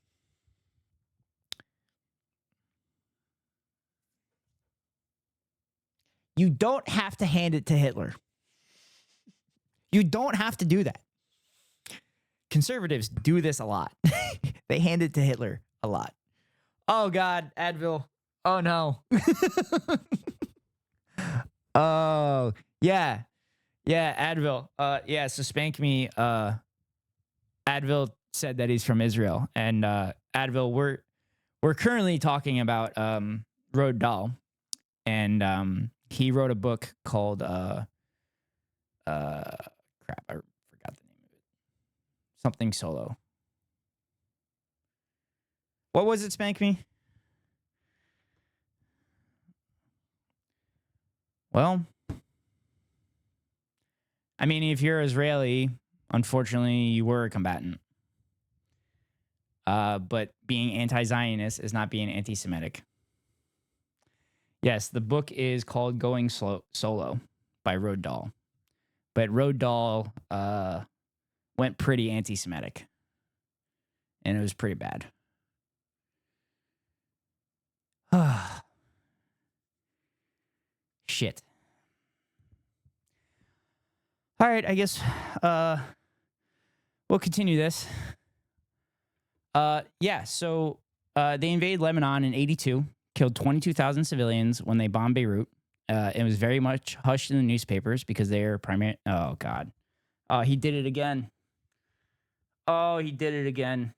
You don't have to hand it to Hitler. You don't have to do that. Conservatives do this a lot. They hand it to Hitler a lot. Oh God, Advil. Oh no. Oh yeah. Yeah, Advil. Yeah, so Spank Me, Advil said that he's from Israel. And Advil, we're currently talking about Roald Dahl. And he wrote a book called crap, I forgot the name of it. Something Solo. What was it, Spank Me? Well, I mean, if you're Israeli, unfortunately, you were a combatant. But being anti-Zionist is not being anti-Semitic. Yes, the book is called Going Solo by Roald Dahl. But Roald Dahl went pretty anti-Semitic. And it was pretty bad. Shit. All right, I guess we'll continue this. Yeah, so They invaded Lebanon in 82, killed 22,000 civilians when they bombed Beirut. It was very much hushed in the newspapers because they are primary. Oh, God. Oh, he did it again. Oh, he did it again.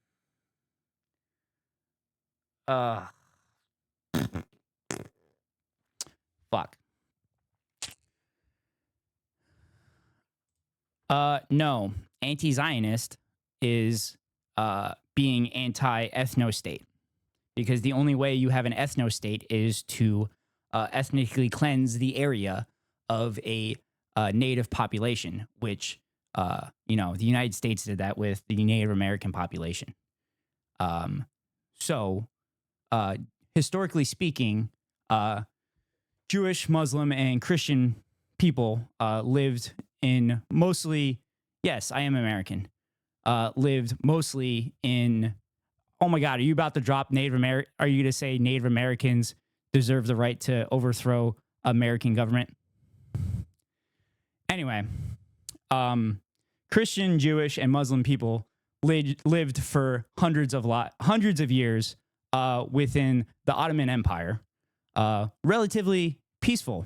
Fuck. No. Anti-Zionist is being anti-ethno-state. Because the only way you have an ethno-state is to ethnically cleanse the area of a native population, which, you know, the United States did that with the Native American population. So, historically speaking, Jewish, Muslim, and Christian people lived in mostly, yes, I am American, lived mostly in, oh my God, are you about to drop Native American? Are you going to say Native Americans deserve the right to overthrow American government? Anyway, Christian, Jewish, and Muslim people lived for hundreds of years within the Ottoman Empire, relatively peaceful,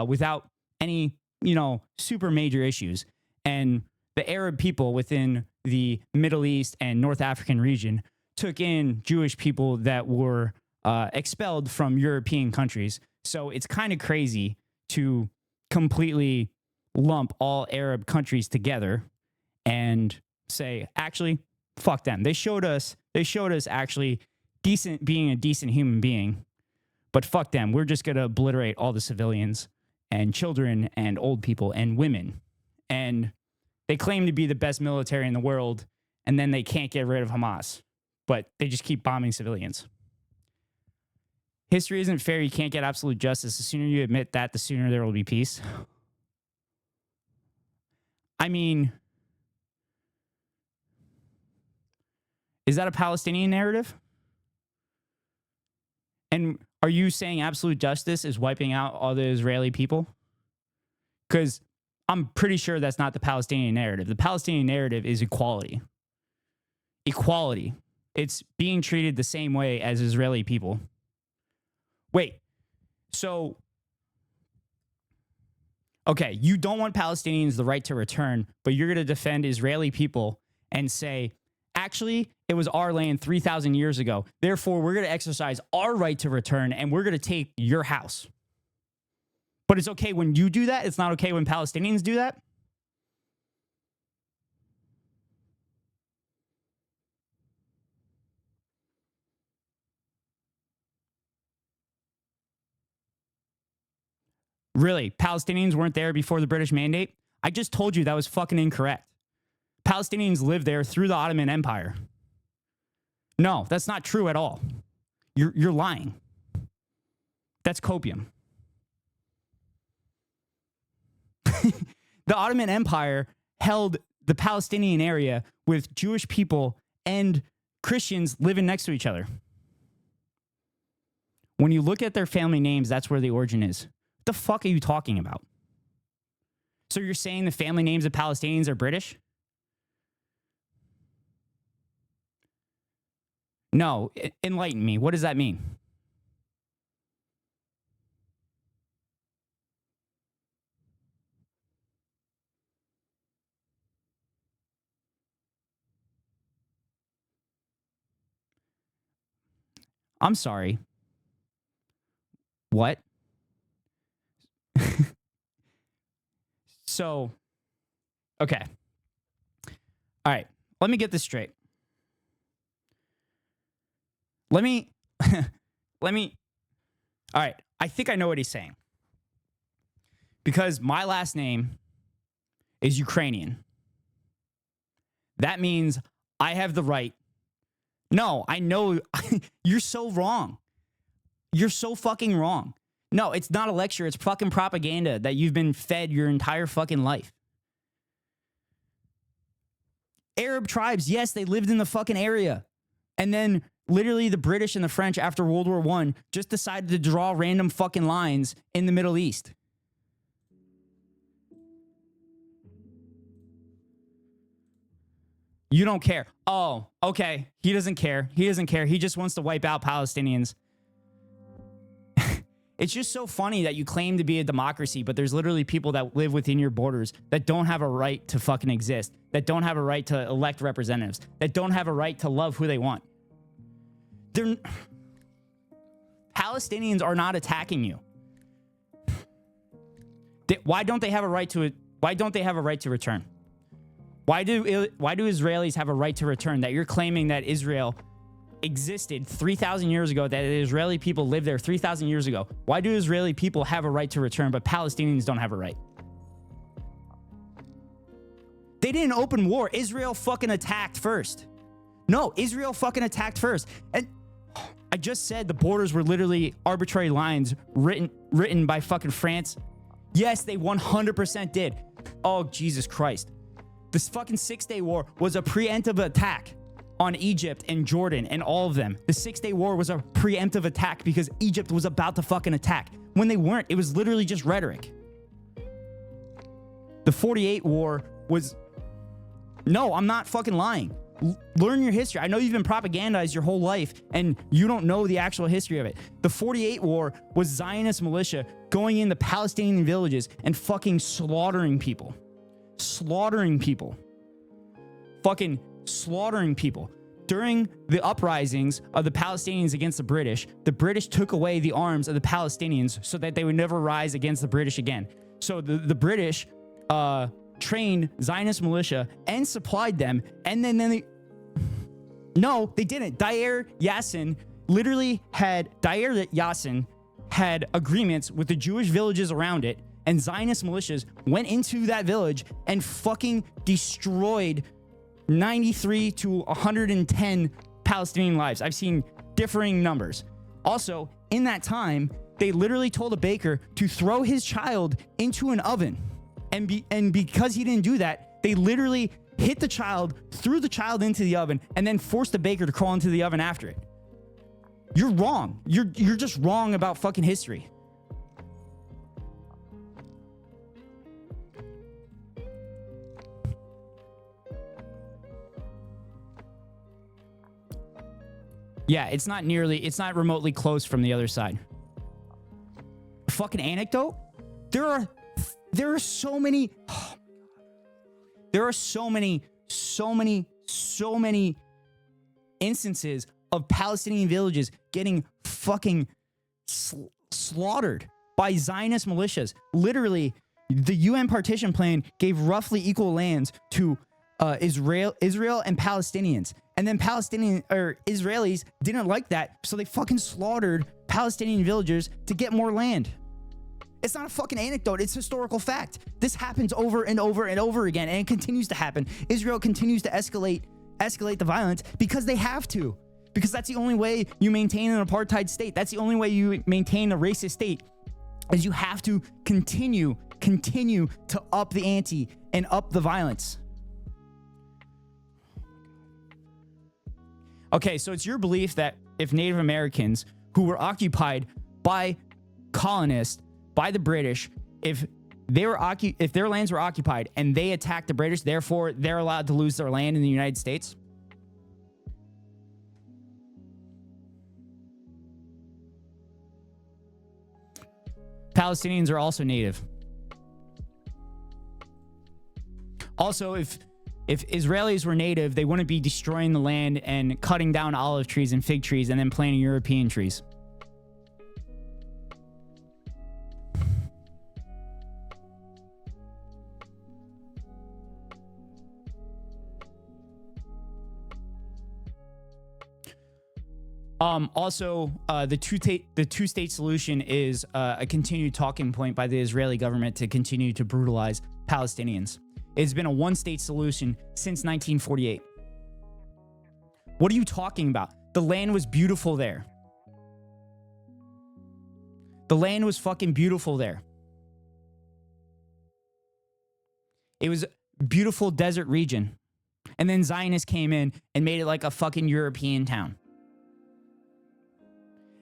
without any, you know, super major issues. And the Arab people within the Middle East and North African region took in Jewish people that were expelled from European countries. So it's kind of crazy to completely lump all Arab countries together and say, actually, fuck them. They showed us actually being a decent human being, but fuck them. We're just going to obliterate all the civilians and children and old people and women. And they claim to be the best military in the world, and then they can't get rid of Hamas, but they just keep bombing civilians. History isn't fair. You can't get absolute justice. The sooner you admit that, the sooner there will be peace. I mean, is that a Palestinian narrative? And are you saying absolute justice is wiping out all the Israeli people? Because I'm pretty sure that's not the Palestinian narrative. The Palestinian narrative is equality. Equality. It's being treated the same way as Israeli people. Wait, so, okay, you don't want Palestinians the right to return, but you're going to defend Israeli people and say, actually, it was our land 3,000 years ago. Therefore, we're going to exercise our right to return, and we're going to take your house. But it's okay when you do that. It's not okay when Palestinians do that. Really? Palestinians weren't there before the British Mandate? I just told you that was fucking incorrect. Palestinians lived there through the Ottoman Empire. No, that's not true at all. You're lying. That's copium. The Ottoman Empire held the Palestinian area with Jewish people and Christians living next to each other. When you look at their family names, that's where the origin is. What the fuck are you talking about? So you're saying the family names of Palestinians are British? No, enlighten me. What does that mean? I'm sorry. What? So, okay. All right. Let me get this straight. Let me, all right. I think I know what he's saying. Because my last name is Ukrainian. That means I have the right. No, I know. You're so wrong. You're so fucking wrong. No, it's not a lecture. It's fucking propaganda that you've been fed your entire fucking life. Arab tribes, yes, they lived in the fucking area. And then literally the British and the French after World War I just decided to draw random fucking lines in the Middle East. You don't care. Oh, okay. He doesn't care. He doesn't care. He just wants to wipe out Palestinians. It's just so funny that you claim to be a democracy, but there's literally people that live within your borders that don't have a right to fucking exist, that don't have a right to elect representatives, that don't have a right to love who they want. Palestinians are not attacking you. Why don't they have a right to it? Why don't they have a right to return? Why do Israelis have a right to return that you're claiming that Israel existed 3,000 years ago, that the Israeli people lived there 3,000 years ago? Why do Israeli people have a right to return, but Palestinians don't have a right? They didn't open war. Israel fucking attacked first. No, Israel fucking attacked first. And I just said the borders were literally arbitrary lines written by fucking France. Yes, they 100% did. Oh, Jesus Christ. This fucking 6-Day War was a preemptive attack on Egypt and Jordan and all of them. The 6-Day War was a preemptive attack because Egypt was about to fucking attack. When they weren't, it was literally just rhetoric. The 48 War was... No, I'm not fucking lying. Learn your history. I know you've been propagandized your whole life and you don't know the actual history of it. The 48 War was Zionist militia going into Palestinian villages and fucking slaughtering people. Slaughtering people. Fucking slaughtering people. During the uprisings of the Palestinians against the British took away the arms of the Palestinians so that they would never rise against the British again. So the British trained Zionist militia and supplied them, and then they... No, they didn't. Dair Yassin had agreements with the Jewish villages around it, and Zionist militias went into that village and fucking destroyed 93 to 110 Palestinian lives. I've seen differing numbers. Also, in that time, they literally told a baker to throw his child into an oven. And because he didn't do that, they literally hit the child, threw the child into the oven, and then forced the baker to crawl into the oven after it. You're wrong. You're just wrong about fucking history. Yeah, it's not remotely close from the other side. Fucking anecdote? There are so many, oh my God. There are so many instances of Palestinian villages getting fucking slaughtered by Zionist militias. Literally, the UN partition plan gave roughly equal lands to Israel and Palestinians. And then Israelis didn't like that, so they fucking slaughtered Palestinian villagers to get more land. It's not a fucking anecdote. It's historical fact. This happens over and over and over again, and it continues to happen. Israel continues to escalate the violence because they have to. Because that's the only way you maintain an apartheid state. That's the only way you maintain a racist state, is you have to continue to up the ante and up the violence. Okay, so it's your belief that if Native Americans who were occupied by colonists, by the British, if their lands were occupied and they attacked the British, therefore they're allowed to lose their land in the United States? Palestinians are also native. Also, if Israelis were native, they wouldn't be destroying the land and cutting down olive trees and fig trees and then planting European trees. Also, the two-state solution is a continued talking point by the Israeli government to continue to brutalize Palestinians. It's been a one-state solution since 1948. What are you talking about? The land was beautiful there. The land was fucking beautiful there. It was a beautiful desert region. And then Zionists came in and made it like a fucking European town.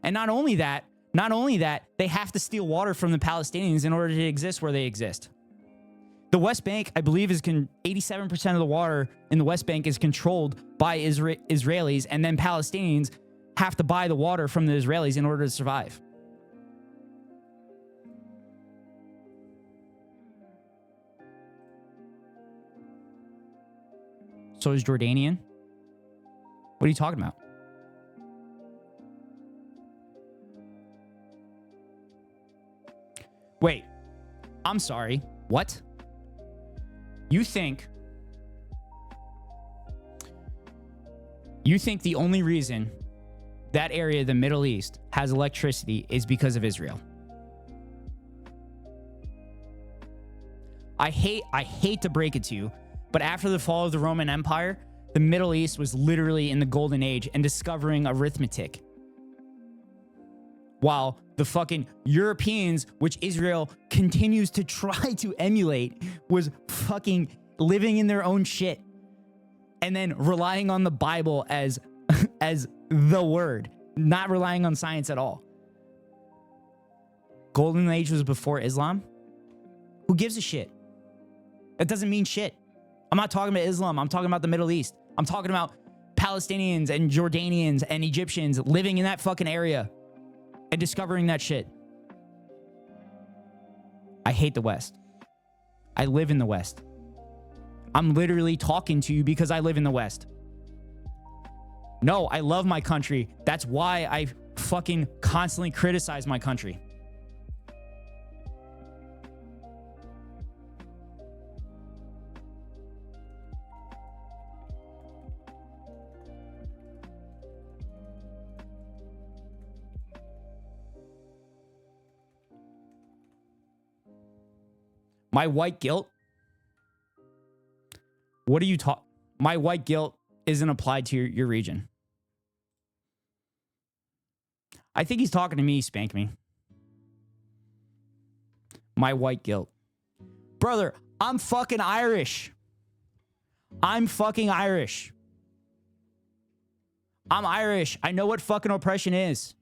And not only that, they have to steal water from the Palestinians in order to exist where they exist. The West Bank, I believe, is 87% of the water in the West Bank is controlled by Israelis, and then Palestinians have to buy the water from the Israelis in order to survive. So is Jordanian. What are you talking about? Wait, I'm sorry. What? You think the only reason that area of the Middle East has electricity is because of Israel? I hate to break it to you, but after the fall of the Roman Empire, the Middle East was literally in the golden age and discovering arithmetic. While the fucking Europeans, which Israel continues to try to emulate, was fucking living in their own shit and then relying on the Bible as the word, not relying on science at all. Golden age was before Islam. Who gives a shit? That doesn't mean shit. I'm not talking about Islam. I'm talking about the Middle East. I'm talking about Palestinians and Jordanians and Egyptians living in that fucking area and discovering that shit. I hate the West. I live in the West. I'm literally talking to you because I live in the West. No, I love my country. That's why I fucking constantly criticize my country. My white guilt? What are you talking? My white guilt isn't applied to your region. I think he's talking to me, Spank Me. My white guilt. Brother, I'm fucking Irish. I'm fucking Irish. I'm Irish. I know what fucking oppression is.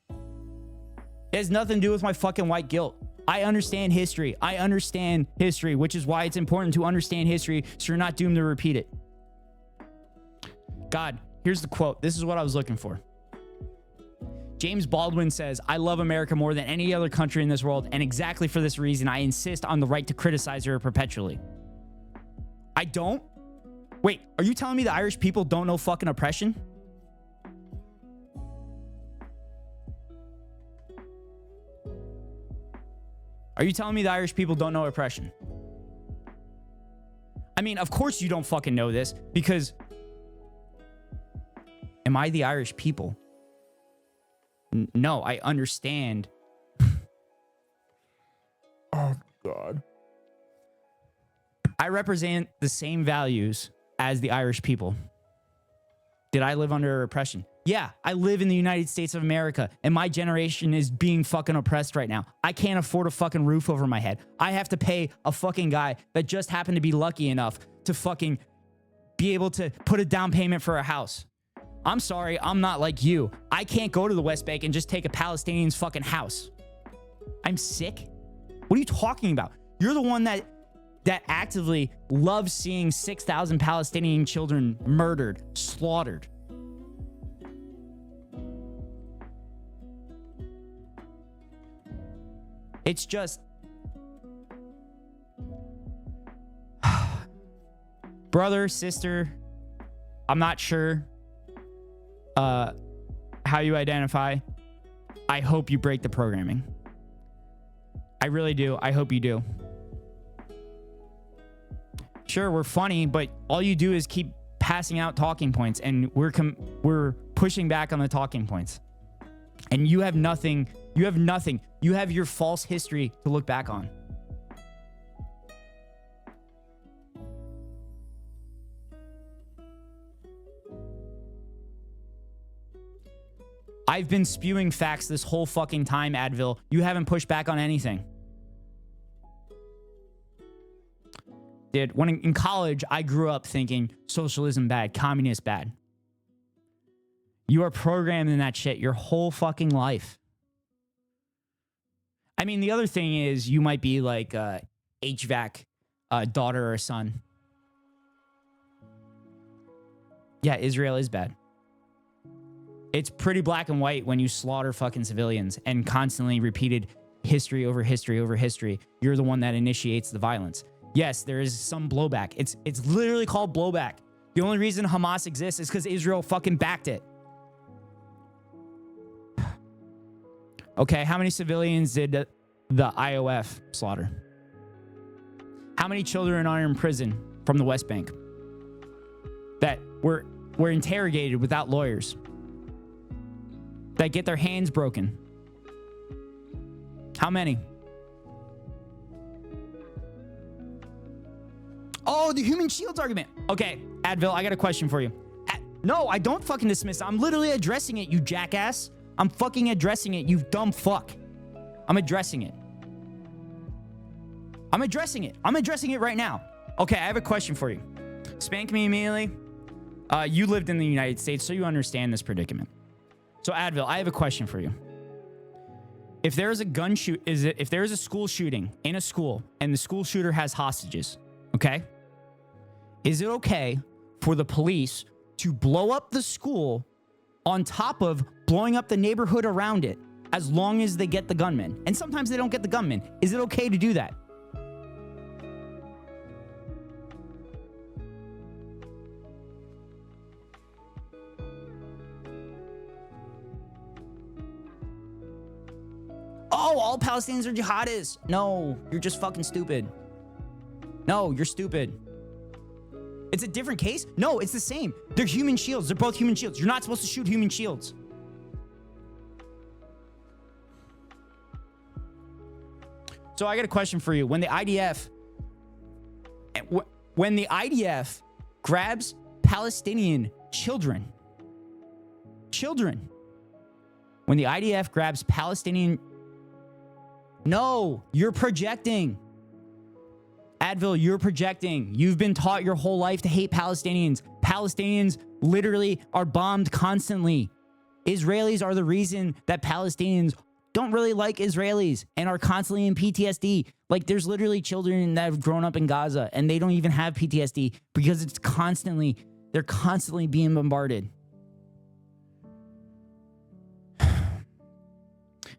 It has nothing to do with my fucking white guilt. I understand history. I understand history, which is why it's important to understand history so you're not doomed to repeat it. God, here's the quote. This is what I was looking for. James Baldwin says, "I love America more than any other country in this world, and exactly for this reason, I insist on the right to criticize her perpetually." I don't? Wait, are you telling me the Irish people don't know fucking oppression? Are you telling me the Irish people don't know oppression? I mean, of course you don't fucking know this, because am I the Irish people? No, I understand. Oh, God. I represent the same values as the Irish people. Did I live under oppression? Yeah, I live in the United States of America, and my generation is being fucking oppressed right now. I can't afford a fucking roof over my head. I have to pay a fucking guy that just happened to be lucky enough to fucking be able to put a down payment for a house. I'm sorry, I'm not like you. I can't go to the West Bank and just take a Palestinian's fucking house. I'm sick? What are you talking about? You're the one that actively loves seeing 6,000 Palestinian children murdered, slaughtered. It's just... Brother, sister, I'm not sure how you identify. I hope you break the programming. I really do. I hope you do. Sure, we're funny, but all you do is keep passing out talking points, and we're pushing back on the talking points. And you have nothing. You have nothing. You have your false history to look back on. I've been spewing facts this whole fucking time, Advil. You haven't pushed back on anything. Dude, when in college, I grew up thinking socialism bad, communist bad. You are programmed in that shit your whole fucking life. I mean, the other thing is you might be like HVAC daughter or son. Yeah, Israel is bad. It's pretty black and white when you slaughter fucking civilians and constantly repeated history over history over history. You're the one that initiates the violence. Yes, there is some blowback. It's literally called blowback. The only reason Hamas exists is because Israel fucking backed it. Okay, how many civilians did the IOF slaughter? How many children are in prison from the West Bank that were interrogated without lawyers, that get their hands broken? How many? Oh, the human shields argument. Okay, Advil, I got a question for you. No, I don't fucking dismiss it. I'm literally addressing it, you jackass. I'm fucking addressing it, you dumb fuck. I'm addressing it. I'm addressing it right now. Okay, I have a question for you. Spank me immediately. You lived in the United States, so you understand this predicament. So, Advil, I have a question for you. If there is a if there is a school shooting in a school and the school shooter has hostages, okay? Is it okay for the police to blow up the school on top of blowing up the neighborhood around it as long as they get the gunman? And sometimes they don't get the gunman. Is it okay to do that? Oh, all Palestinians are jihadists. No, you're just fucking stupid. No, you're stupid. It's a different case? No, it's the same. They're human shields. They're both human shields. You're not supposed to shoot human shields. So I got a question for you. When the IDF grabs Palestinian children, when the IDF grabs Palestinian... No, you're projecting. Advil, you're projecting. You've been taught your whole life to hate Palestinians. Palestinians literally are bombed constantly. Israelis are the reason that Palestinians don't really like Israelis and are constantly in PTSD. Like, there's literally children that have grown up in Gaza and they don't even have PTSD because they're constantly being bombarded.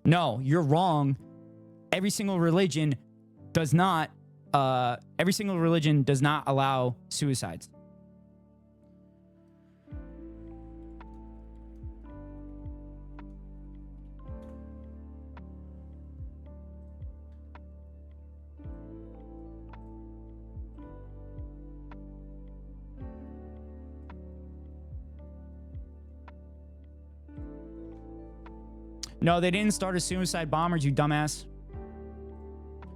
No, you're wrong. Every single religion does not allow suicides. No, they didn't start as suicide bombers, you dumbass.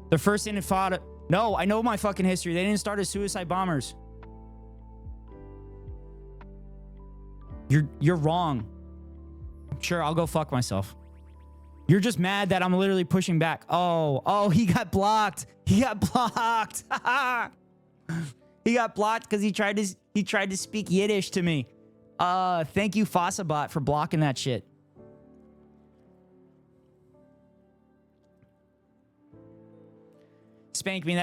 The first Intifada... No, I know my fucking history. They didn't start as suicide bombers. You're wrong. Sure, I'll go fuck myself. You're just mad that I'm literally pushing back. Oh, he got blocked. He got blocked. He got blocked because he tried to speak Yiddish to me. Thank you, Fossabot, for blocking that shit. Spank me,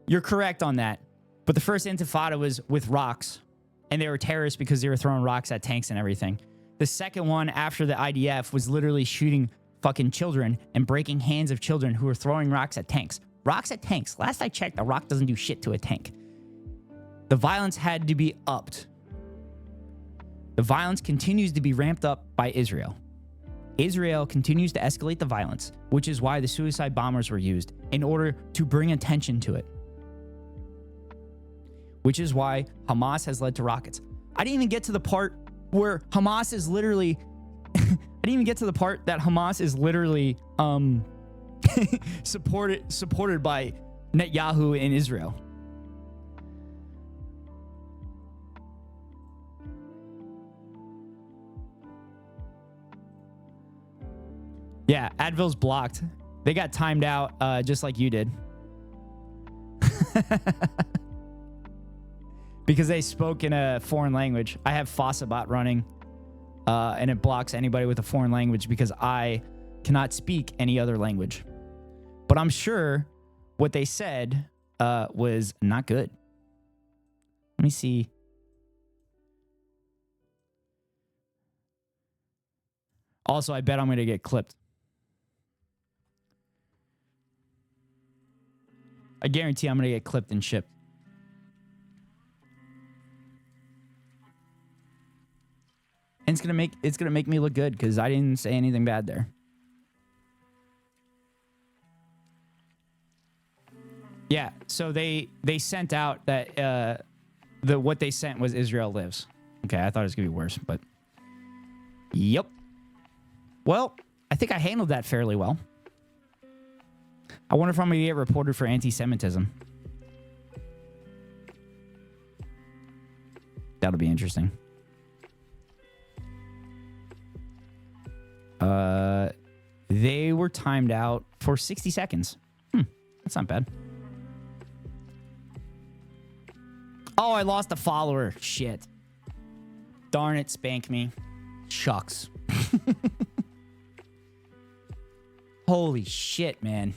you're correct on that. But the first Intifada was with rocks, and they were terrorists because they were throwing rocks at tanks and everything. The second one after the IDF was literally shooting fucking children and breaking hands of children who were throwing rocks at tanks. Rocks at tanks. Last I checked, a rock doesn't do shit to a tank. The violence had to be upped. The violence continues to be ramped up by Israel. Israel continues to escalate the violence, which is why the suicide bombers were used in order to bring attention to it. Which is why Hamas has led to rockets. I didn't even get to the part where Hamas is literally... I didn't even get to the part that Hamas is literally supported by Netanyahu in Israel. Yeah, Advil's blocked. They got timed out just like you did. Because they spoke in a foreign language. I have Fossabot running, and it blocks anybody with a foreign language because I cannot speak any other language. But I'm sure what they said was not good. Let me see. Also, I bet I'm going to get clipped. I guarantee I'm going to get clipped and shipped. And it's gonna make me look good because I didn't say anything bad there. Yeah, so they sent out that what they sent was Israel Lives. Okay, I thought it was gonna be worse, but yep. Well, I think I handled that fairly well. I wonder if I'm gonna get reported for anti-Semitism. That'll be interesting. They were timed out for 60 seconds. That's not bad. Oh, I lost a follower. Shit. Darn it, spank me. Shucks. Holy shit, man.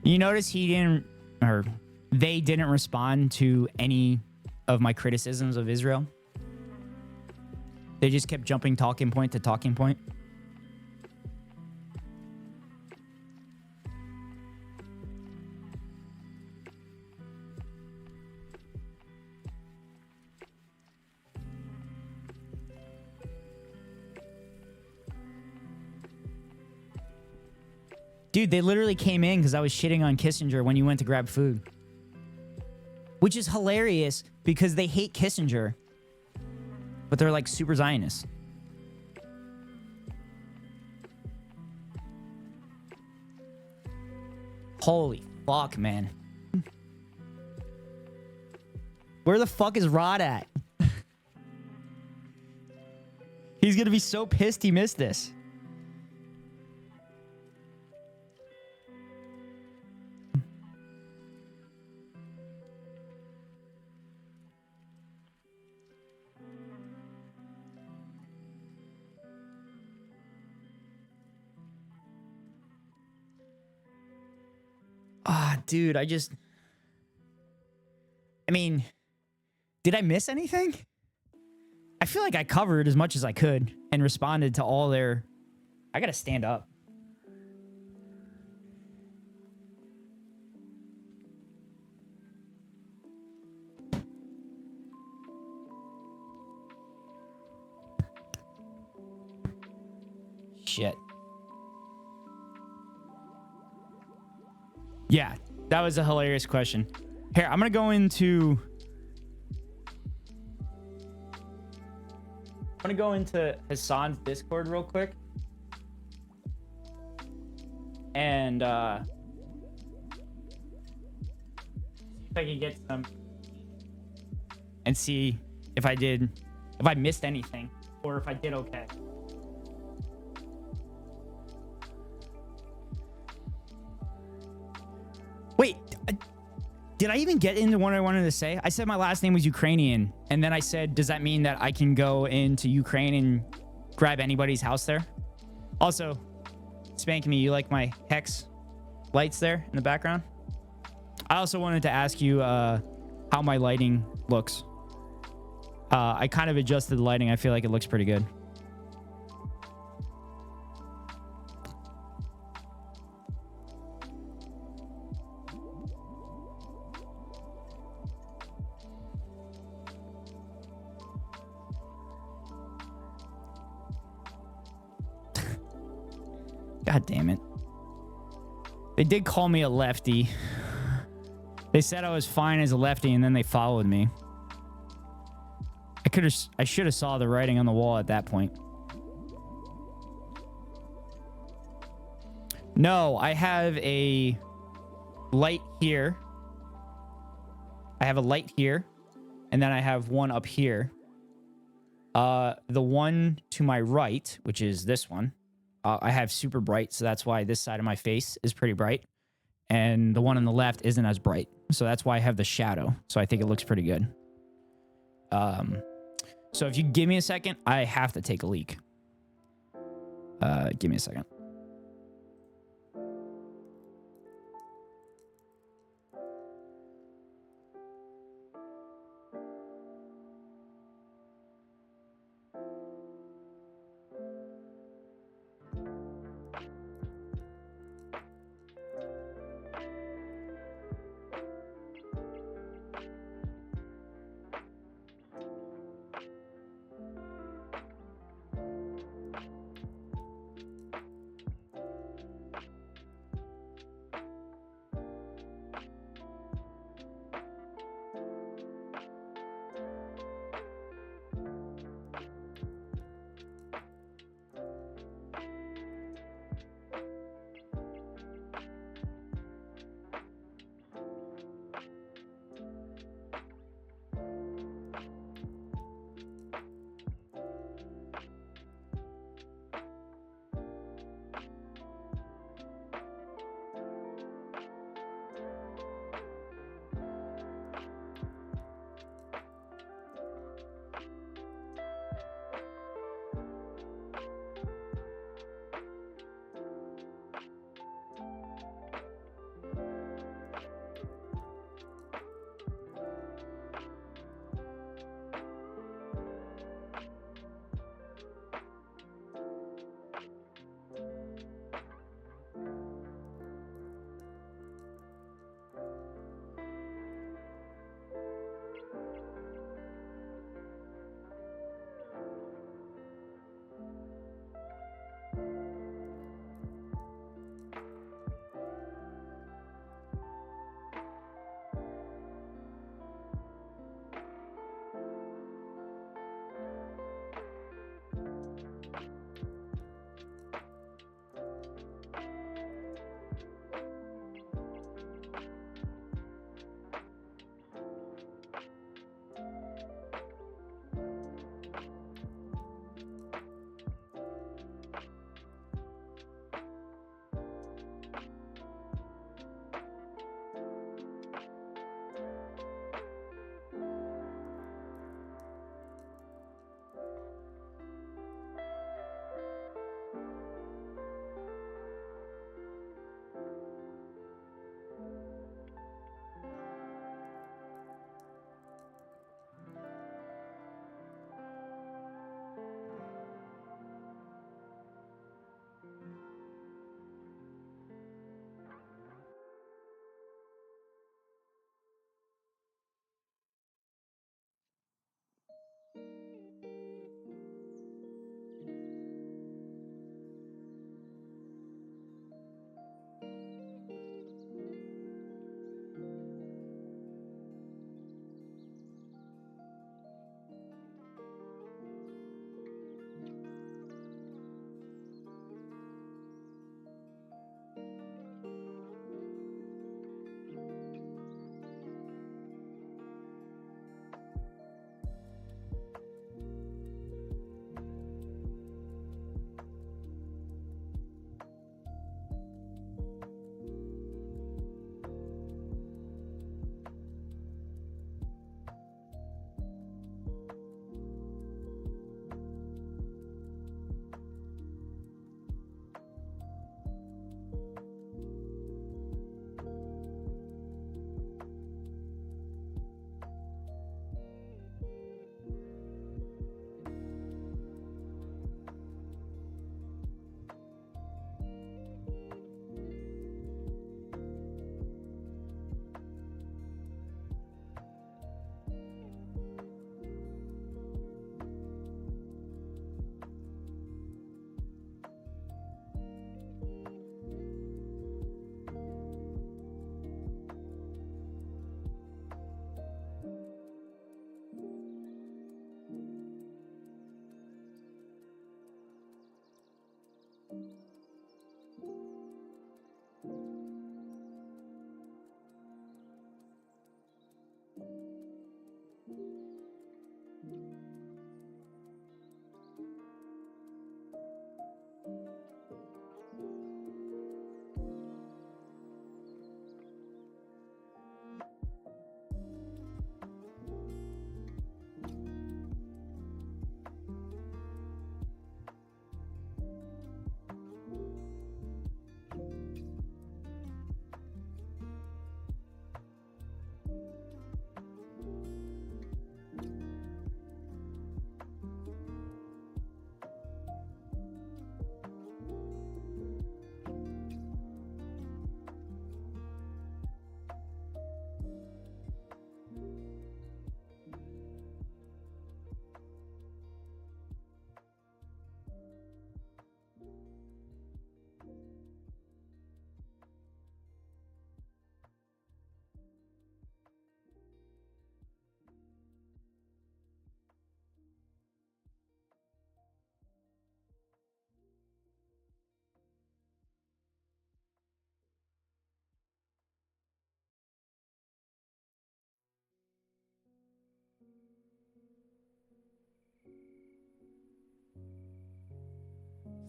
You notice he didn't, or they didn't respond to any of my criticisms of Israel? They just kept jumping talking point to talking point. Dude, they literally came in because I was shitting on Kissinger when you went to grab food. Which is hilarious because they hate Kissinger. But they're like super Zionists. Holy fuck, man. Where the fuck is Rod at? He's gonna be so pissed he missed this. Dude, I mean, did I miss anything? I feel like I covered as much as I could and responded to all their... I gotta stand up. Shit. Yeah, that was a hilarious question. Here, I'm gonna go into... Hassan's Discord real quick. And, see if I can get some... And see if I missed anything. Or if I did okay. Wait, did I even get into what I wanted to say? I said my last name was Ukrainian, and then I said, does that mean that I can go into Ukraine and grab anybody's house there? Also, Spank Me, you like my hex lights there in the background? I also wanted to ask you how my lighting looks. I kind of adjusted the lighting. I feel like it looks pretty good. God damn it. They did call me a lefty. They said I was fine as a lefty, and then they followed me. I should have saw the writing on the wall at that point. No, I have a light here. I have a light here, and then I have one up here. The one to my right, which is this one, I have super bright, so that's why this side of my face is pretty bright. And the one on the left isn't as bright, so that's why I have the shadow. So I think it looks pretty good. So if you give me a second, I have to take a leak. Give me a second.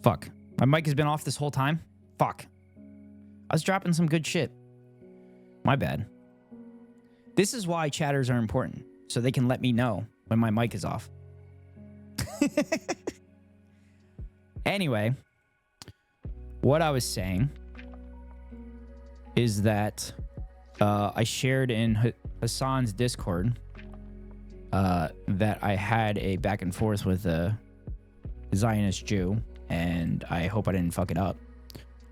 Fuck. My mic has been off this whole time. Fuck. I was dropping some good shit. My bad. This is why chatters are important, so they can let me know when my mic is off. Anyway, what I was saying is that I shared in Hassan's Discord that I had a back and forth with a Zionist Jew, and I hope I didn't fuck it up,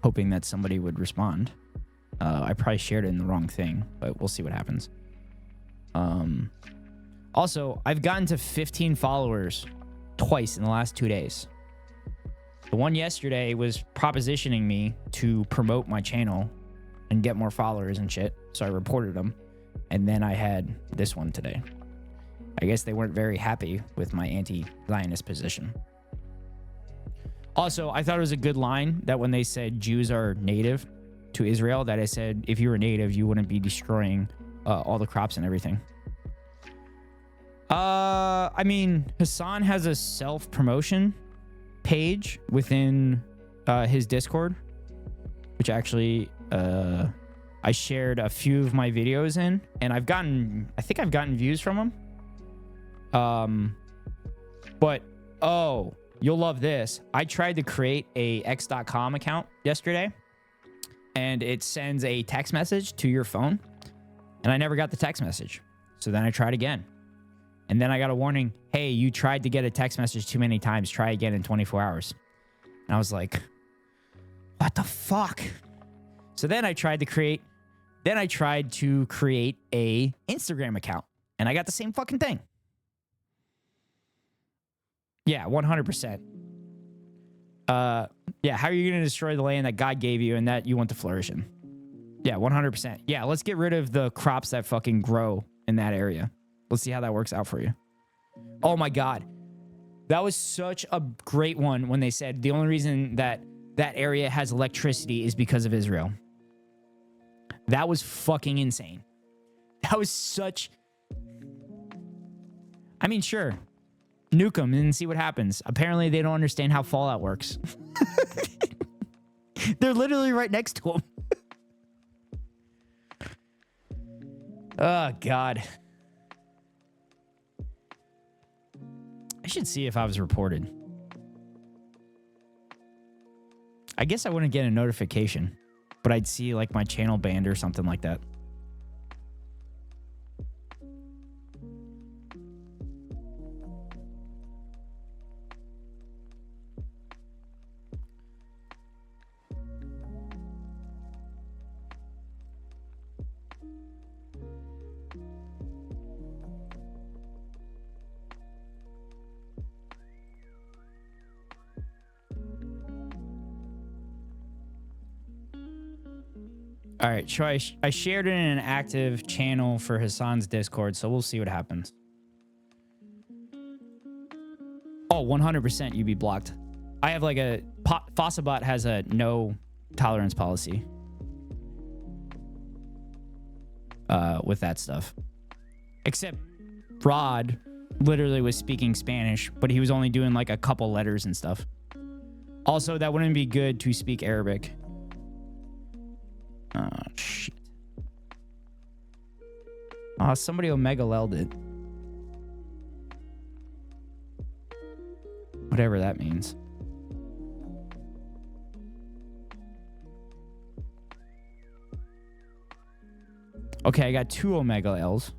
hoping that somebody would respond. I probably shared it in the wrong thing, but we'll see what happens. Also, I've gotten to 15 followers twice in the last 2 days. The one yesterday was propositioning me to promote my channel and get more followers and shit, so I reported them. And then I had this one today. I guess they weren't very happy with my anti-Zionist position. Also, I thought it was a good line that when they said Jews are native to Israel, that I said if you were native, you wouldn't be destroying all the crops and everything. I mean, Hassan has a self-promotion page within his Discord, which actually I shared a few of my videos in, and I think I've gotten views from him. But oh, you'll love this. I tried to create a x.com account yesterday, and it sends a text message to your phone, and I never got the text message. So then I tried again. And then I got a warning, hey, you tried to get a text message too many times. Try again in 24 hours. And I was like, what the fuck? So then I tried to create a Instagram account, and I got the same fucking thing. Yeah, 100%. Yeah, how are you going to destroy the land that God gave you and that you want to flourish in? Yeah, 100%. Yeah, let's get rid of the crops that fucking grow in that area. Let's see how that works out for you. Oh my God. That was such a great one when they said the only reason that that area has electricity is because of Israel. That was fucking insane. That was such... I mean, sure. Nuke them and see what happens. Apparently, they don't understand how Fallout works. They're literally right next to them. Oh, God. I should see if I was reported. I guess I wouldn't get a notification, but I'd see like my channel banned or something like that. All right, so I shared it in an active channel for Hassan's Discord, so we'll see what happens. Oh, 100% you'd be blocked. I have like a... Fossabot has a no tolerance policy. With that stuff. Except Rod literally was speaking Spanish, but he was only doing like a couple letters and stuff. Also, that wouldn't be good to speak Arabic. Oh, shit. Oh, somebody Omega-Lelled it. Whatever that means. Okay, I got 2 Omega L's.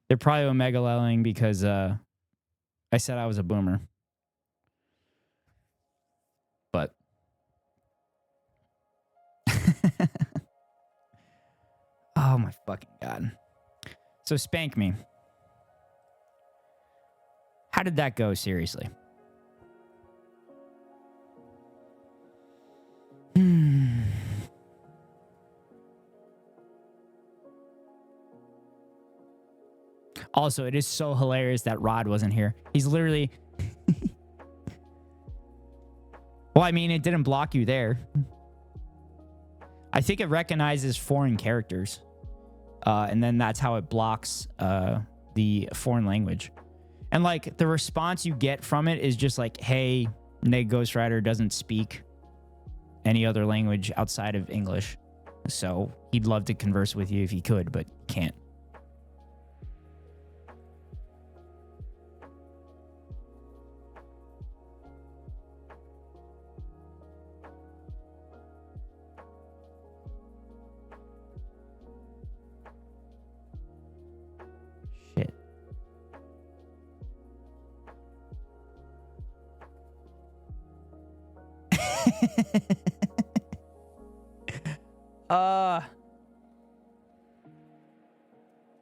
They're probably Omega-Lelling because I said I was a boomer. But oh my fucking God. So spank me. How did that go, seriously? Also, it is so hilarious that Rod wasn't here. He's literally... Well, I mean, it didn't block you there. I think it recognizes foreign characters. And then that's how it blocks the foreign language. And like the response you get from it is just like, hey, Neg Ghost Rider doesn't speak any other language outside of English. So he'd love to converse with you if he could, but can't. Shit.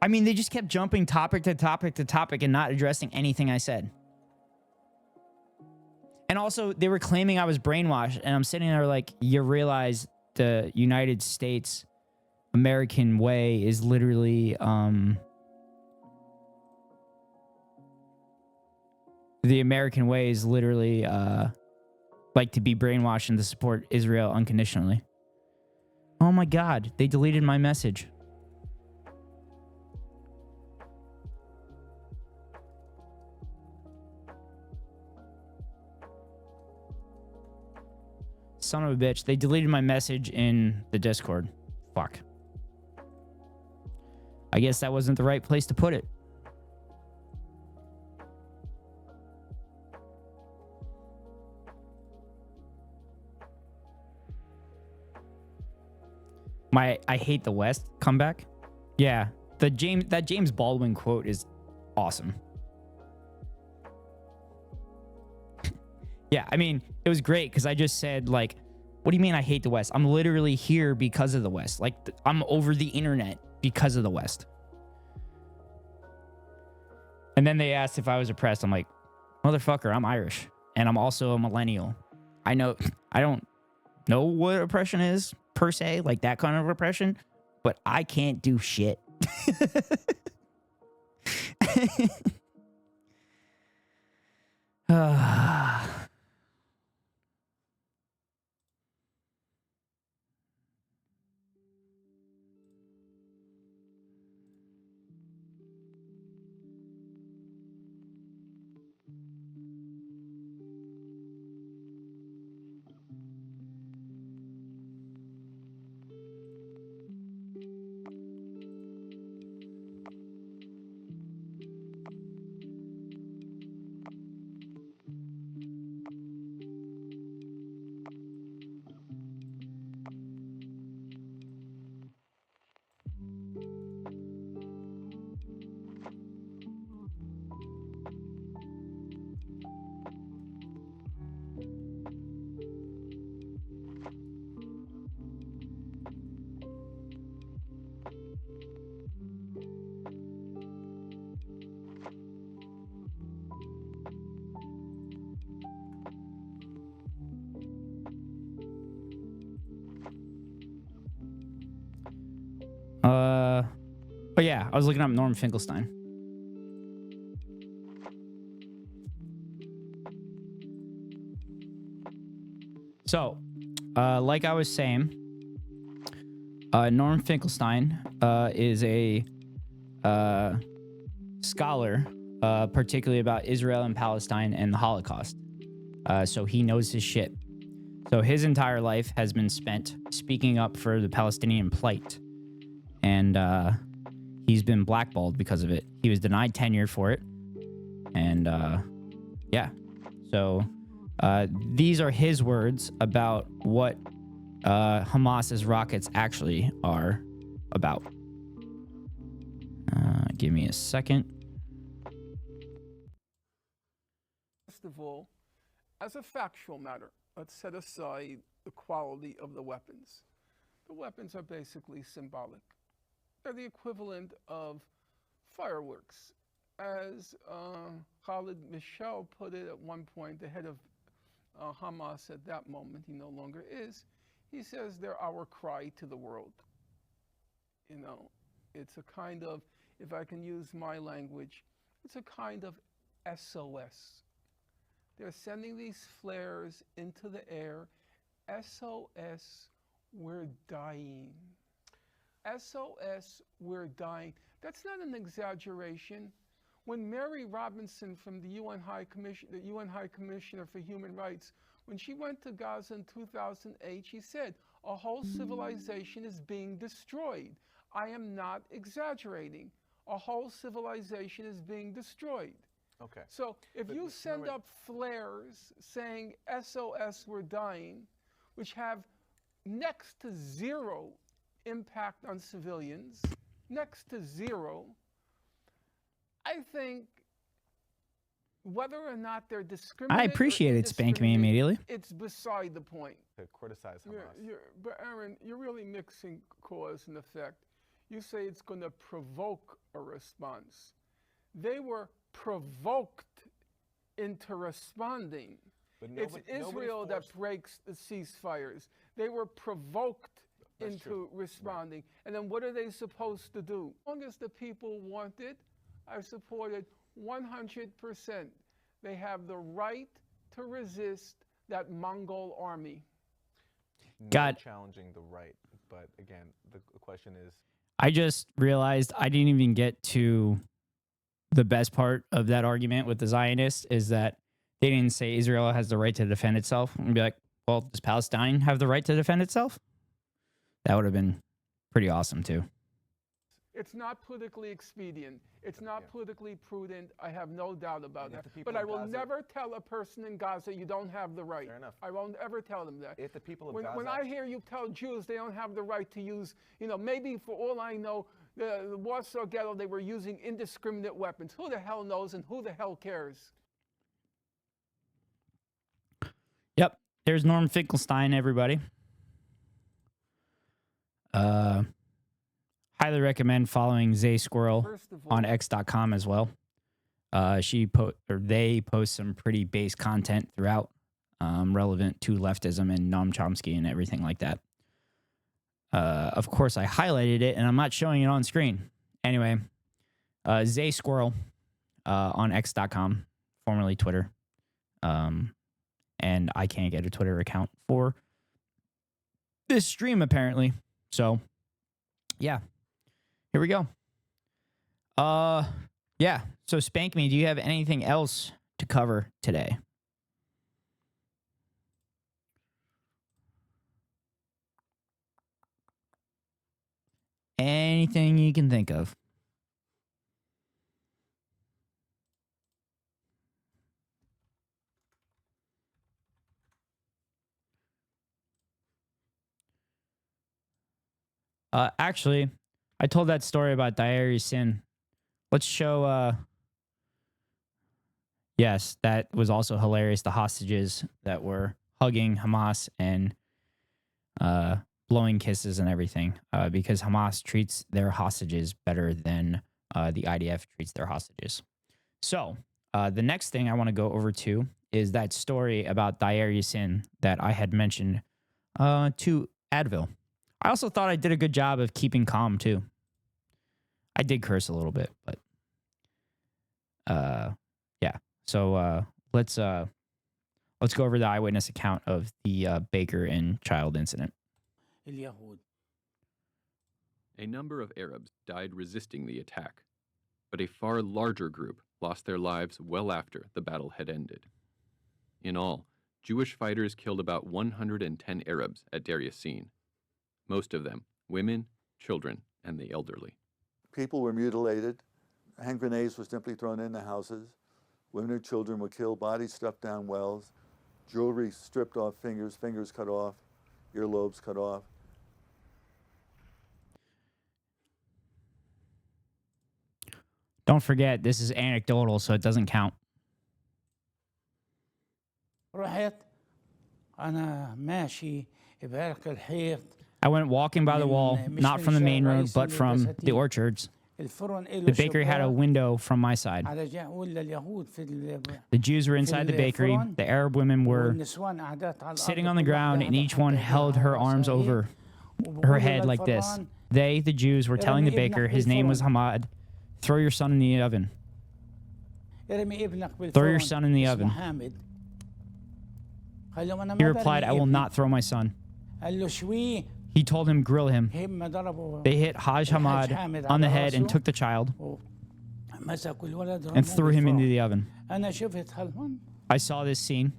I mean, they just kept jumping topic to topic to topic and not addressing anything I said. And also, they were claiming I was brainwashed, and I'm sitting there like, you realize the United States American way is literally, the American way is literally, like to be brainwashed and to support Israel unconditionally. Oh my God, they deleted my message. Son of a bitch. They deleted my message in the Discord. Fuck. I guess that wasn't the right place to put it. My I hate the West comeback. Yeah. That James Baldwin quote is awesome. Yeah, I mean, it was great because I just said, like, what do you mean I hate the West? I'm literally here because of the West. Like, I'm over the internet because of the West. And then they asked if I was oppressed. I'm like, motherfucker, I'm Irish. And I'm also a millennial. I don't know what oppression is, per se, like that kind of oppression, but I can't do shit. But yeah, I was looking up Norm Finkelstein. So, like I was saying, Norm Finkelstein is a scholar, particularly about Israel and Palestine and the Holocaust. So he knows his shit. So his entire life has been spent speaking up for the Palestinian plight. And he's been blackballed because of it. He was denied tenure for it. And yeah. So these are his words about what Hamas's rockets actually are about. Give me a second. First of all, as a factual matter, let's set aside the quality of the weapons. The weapons are basically symbolic. They're the equivalent of fireworks. As Khalid Michel put it at one point, the head of Hamas at that moment, he no longer is, he says they're our cry to the world. You know, it's a kind of, if I can use my language, it's a kind of SOS. They're sending these flares into the air, SOS, we're dying. SOS, we're dying. That's not an exaggeration. When Mary Robinson from the UN High Commissioner for Human Rights, when she went to Gaza in 2008, she said, a whole civilization is being destroyed. I am not exaggerating. A whole civilization is being destroyed. Okay. So if you send up flares saying SOS, we're dying, which have next to zero impact on civilians, next to zero, I think whether or not they're discriminating, I appreciate it, spank me immediately. it's beside the point. To criticize Hamas. But Aaron, you're really mixing cause and effect. You say it's going to provoke a response. They were provoked into responding. But It's Israel that breaks the ceasefires. They were provoked into responding. And then what are they supposed to do? As long as the people want it, I support it 100%. They have the right to resist that Mongol army. Got challenging the right, but again, the question is, I just realized I didn't even get to the best part of that argument with the Zionists is that they didn't say Israel has the right to defend itself. And be like, well, does Palestine have the right to defend itself? That would have been pretty awesome too. It's not politically expedient. It's not politically prudent. I have no doubt about that. But I will never tell a person in Gaza you don't have the right. Fair enough. I won't ever tell them that. If the people of when Gaza... I hear you tell Jews they don't have the right to use, maybe for all I know, the Warsaw Ghetto, they were using indiscriminate weapons. Who the hell knows and who the hell cares? Yep. There's Norm Finkelstein, everybody. Highly recommend following Zay Squirrel on X.com as well. They post some pretty base content throughout, relevant to leftism and Noam Chomsky and everything like that. Of course, I highlighted it, and I'm not showing it on screen. Anyway, Zay Squirrel on X.com, formerly Twitter. And I can't get a Twitter account for this stream, apparently. So, yeah. Here we go. Yeah. So, Spank Me, do you have anything else to cover today? Anything you can think of. Actually, I told that story about Diary Sin. Let's show, yes, that was also hilarious. The hostages that were hugging Hamas and blowing kisses and everything, because Hamas treats their hostages better than the IDF treats their hostages. So the next thing I want to go over to is that story about Diary Sin that I had mentioned to Advil. I also thought I did a good job of keeping calm too. I did curse a little bit, but yeah. So let's go over the eyewitness account of the baker and child incident. A number of Arabs died resisting the attack, but a far larger group lost their lives well after the battle had ended. In all, Jewish fighters killed about 110 Arabs at Deir Yassin. Most of them women, children, and the elderly. People were mutilated. Hand grenades were simply thrown into houses. Women and children were killed, bodies stuffed down wells, jewelry stripped off fingers, fingers cut off, earlobes cut off. Don't forget, this is anecdotal, so it doesn't count. I went walking by the wall, not from the main road, but from the orchards. The bakery had a window from my side. The Jews were inside the bakery. The Arab women were sitting on the ground, and each one held her arms over her head like this. They, the Jews, were telling the baker, his name was Hamad, throw your son in the oven. Throw your son in the oven. He replied, I will not throw my son. He told him grill him. They hit Haj Hamad on the head and took the child and threw him into the oven. I saw this scene.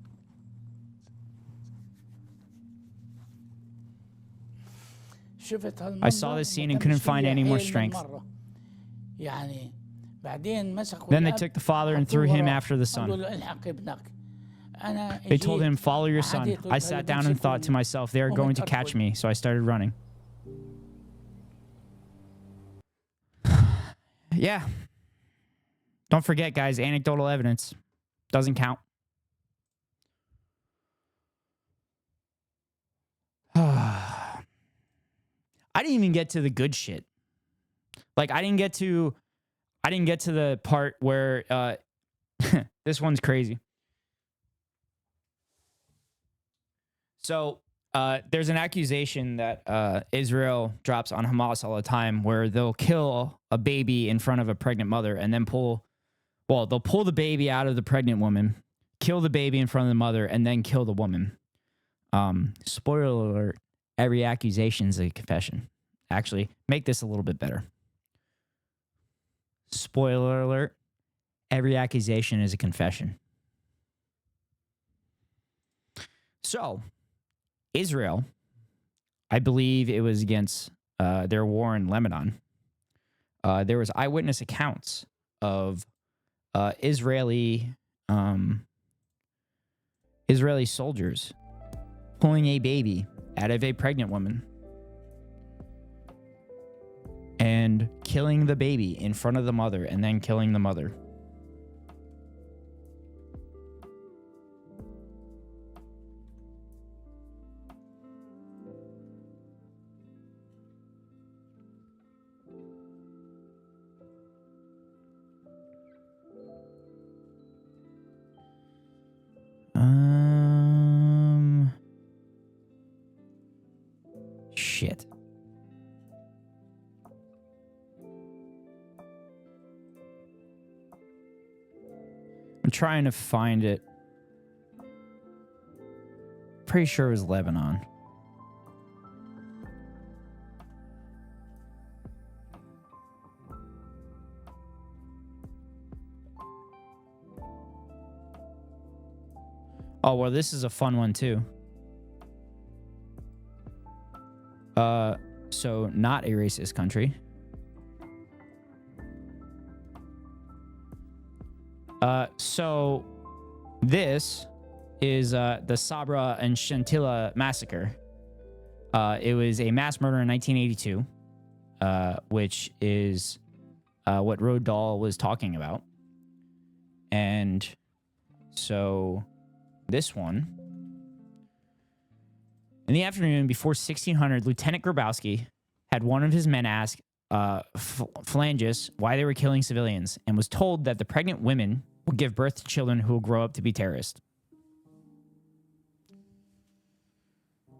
I saw this scene and couldn't find any more strength. Then they took the father and threw him after the son. They told him, follow your son. I sat down and thought to myself, they are going to catch me, so I started running. Yeah. Don't forget, guys, anecdotal evidence doesn't count. I didn't even get to the good shit. Like, I didn't get to the part where this one's crazy. So there's an accusation that Israel drops on Hamas all the time, where they'll kill a baby in front of a pregnant mother and then they'll pull the baby out of the pregnant woman, kill the baby in front of the mother, and then kill the woman. Spoiler alert, every accusation is a confession. Actually, make this a little bit better. Spoiler alert, every accusation is a confession. So, Israel, I believe it was against their war in Lebanon. There was eyewitness accounts of Israeli soldiers pulling a baby out of a pregnant woman and killing the baby in front of the mother and then killing the mother. Shit. I'm trying to find it. Pretty sure it was Lebanon. Oh, well, this is a fun one too. So not a racist country. So this is the Sabra and Shatila massacre. It was a mass murder in 1982, which is what Roald Dahl was talking about. And so this one, in the afternoon before 1600, Lieutenant Grabowski had one of his men ask Phalanges why they were killing civilians and was told that the pregnant women will give birth to children who will grow up to be terrorists.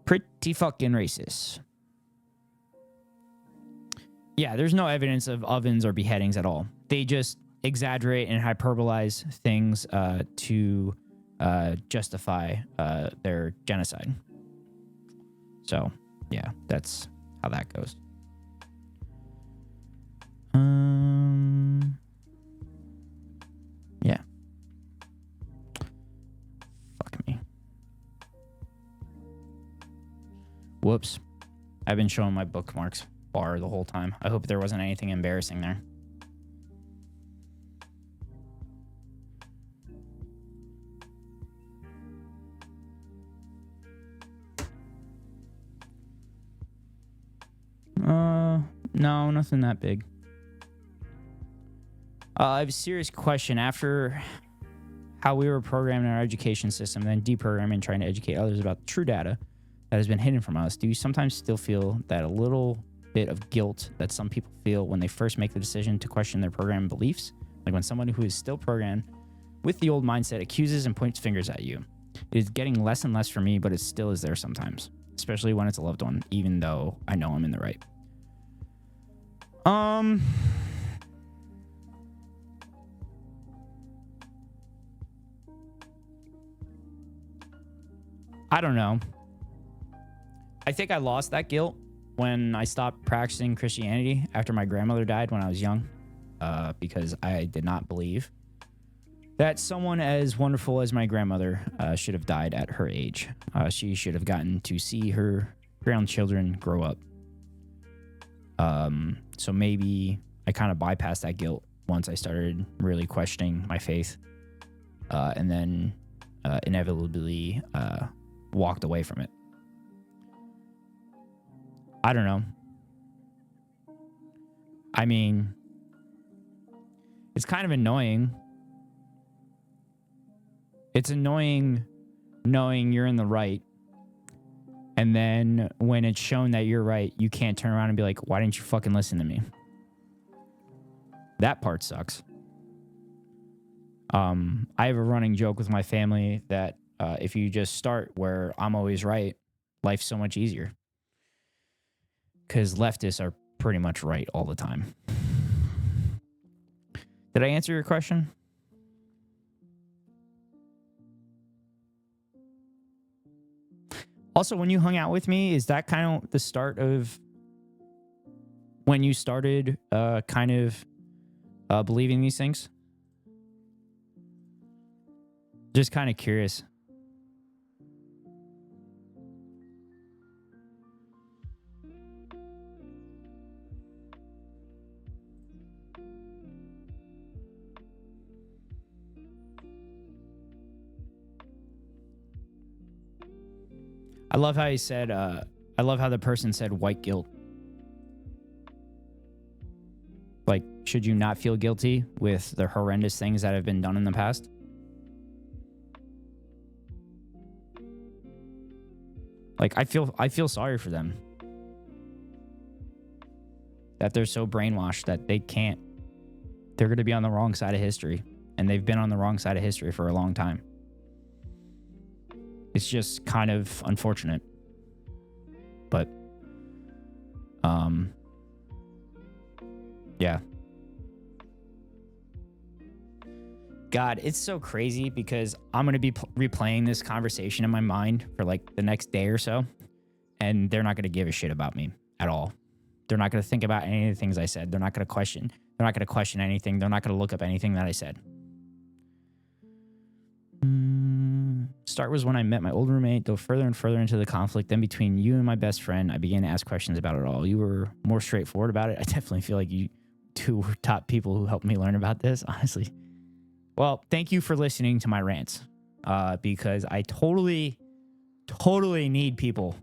Pretty fucking racist. Yeah, there's no evidence of ovens or beheadings at all. They just exaggerate and hyperbolize things to justify their genocide. So, yeah, that's how that goes. Yeah. Fuck me. Whoops. I've been showing my bookmarks bar the whole time. I hope there wasn't anything embarrassing there. No, nothing that big. I have a serious question. After how we were programmed in our education system, then deprogramming and trying to educate others about the true data that has been hidden from us, do you sometimes still feel that a little bit of guilt that some people feel when they first make the decision to question their program beliefs? Like when someone who is still programmed with the old mindset accuses and points fingers at you. It is getting less and less for me, but it still is there sometimes, especially when it's a loved one, even though I know I'm in the right. I don't know. I think I lost that guilt when I stopped practicing Christianity after my grandmother died when I was young, because I did not believe that someone as wonderful as my grandmother should have died at her age. She should have gotten to see her grandchildren grow up. So maybe I kind of bypassed that guilt once I started really questioning my faith, and then inevitably walked away from it. I don't know. I mean, it's kind of annoying. It's annoying knowing you're in the right, and then when it's shown that you're right, you can't turn around and be like, why didn't you fucking listen to me? That part sucks. I have a running joke with my family that if you just start where I'm always right, life's so much easier. Because leftists are pretty much right all the time. Did I answer your question? Also, when you hung out with me, is that kind of the start of when you started kind of believing these things? Just kind of curious. I love how he said, I love how the person said white guilt. Like, should you not feel guilty with the horrendous things that have been done in the past? Like, I feel sorry for them. That they're so brainwashed that they're going to be on the wrong side of history. And they've been on the wrong side of history for a long time. It's just kind of unfortunate. But, yeah. God, it's so crazy because I'm going to be replaying this conversation in my mind for like the next day or so. And they're not going to give a shit about me at all. They're not going to think about any of the things I said. They're not going to question. They're not going to question anything. They're not going to look up anything that I said. Start was when I met my old roommate, dove further and further into the conflict. Then between you and my best friend, I began to ask questions about it all. You were more straightforward about it. I definitely feel like you two were top people who helped me learn about this, honestly. Well, thank you for listening to my rants, because I totally need people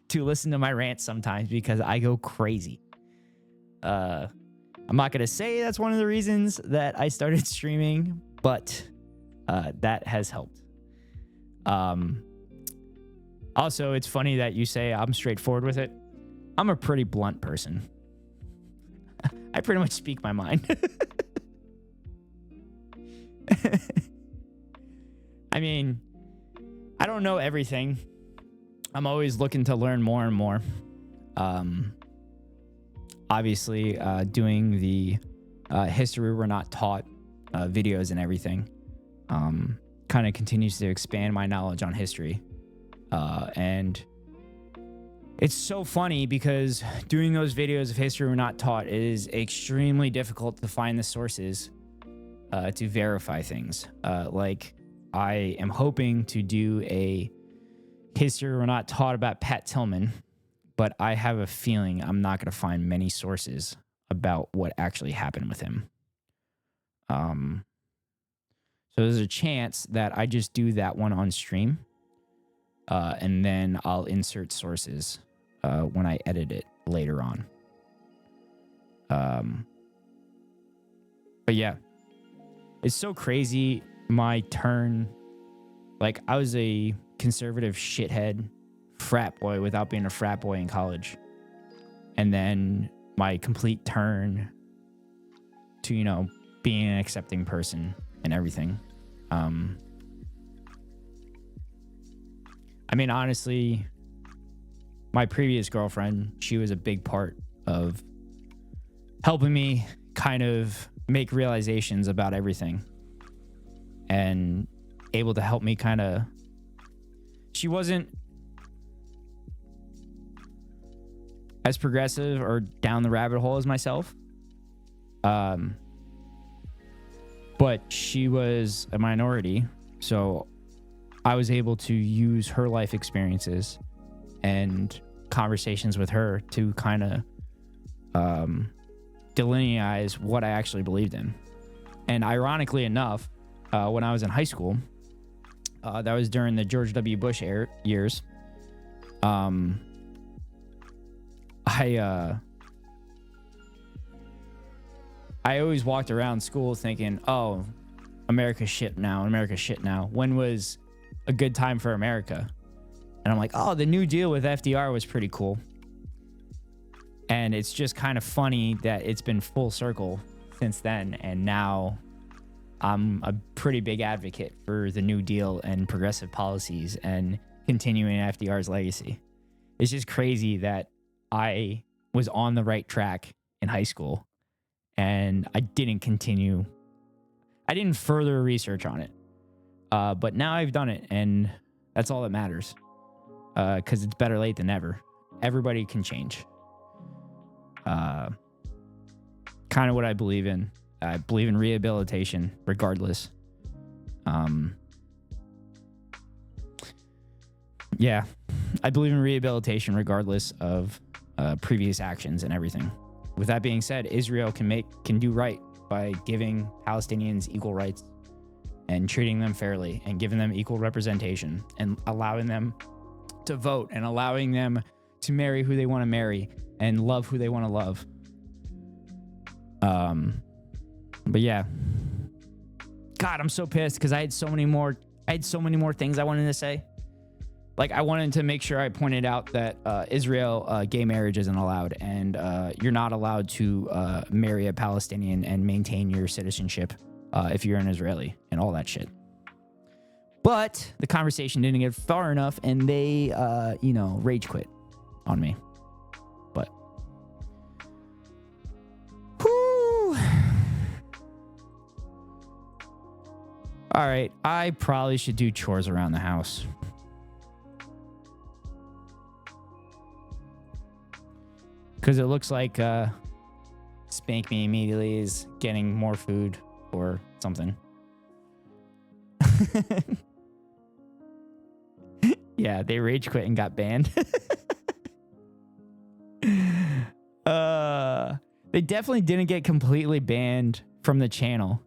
to listen to my rants sometimes because I go crazy. I'm not going to say that's one of the reasons that I started streaming, but that has helped. Also, it's funny that you say I'm straightforward with it. I'm a pretty blunt person. I pretty much speak my mind. I mean, I don't know everything. I'm always looking to learn more and more. Obviously, doing the history we're not taught videos and everything kind of continues to expand my knowledge on history. And it's so funny because doing those videos of history we're not taught is extremely difficult to find the sources to verify things. Like, I am hoping to do a history we're not taught about Pat Tillman, but I have a feeling I'm not going to find many sources about what actually happened with him. So there's a chance that I just do that one on stream, and then I'll insert sources when I edit it later on. But yeah, it's so crazy. My turn, like, I was a conservative shithead frat boy without being a frat boy in college. And then my complete turn to, you know, being an accepting person and everything. I mean, honestly, my previous girlfriend, she was a big part of helping me kind of make realizations about everything. And able to help me kind of... She wasn't as progressive or down the rabbit hole as myself. But she was a minority, so I was able to use her life experiences and conversations with her to kind of delineate what I actually believed in. And ironically enough, when I was in high school, that was during the George W. Bush years, I always walked around school thinking, oh, America's shit now. America's shit now. When was a good time for America? And I'm like, oh, the New Deal with FDR was pretty cool. And it's just kind of funny that it's been full circle since then. And now I'm a pretty big advocate for the New Deal and progressive policies and continuing FDR's legacy. It's just crazy that I was on the right track in high school and I didn't further research on it. But now I've done it, and that's all that matters. Because it's better late than never. Everybody can change. Kind of what I believe in. I believe in rehabilitation, regardless. Yeah, I believe in rehabilitation, regardless of previous actions and everything. With that being said, Israel can do right by giving Palestinians equal rights and treating them fairly and giving them equal representation and allowing them to vote and allowing them to marry who they want to marry and love who they want to love. But yeah, God, I'm so pissed because I had so many more things I wanted to say. Like, I wanted to make sure I pointed out that Israel, gay marriage isn't allowed, and you're not allowed to marry a Palestinian and maintain your citizenship if you're an Israeli, and all that shit. But the conversation didn't get far enough, and they, rage quit on me. But, whew. All right, I probably should do chores around the house. Because it looks like Spank Me Immediately is getting more food or something. Yeah, they rage quit and got banned. They definitely didn't get completely banned from the channel.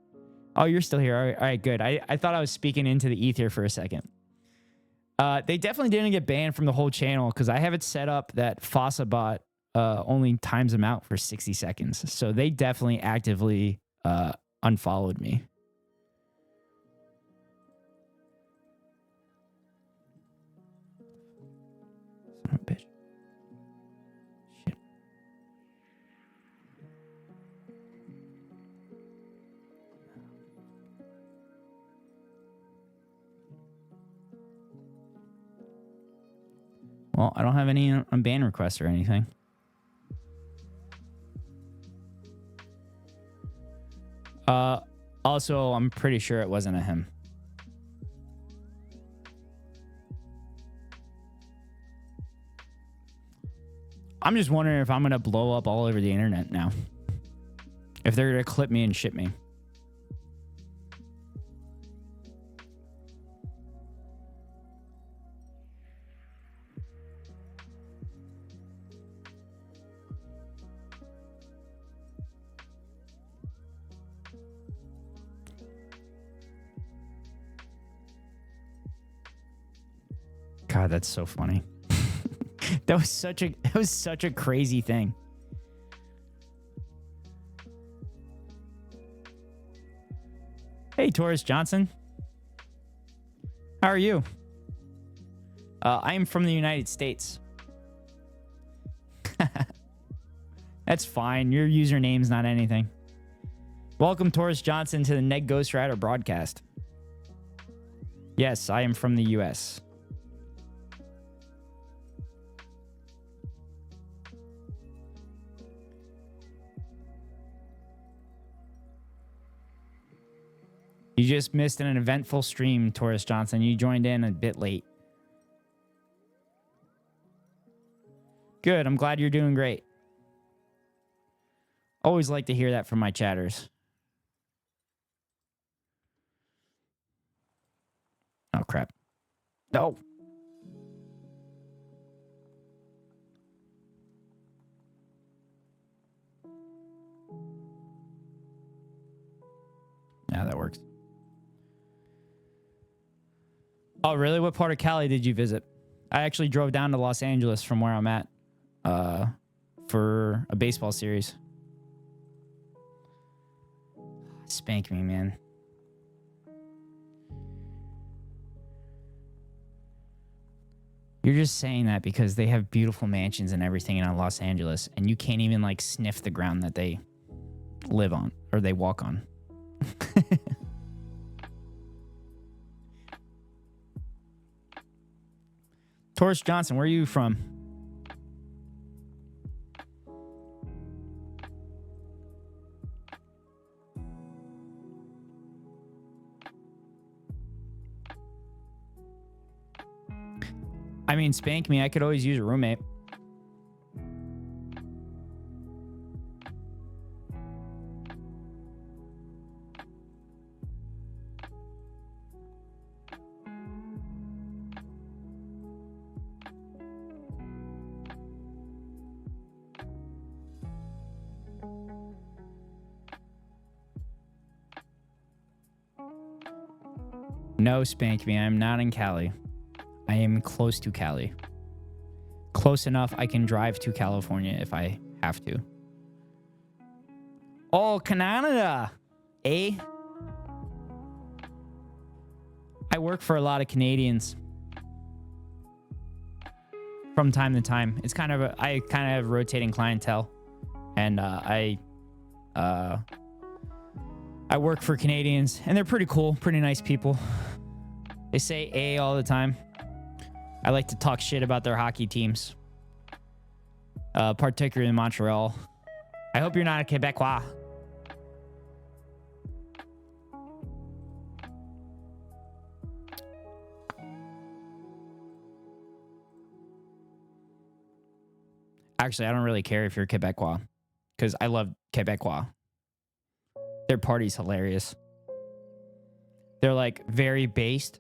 Oh, you're still here. All right, good. I thought I was speaking into the ether for a second. They definitely didn't get banned from the whole channel because I have it set up that FossaBot only times them out for 60 seconds. So they definitely actively unfollowed me. Son of a bitch. Shit. Well, I don't have any ban requests or anything. Also, I'm pretty sure it wasn't a him. I'm just wondering if I'm going to blow up all over the internet now. If they're going to clip me and ship me. God, that's so funny. That was such a crazy thing. Hey, Taurus Johnson. How are you? I am from the United States. That's fine. Your username's not anything. Welcome, Taurus Johnson, to the Ned Ghost Rider broadcast. Yes, I am from the U.S. You just missed an eventful stream, Taurus Johnson. You joined in a bit late. Good. I'm glad you're doing great. Always like to hear that from my chatters. Oh, crap. No. Yeah, that works. Oh, really? What part of Cali did you visit? I actually drove down to Los Angeles from where I'm at for a baseball series. Spank me, man. You're just saying that because they have beautiful mansions and everything in Los Angeles, and you can't even like sniff the ground that they live on or they walk on. Taurus Johnson, where are you from? I mean, spank me. I could always use a roommate. No, spank me. I'm not in Cali. I am close to Cali. Close enough I can drive to California if I have to. Oh, Canada. Eh? I work for a lot of Canadians. From time to time. It's kind of I kind of have rotating clientele. And I work for Canadians, and they're pretty cool, pretty nice people. They say A all the time. I like to talk shit about their hockey teams, particularly in Montreal. I hope you're not a Quebecois. Actually, I don't really care if you're Quebecois, because I love Quebecois. Their party's hilarious. They're like very based,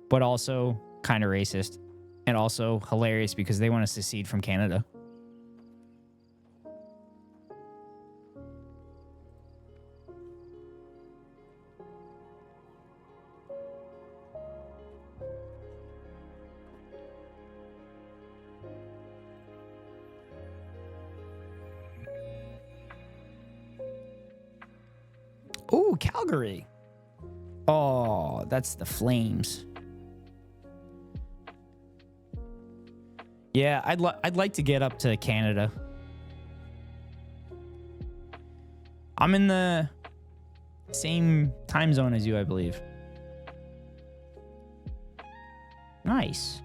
but also kind of racist, and also hilarious because they want to secede from Canada. Ooh, Calgary. Oh, that's the Flames. Yeah, I'd like to get up to Canada. I'm in the same time zone as you, I believe. Nice.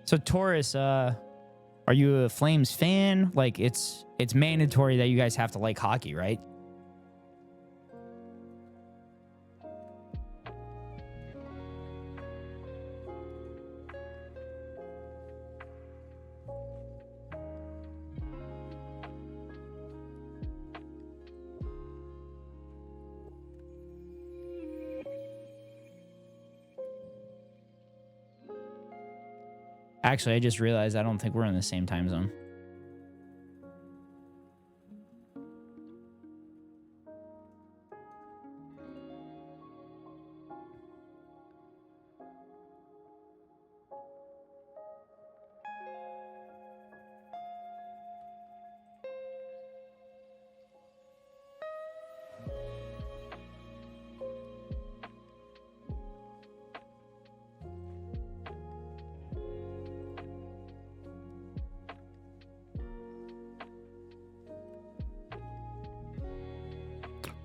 So Taurus, are you a Flames fan? Like it's mandatory that you guys have to like hockey, right? Actually, I just realized I don't think we're in the same time zone.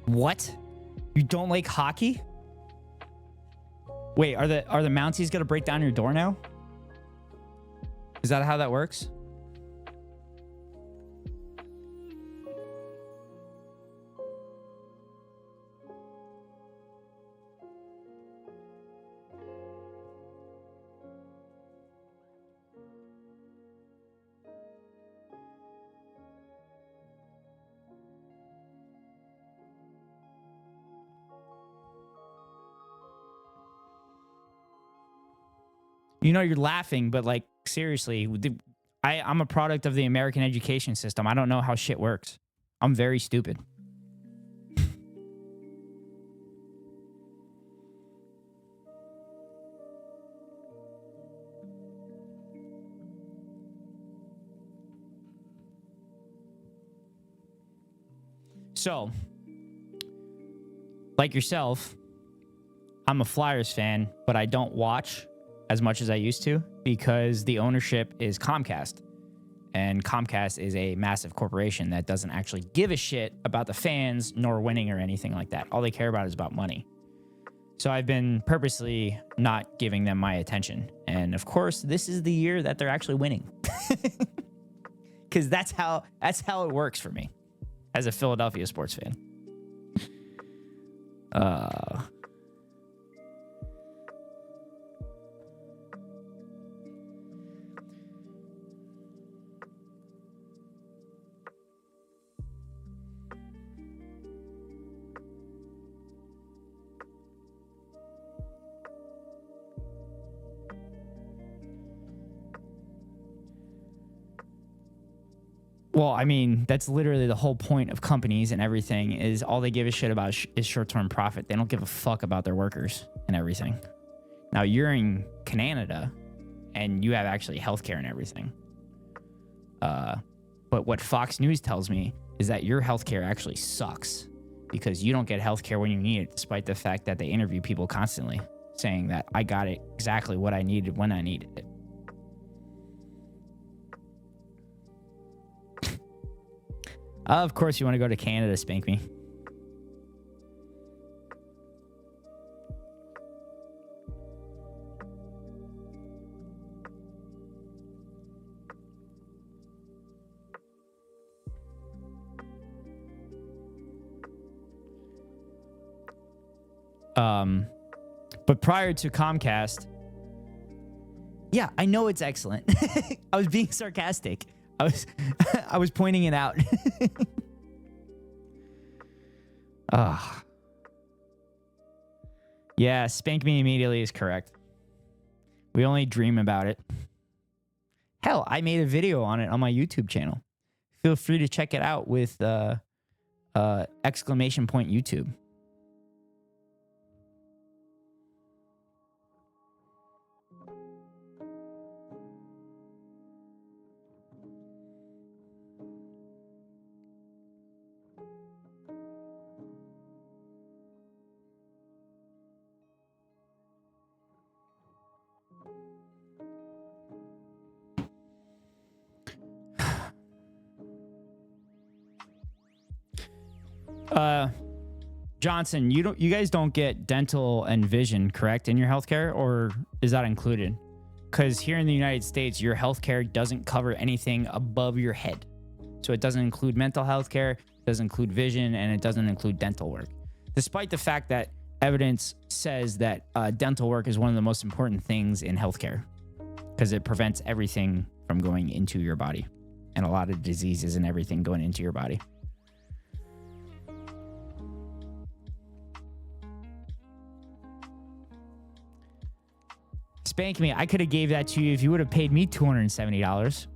What? You don't like hockey? Wait, are the Mounties gonna break down your door now? Is that how that works? You know, you're laughing, but like seriously, I'm a product of the American education system. I don't know how shit works. I'm very stupid. So, like yourself, I'm a Flyers fan, but I don't watch as much as I used to because the ownership is Comcast. And Comcast is a massive corporation that doesn't actually give a shit about the fans nor winning or anything like that. All they care about is about money. So I've been purposely not giving them my attention. And of course, this is the year that they're actually winning. Because that's how it works for me as a Philadelphia sports fan. Well, I mean, that's literally the whole point of companies and everything is all they give a shit about is short-term profit. They don't give a fuck about their workers and everything. Now, you're in Canada and you have actually healthcare and everything. But what Fox News tells me is that your healthcare actually sucks because you don't get healthcare when you need it, despite the fact that they interview people constantly saying that I got it exactly what I needed when I needed it. Of course, you want to go to Canada, spank me. But prior to Comcast, yeah, I know it's excellent. I was being sarcastic. I was pointing it out. Yeah, spank me immediately is correct. We only dream about it. Hell, I made a video on it on my YouTube channel. Feel free to check it out with exclamation point YouTube. Johnson, you guys don't get dental and vision, correct, in your healthcare, or is that included? Because here in the United States, your healthcare doesn't cover anything above your head. So it doesn't include mental health care, doesn't include vision, and it doesn't include dental work. Despite the fact that evidence says that dental work is one of the most important things in healthcare because it prevents everything from going into your body and a lot of diseases and everything going into your body. Spank me. I could have gave that to you if you would have paid me $270.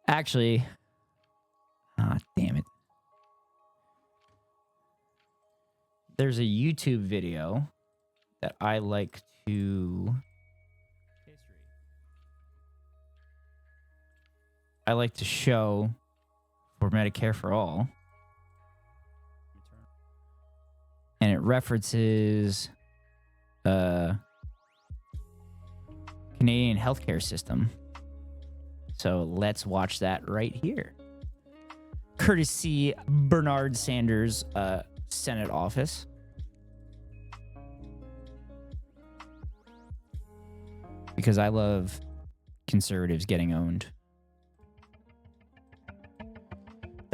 Actually, damn it. There's a YouTube video that I like to show for Medicare for All. And it references Canadian healthcare system. So let's watch that right here. Courtesy Bernard Sanders' Senate office. Because I love conservatives getting owned.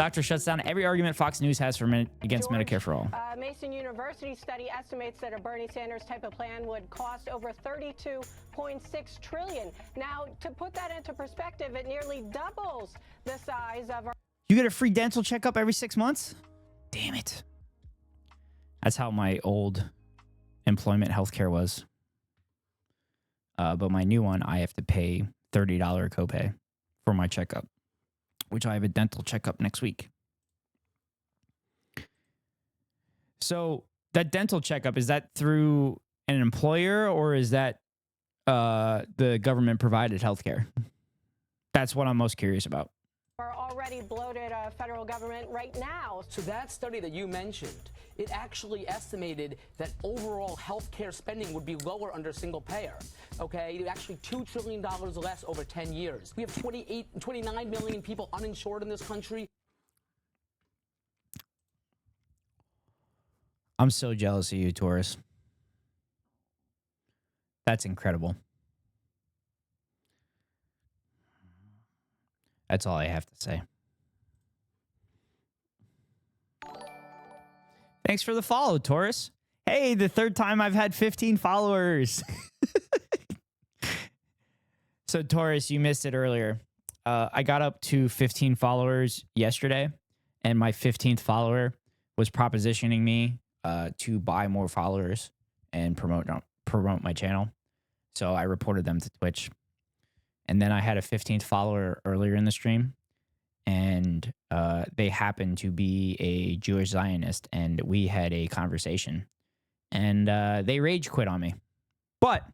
doctor shuts down every argument Fox News has for against Medicare for all. Mason University study estimates that a Bernie Sanders type of plan would cost over $32.6 trillion. Now, to put that into perspective, it nearly doubles the size of our... You get a free dental checkup every 6 months? Damn it. That's how my old employment healthcare was. But my new one, I have to pay $30 copay for my checkup, which I have a dental checkup next week. So that dental checkup, is that through an employer or is that the government provided healthcare? That's what I'm most curious about. Our already bloated federal government right now. So that study that you mentioned, it actually estimated that overall health care spending would be lower under single payer. Okay, actually $2 trillion less over 10 years. We have 29 million people uninsured in this country. I'm so jealous of you, Taurus. That's incredible. That's all I have to say. Thanks for the follow, Taurus. Hey, the third time I've had 15 followers. So, Taurus, you missed it earlier. I got up to 15 followers yesterday, and my 15th follower was propositioning me to buy more followers and promote my channel. So I reported them to Twitch. And then I had a 15th follower earlier in the stream, and they happened to be a Jewish Zionist, and we had a conversation. And they rage quit on me. But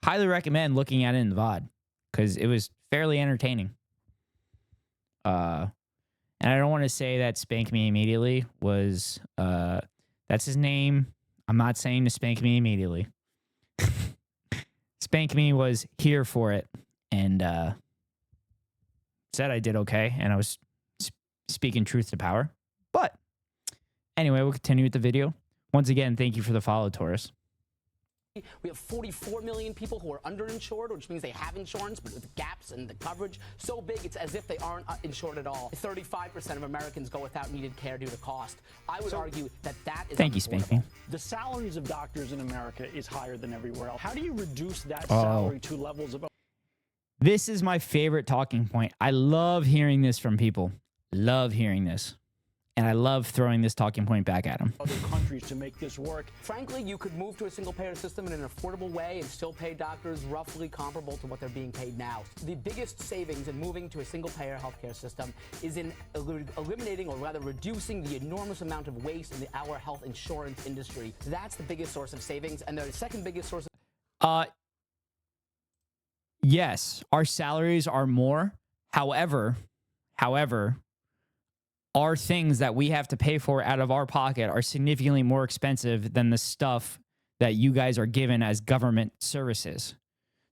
highly recommend looking at it in the VOD, because it was fairly entertaining. And I don't want to say that Spank Me Immediately was, that's his name. I'm not saying to spank me immediately. Spank Me was here for it. And said I did okay, and I was speaking truth to power. But anyway, we'll continue with the video. Once again, thank you for the follow, Taurus. We have 44 million people who are underinsured, which means they have insurance, but with gaps in the coverage so big, it's as if they aren't insured at all. 35% of Americans go without needed care due to cost. I would argue that that is Thank you, Spank Me. The salaries of doctors in America is higher than everywhere else. How do you reduce that salary to levels of... This is my favorite talking point. I love hearing this from people. Love hearing this. And I love throwing this talking point back at them. Other countries to make this work. Frankly, you could move to a single-payer system in an affordable way and still pay doctors roughly comparable to what they're being paid now. The biggest savings in moving to a single-payer healthcare system is in eliminating, or rather reducing, the enormous amount of waste in our health insurance industry. That's the biggest source of savings, and the second biggest source of... Yes, our salaries are more. However, our things that we have to pay for out of our pocket are significantly more expensive than the stuff that you guys are given as government services.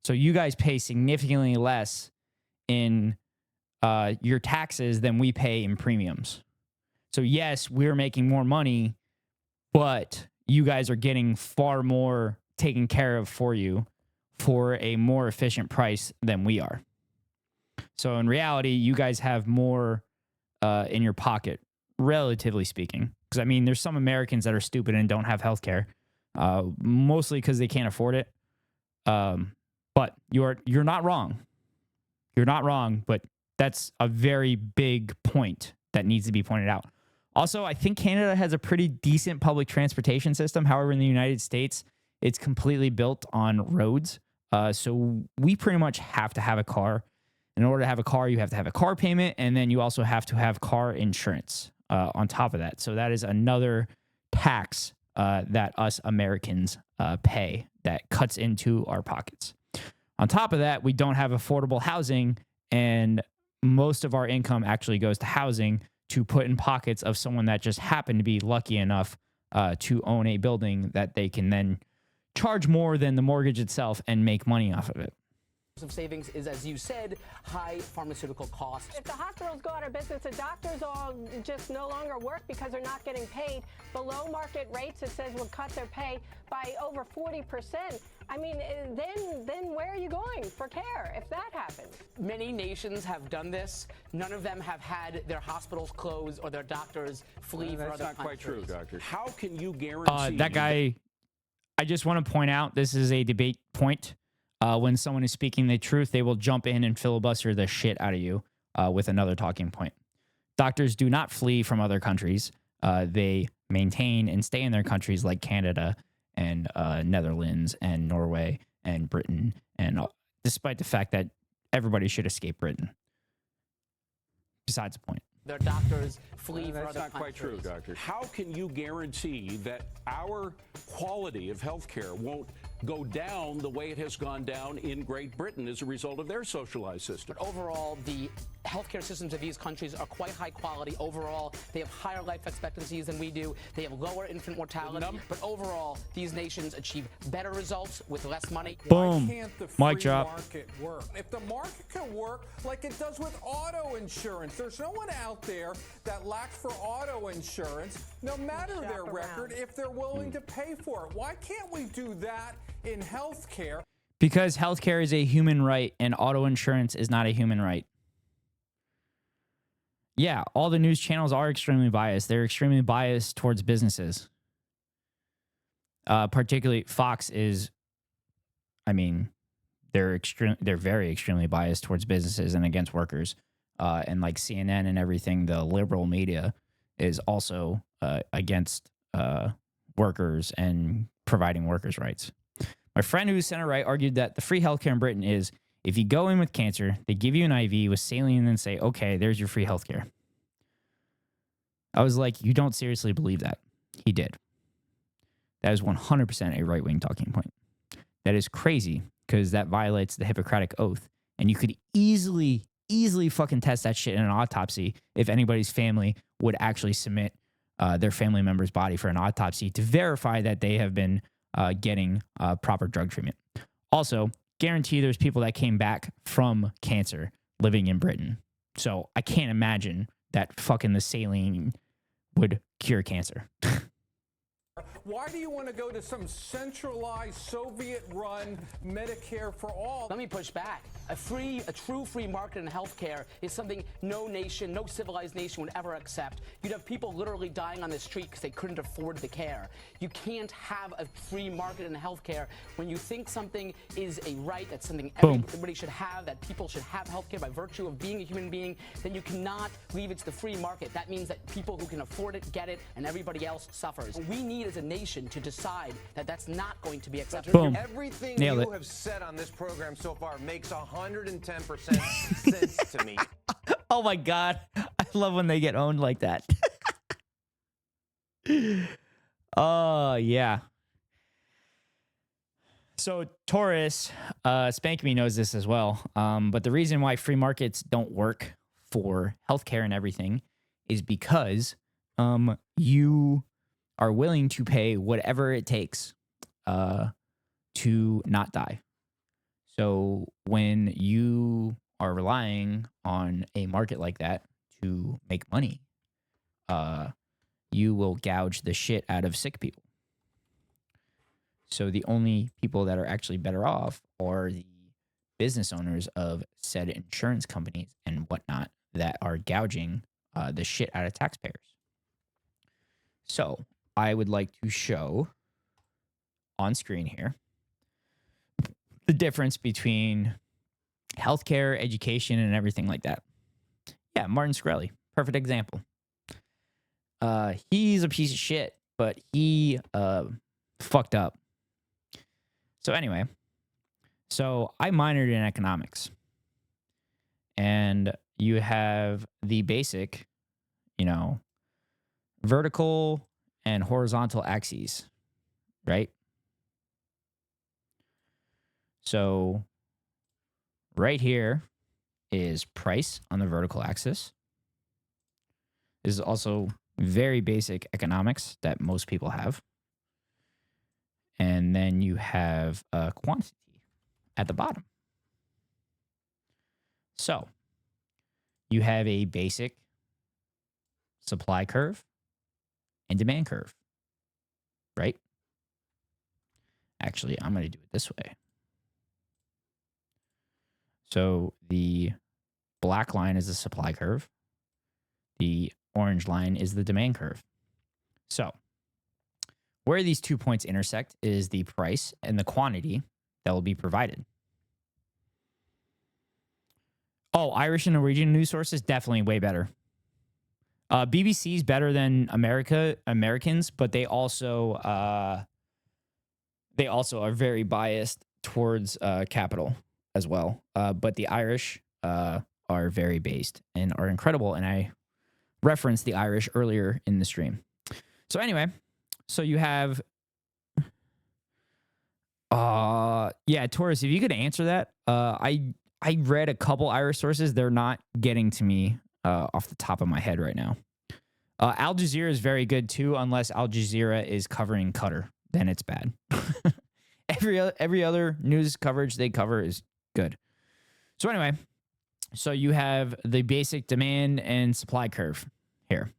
So you guys pay significantly less in your taxes than we pay in premiums. So yes, we're making more money, but you guys are getting far more taken care of for you for a more efficient price than we are. So in reality, you guys have more in your pocket, relatively speaking. Because I mean, there's some Americans that are stupid and don't have health care, mostly because they can't afford it. But you're not wrong. You're not wrong, but that's a very big point that needs to be pointed out. Also, I think Canada has a pretty decent public transportation system. However, in the United States, it's completely built on roads. So we pretty much have to have a car. In order to have a car, you have to have a car payment, and then you also have to have car insurance on top of that. So that is another tax that us Americans pay that cuts into our pockets. On top of that, we don't have affordable housing, and most of our income actually goes to housing to put in pockets of someone that just happened to be lucky enough to own a building that they can then charge more than the mortgage itself and make money off of it. Of savings is, as you said, high pharmaceutical costs. If the hospitals go out of business, the doctors all just no longer work because they're not getting paid below market rates. It says will cut their pay by over 40%. I mean, then where are you going for care if that happens? Many nations have done this. None of them have had their hospitals closed or their doctors flee for other countries. That's not quite true, Doctor. How can you guarantee that guy, I just want to point out, this is a debate point. When someone is speaking the truth, they will jump in and filibuster the shit out of you with another talking point. Doctors do not flee from other countries. They maintain and stay in their countries like Canada and Netherlands and Norway and Britain, and despite the fact that everybody should escape Britain. Besides the point. Their doctors flee for That's other not quite true, countries. Doctor. How can you guarantee that our quality of health care won't go down the way it has gone down in Great Britain as a result of their socialized system? But overall, the healthcare systems of these countries are quite high quality. Overall, they have higher life expectancies than we do. They have lower infant mortality. But overall, these nations achieve better results with less money. Boom. Why can't the Mic free drop. market work? If the market can work like it does with auto insurance, there's no one out there that lacks for auto insurance, no matter their record, if they're willing to pay for it. Why can't we do that in healthcare? Because healthcare is a human right and auto insurance is not a human right. Yeah, all the news channels are extremely biased. They're extremely biased towards businesses. Particularly Fox is, I mean, they're very extremely biased towards businesses and against workers. And like CNN and everything, the liberal media is also against workers and providing workers' rights. My friend who's center-right argued that the free healthcare in Britain is, if you go in with cancer, they give you an IV with saline and then say, okay, there's your free healthcare. I was like, you don't seriously believe that? He did. That is 100% a right-wing talking point. That is crazy because that violates the Hippocratic Oath. And you could easily fucking test that shit in an autopsy if anybody's family would actually submit their family member's body for an autopsy to verify that they have been getting proper drug treatment. Also, guarantee there's people that came back from cancer living in Britain. So I can't imagine that fucking the saline would cure cancer. Why do you want to go to some centralized Soviet-run Medicare for all? Let me push back. A true free market in healthcare is something no nation, no civilized nation would ever accept. You'd have people literally dying on the street because they couldn't afford the care. You can't have a free market in healthcare when you think something is a right, that's something everybody should have, that people should have healthcare by virtue of being a human being, then you cannot leave it to the free market. That means that people who can afford it get it and everybody else suffers. We need as a nation to decide that that's not going to be acceptable. Boom. Everything Nailed you it. have said on this program so far makes 110% sense to me. Oh my God. I love when they get owned like that. Oh, yeah. So Taurus, Spank Me knows this as well. But the reason why free markets don't work for healthcare and everything is because you are willing to pay whatever it takes to not die. So when you are relying on a market like that to make money, you will gouge the shit out of sick people. So the only people that are actually better off are the business owners of said insurance companies and whatnot that are gouging the shit out of taxpayers. So I would like to show on screen here the difference between healthcare, education, and everything like that. Yeah, Martin Shkreli, perfect example. He's a piece of shit, but he fucked up. So anyway, so I minored in economics. And you have the basic, vertical and horizontal axes, right? So right here is price on the vertical axis. This is also very basic economics that most people have. And then you have quantity at the bottom. So you have a basic supply curve and demand curve, right? Actually, I'm going to do it this way. So the black line is the supply curve. The orange line is the demand curve. So where these 2 points intersect is the price and the quantity that will be provided. Oh, Irish and Norwegian news sources, definitely way better. BBC is better than Americans, but they also are very biased towards capital as well. But the Irish are very based and are incredible. And I referenced the Irish earlier in the stream. So anyway, so you have, yeah, Taurus, if you could answer that, I read a couple Irish sources. They're not getting to me off the top of my head right now. Al Jazeera is very good too, unless Al Jazeera is covering Qatar. Then it's bad. Every other news coverage they cover is good. So anyway, so you have the basic demand and supply curve here.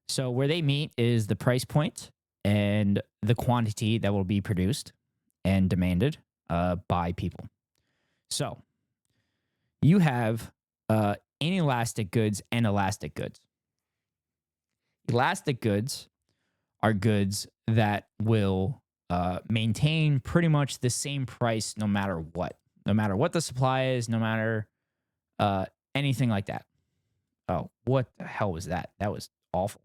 So where they meet is the price point and the quantity that will be produced and demanded by people. So you have inelastic goods and elastic goods. Elastic goods are goods that will maintain pretty much the same price no matter what. No matter what the supply is, no matter anything like that. Oh, what the hell was that? That was awful.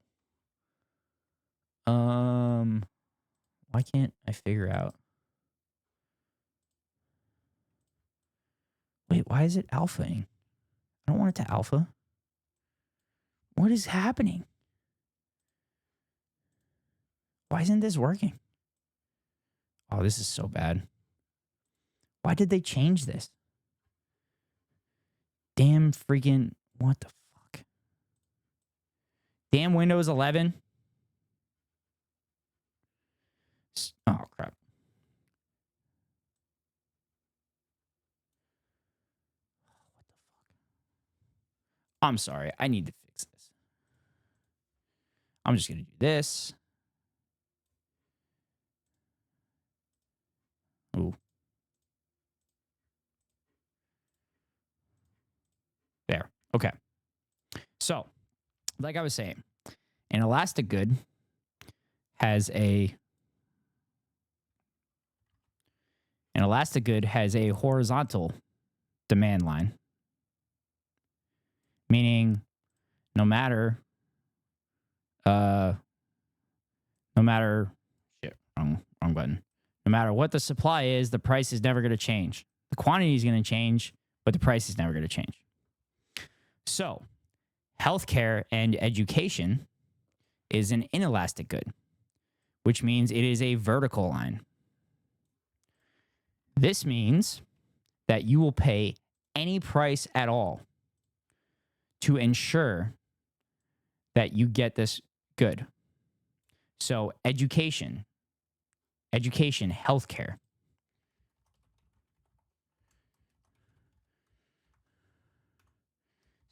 Why can't I figure out? Wait, why is it alphaing? I don't want it to alpha. What is happening? Why isn't this working? Oh, this is so bad. Why did they change this? Damn freaking, what the fuck? Damn Windows 11. Oh, crap. What the fuck? I'm sorry. I need to fix this. I'm just going to do this. Ooh. There. Okay. So, like I was saying, an elastic good has a horizontal demand line, meaning no matter wrong button. No matter what the supply is, the price is never going to change. The quantity is going to change, but the price is never going to change. So, healthcare and education is an inelastic good, which means it is a vertical line. This means that you will pay any price at all to ensure that you get this good. So, education, healthcare.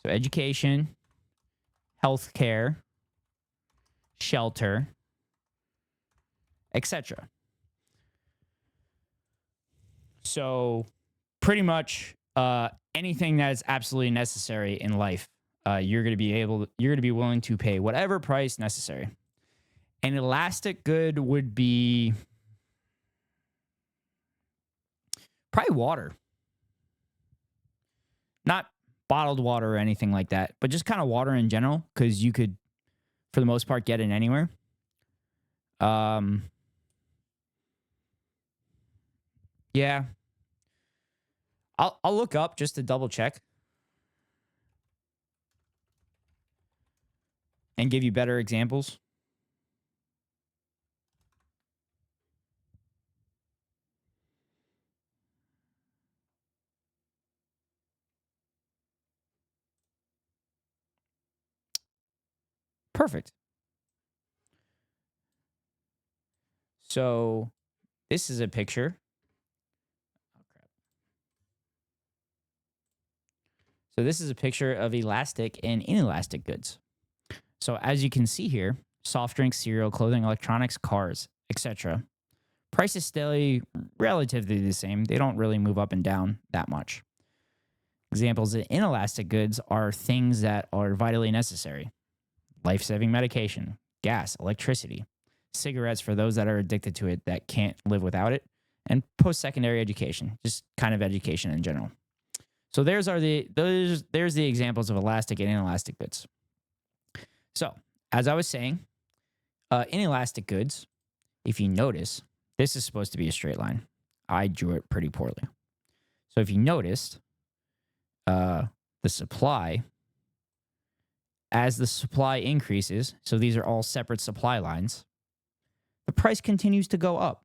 So education, healthcare, shelter, etc. So pretty much anything that is absolutely necessary in life, you're going to be willing to pay whatever price necessary. An elastic good would be probably water. Not bottled water or anything like that, but just kind of water in general, because you could, for the most part, get it anywhere. Yeah. I'll look up just to double check and give you better examples. Perfect. So this is a picture. Oh, crap. So this is a picture of elastic and inelastic goods. So as you can see here, soft drinks, cereal, clothing, electronics, cars, etc. Prices stay relatively the same. They don't really move up and down that much. Examples of inelastic goods are things that are vitally necessary. Life-saving medication, gas, electricity, cigarettes for those that are addicted to it that can't live without it, and post-secondary education, just kind of education in general. So there's the examples of elastic and inelastic goods. So, as I was saying, inelastic goods, if you notice, this is supposed to be a straight line. I drew it pretty poorly. So if you noticed, the supply, as the supply increases, so these are all separate supply lines, the price continues to go up.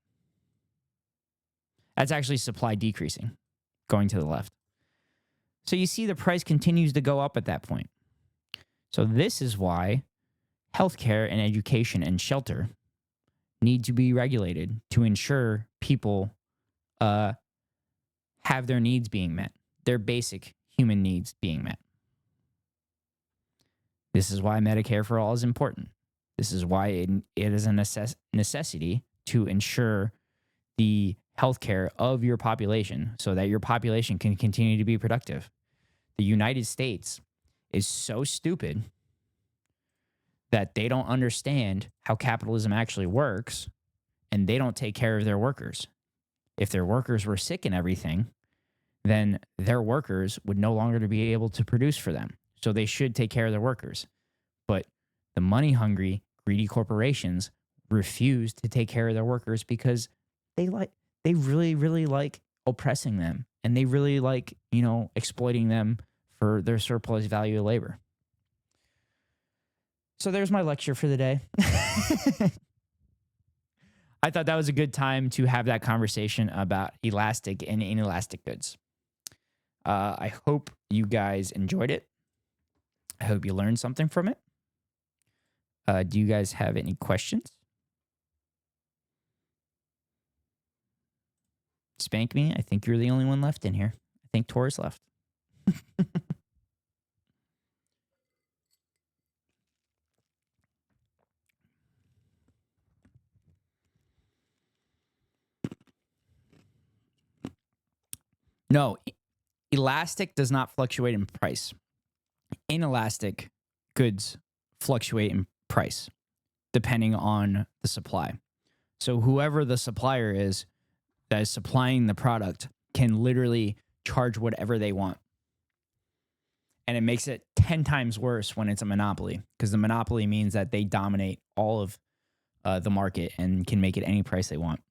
That's actually supply decreasing, going to the left. So you see the price continues to go up at that point. So this is why healthcare and education and shelter need to be regulated to ensure people have their needs being met, their basic human needs being met. This is why Medicare for all is important. This is why it is a necessity to ensure the healthcare of your population so that your population can continue to be productive. The United States is so stupid that they don't understand how capitalism actually works, and they don't take care of their workers. If their workers were sick and everything, then their workers would no longer be able to produce for them. So they should take care of their workers. But the money-hungry, greedy corporations refuse to take care of their workers because they really, really like oppressing them, and they really like, exploiting them for their surplus value of labor. So there's my lecture for the day. I thought that was a good time to have that conversation about elastic and inelastic goods. I hope you guys enjoyed it. I hope you learned something from it. Do you guys have any questions? Spank me. I think you're the only one left in here. I think Tor's left. No, elastic does not fluctuate in price. Inelastic goods fluctuate in price depending on the supply. So whoever the supplier is that is supplying the product can literally charge whatever they want. And it makes it 10 times worse when it's a monopoly, because the monopoly means that they dominate all of the market and can make it any price they want.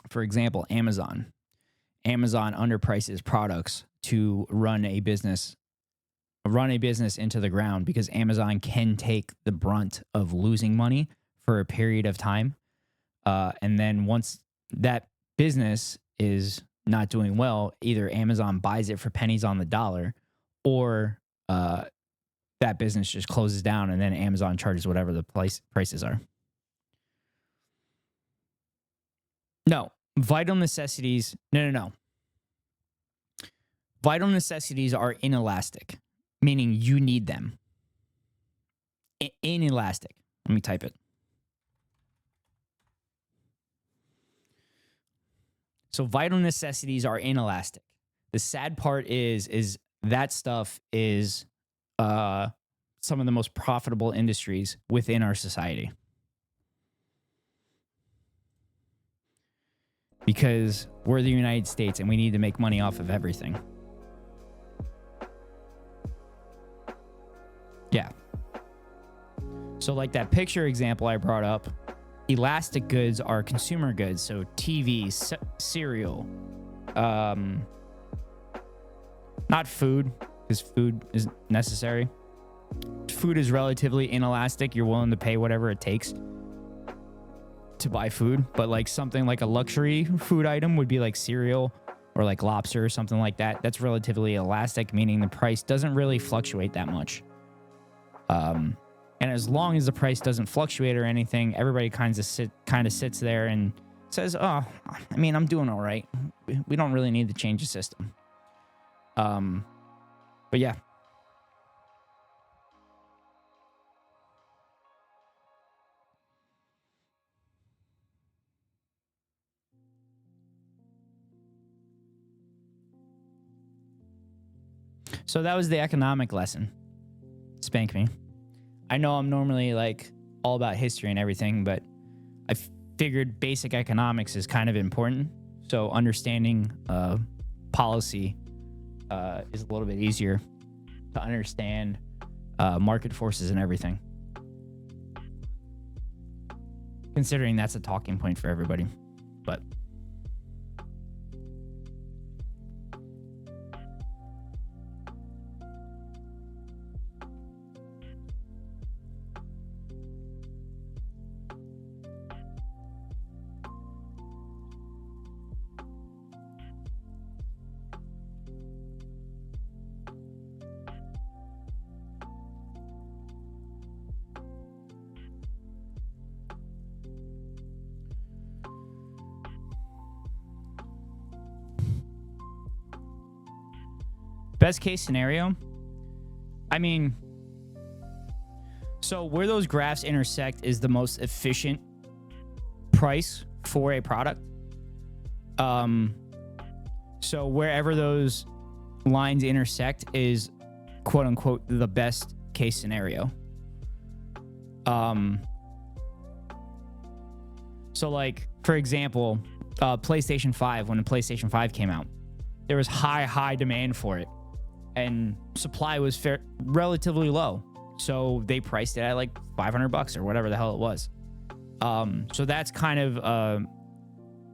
For example, Amazon. Amazon underprices products to run a business into the ground because Amazon can take the brunt of losing money for a period of time. And then once that business is not doing well, either Amazon buys it for pennies on the dollar, or that business just closes down and then Amazon charges whatever the prices are. No. Vital necessities. No. Vital necessities are inelastic, meaning you need them. Inelastic. Let me type it. So vital necessities are inelastic. The sad part is that stuff is some of the most profitable industries within our society. Because we're the United States and we need to make money off of everything. Yeah. So like that picture example I brought up, elastic goods are consumer goods. So TV, cereal, not food, because food is necessary. Food is relatively inelastic. You're willing to pay whatever it takes to buy food, but like something like a luxury food item would be like cereal or like lobster or something like that. That's relatively elastic, meaning the price doesn't really fluctuate that much. And as long as the price doesn't fluctuate or anything, everybody kind of sits there and says, "Oh, I mean, I'm doing all right. We don't really need to change the system." But yeah. So that was the economic lesson. Spank me. I know I'm normally like all about history and everything, but I figured basic economics is kind of important. So understanding policy is a little bit easier to understand market forces and everything. Considering that's a talking point for everybody. But best case scenario, I mean, so where those graphs intersect is the most efficient price for a product. So wherever those lines intersect is quote unquote the best case scenario. So like, for example, PlayStation 5, when the PlayStation 5 came out, there was high demand for it. And supply was relatively low. So they priced it at like $500 or whatever the hell it was. So that's kind of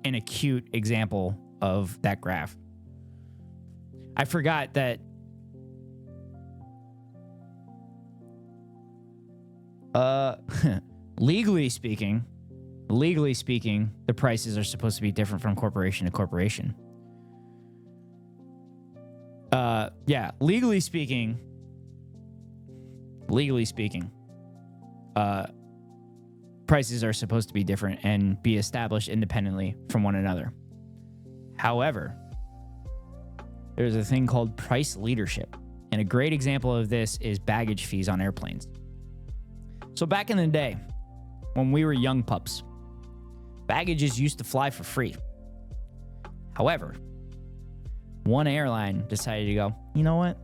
an acute example of that graph. I forgot that legally speaking, the prices are supposed to be different from corporation to corporation. Yeah, legally speaking, prices are supposed to be different and be established independently from one another. However, there's a thing called price leadership. And a great example of this is baggage fees on airplanes. So back in the day, when we were young pups, baggages used to fly for free. However, one airline decided to go, you know what?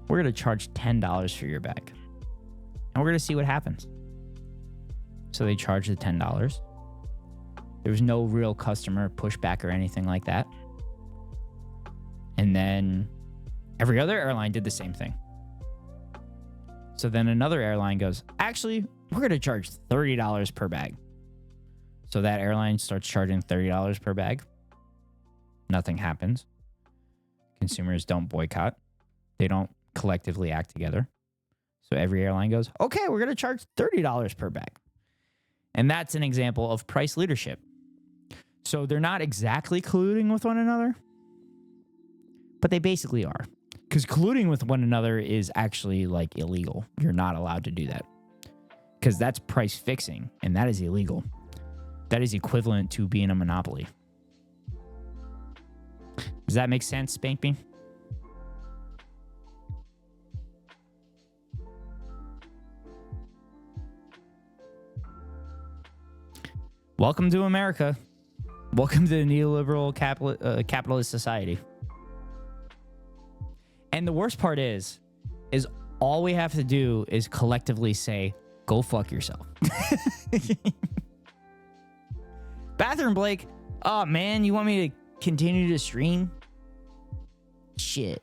We're going to charge $10 for your bag. And we're going to see what happens. So they charged the $10. There was no real customer pushback or anything like that. And then every other airline did the same thing. So then another airline goes, actually, we're going to charge $30 per bag. So that airline starts charging $30 per bag. Nothing happens. Consumers don't boycott. They don't collectively act together. So every airline goes, okay, we're going to charge $30 per bag. And that's an example of price leadership. So they're not exactly colluding with one another, but they basically are. Because colluding with one another is actually like illegal. You're not allowed to do that. Because that's price fixing, and that is illegal. That is equivalent to being a monopoly. Does that make sense, Spank Me? Welcome to America. Welcome to the neoliberal capitalist society. And the worst part is all we have to do is collectively say, go fuck yourself. Bathroom Blake, oh man, you want me to continue to stream? Shit.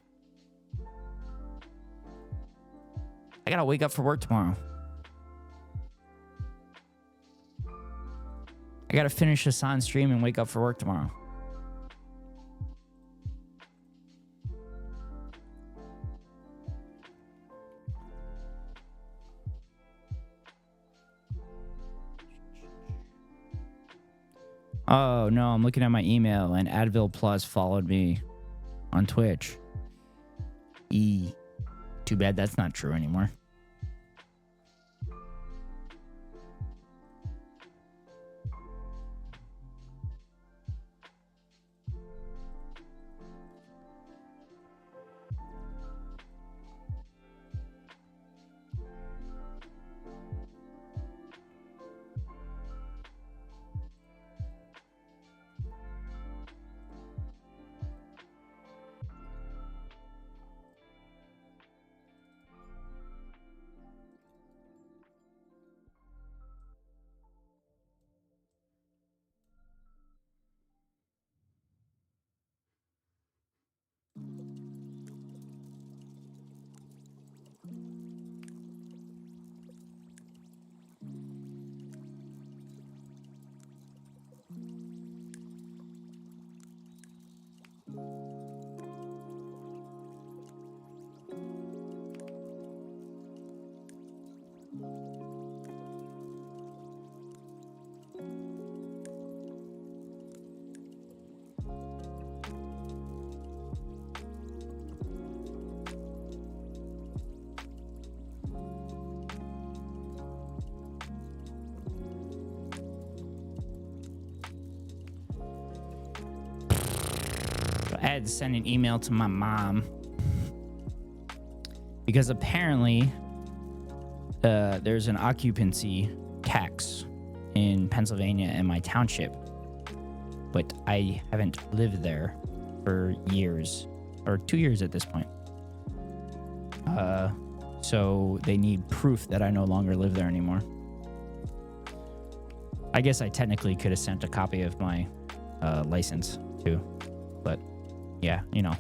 I gotta wake up for work tomorrow. I gotta finish this on stream and wake up for work tomorrow. Oh no, I'm looking at my email and Advil Plus followed me on Twitch. Too bad that's not true anymore. I had to send an email to my mom because apparently there's an occupancy tax in Pennsylvania in my township, but I haven't lived there for years, or 2 years at this point. So they need proof that I no longer live there anymore. I guess I technically could have sent a copy of my license too, but yeah, you know.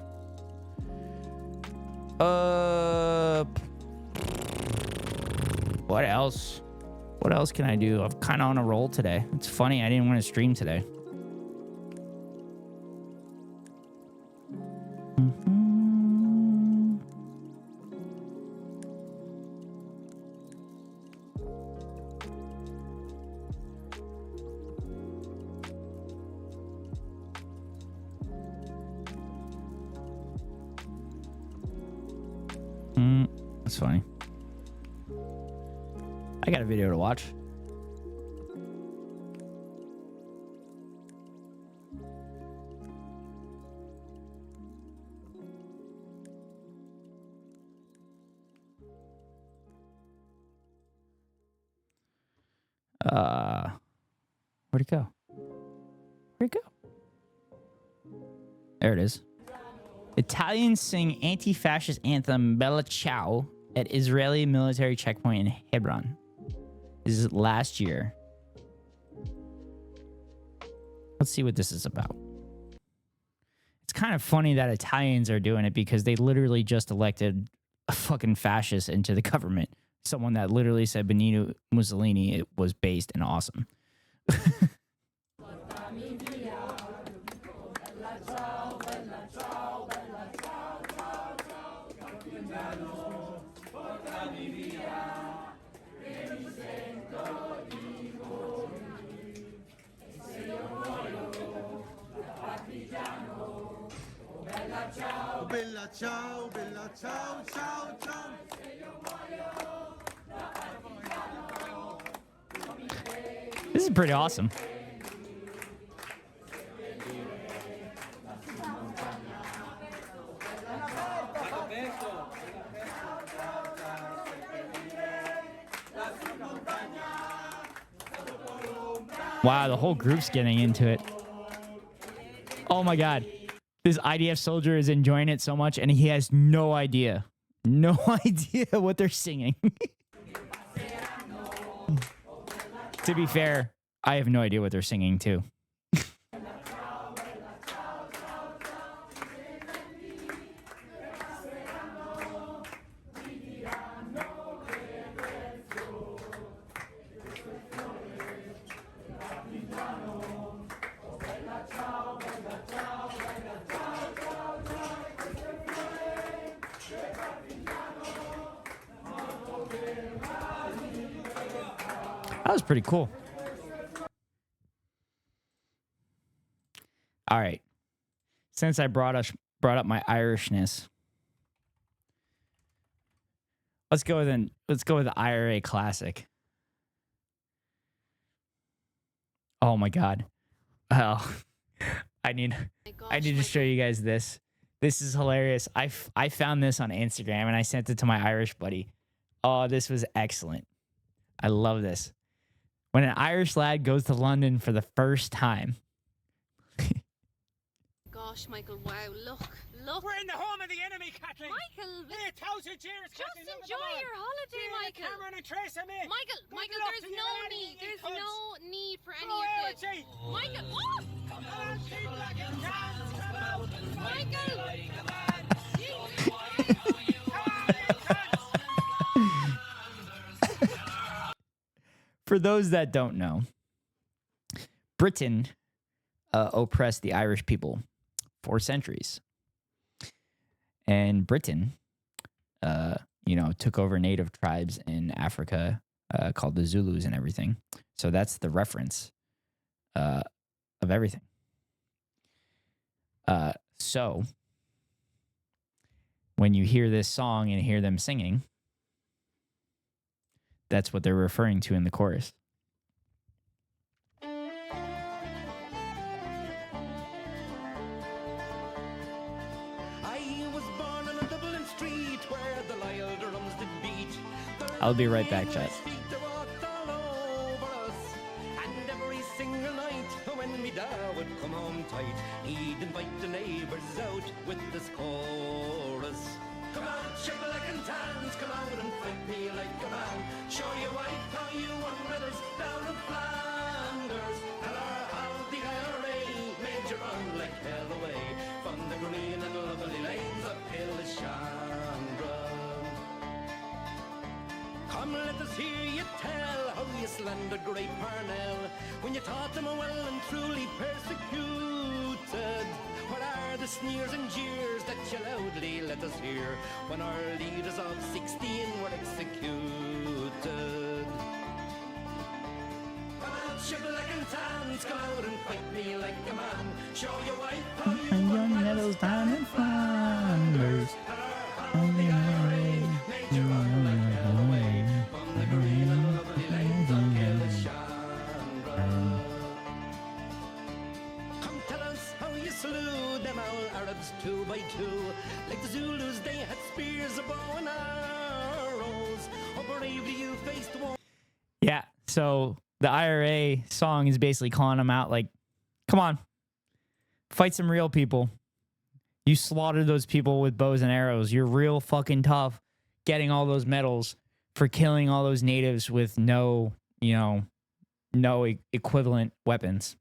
What else? What else can I do? I'm kind of on a roll today. It's funny, I didn't want to stream today. That's funny. I got a video to watch. Where'd it go? Where'd it go? There it is. Italians sing anti-fascist anthem Bella Ciao at Israeli military checkpoint in Hebron. This is last year. Let's see what this is about. It's kind of funny that Italians are doing it because they literally just elected a fucking fascist into the government. Someone that literally said Benito Mussolini was based and awesome. Bella ciao, bella ciao, ciao, ciao. This is pretty awesome. Wow, the whole group's getting into it. Oh my God. This IDF soldier is enjoying it so much and he has no idea. No idea what they're singing. To be fair, I have no idea what they're singing too. That was pretty cool. All right. Since I brought up my Irishness, let's go with the IRA classic. Oh my God. Oh, I need to show you guys this. This is hilarious. I found this on Instagram and I sent it to my Irish buddy. Oh, this was excellent. I love this. When an Irish lad goes to London for the first time. Gosh, Michael, wow, look. We're in the home of the enemy, Kathleen. Michael, Hey, 1,000 cheers, just Kathleen. enjoy your holiday, Michael. Cameron and Tracer, mate. Michael, Good Michael, luck there's to you, no laddie, need. you There's cunts. no need for any Go of away, this. Richie. Michael, oh! Come on, keep like it counts. Come out. Michael! For those that don't know, Britain oppressed the Irish people for centuries. And Britain took over native tribes in Africa called the Zulus and everything. So that's the reference of everything. So when you hear this song and hear them singing, that's what they're referring to in the chorus. I'll be right back, chat. And every single night when me da would come home tight, he'd invite the neighbours out with this chorus. Come on, shake like and tans, come out and fight me like a man. Show your wife how you won medals down in Flanders. Tell her how the IRA made you run like hell away from the green and lovely lanes of Chandra. Come, let us hear you tell how you slandered great Parnell when you taught them well and truly persecuted. What are the sneers and jeers that you loudly let us hear when our leaders of 16 were executed? Come out, shibboleth and tans, come out and fight me like a man. Show your wife how you won medals down in Flanders. Come tell us how you slew them all Arabs 2 by 2. Like the Zulus, they had spears, a bow and arrows. How bravely you faced war. Yeah, so the IRA song is basically calling them out like, come on, fight some real people. You slaughtered those people with bows and arrows. You're real fucking tough getting all those medals for killing all those natives with no equivalent weapons.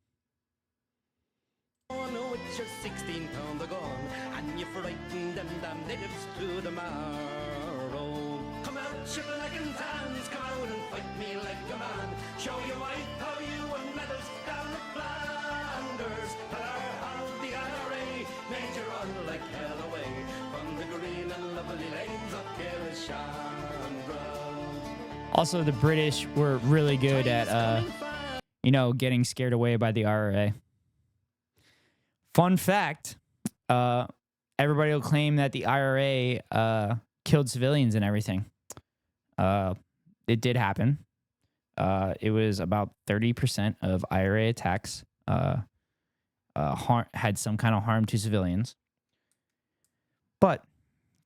Oh no, it's your 16-pounder gun, and you frightened them damn natives to the marrow. Come out, shibboleth and tans, come out and fight me like a man. Show your wife how you won medals down in Flanders. Tell her how the IRA made you run like hell away from the green and lovely lanes of Chandra. Also, the British were really good at, getting scared away by the IRA. Fun fact, everybody will claim that the IRA killed civilians and everything. It did happen. It was about 30% of IRA attacks had some kind of harm to civilians. But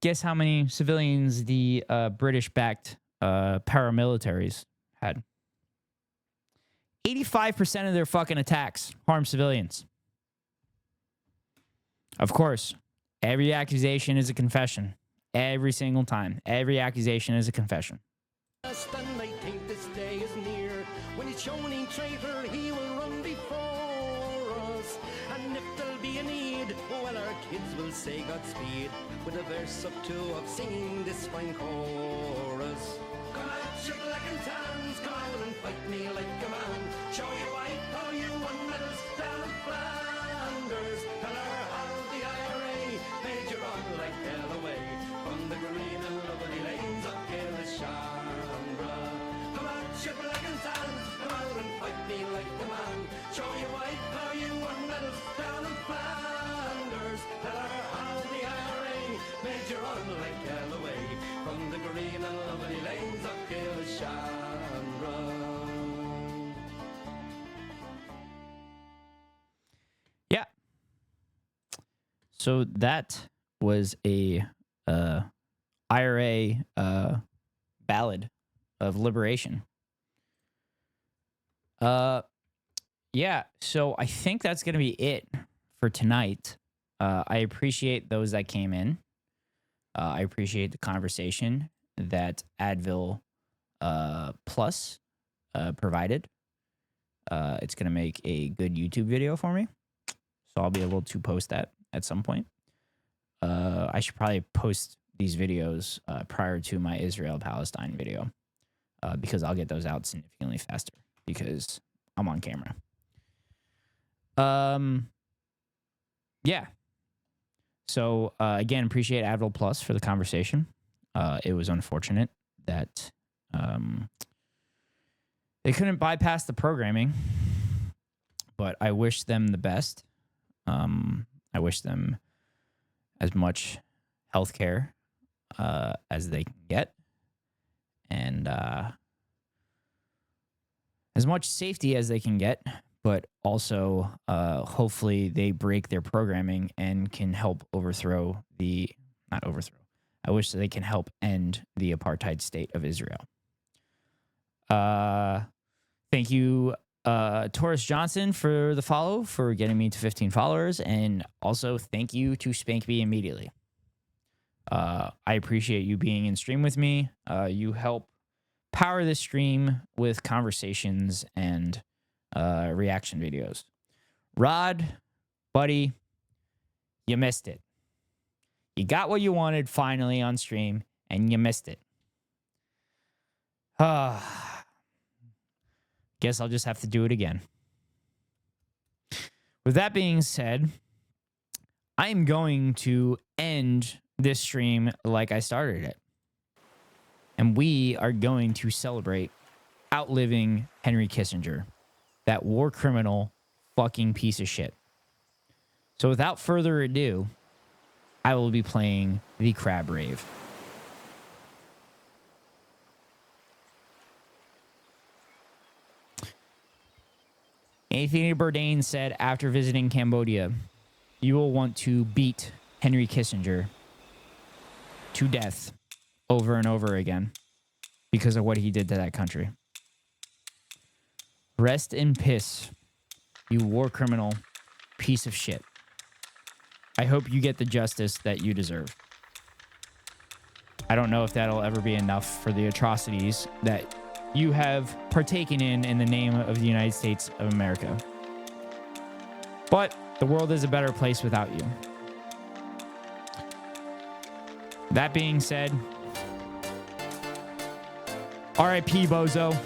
guess how many civilians the British-backed paramilitaries had? 85% of their fucking attacks harm civilians. Of course, every accusation is a confession. Every single time. Every accusation is a confession. And I think this day is near when he's shown in traitor, he will run before us. And if there'll be a need, well, our kids will say Godspeed with a verse or two of singing this fine chorus. Come out, shibboleth and tans, come out and fight me like a man. Show your wife how you won medals down in Flanders. Tell her how the IRA made you run like hell away from the green and lovely lanes of Chandra. Come out, shibboleth and tans, come out and fight me like a man. Show your wife how you won medals down in Flanders. Tell her how the IRA made you run like hell away from the green and lovely lanes of Chandra. Yeah. So that was a IRA ballad of liberation. Yeah, so I think that's going to be it for tonight. I appreciate those that came in. I appreciate the conversation that Advil Plus provided. It's going to make a good YouTube video for me. So I'll be able to post that at some point. I should probably post these videos prior to my Israel-Palestine video because I'll get those out significantly faster because I'm on camera. Yeah. So, again, appreciate Advil Plus for the conversation. It was unfortunate that they couldn't bypass the programming, but I wish them the best. I wish them as much health care as they can get, and as much safety as they can get, but also hopefully they break their programming and can help overthrow the, not overthrow, I wish that they can help end the apartheid state of Israel. Thank you, Taurus Johnson, for the follow, for getting me to 15 followers, and also thank you to Spank Me Immediately. I appreciate you being in stream with me. You help power this stream with conversations and reaction videos. Rod, buddy, you missed it. You got what you wanted finally on stream, and you missed it. Guess I'll just have to do it again. With that being said, I'm going to end this stream like I started it. And we are going to celebrate outliving Henry Kissinger, that war criminal fucking piece of shit. So without further ado, I will be playing the Crab Rave. Anthony Bourdain said after visiting Cambodia, you will want to beat Henry Kissinger to death over and over again because of what he did to that country. Rest in piss, you war criminal piece of shit. I hope you get the justice that you deserve. I don't know if that'll ever be enough for the atrocities that you have partaken in the name of the United States of America. But the world is a better place without you. That being said, R.I.P. Bozo.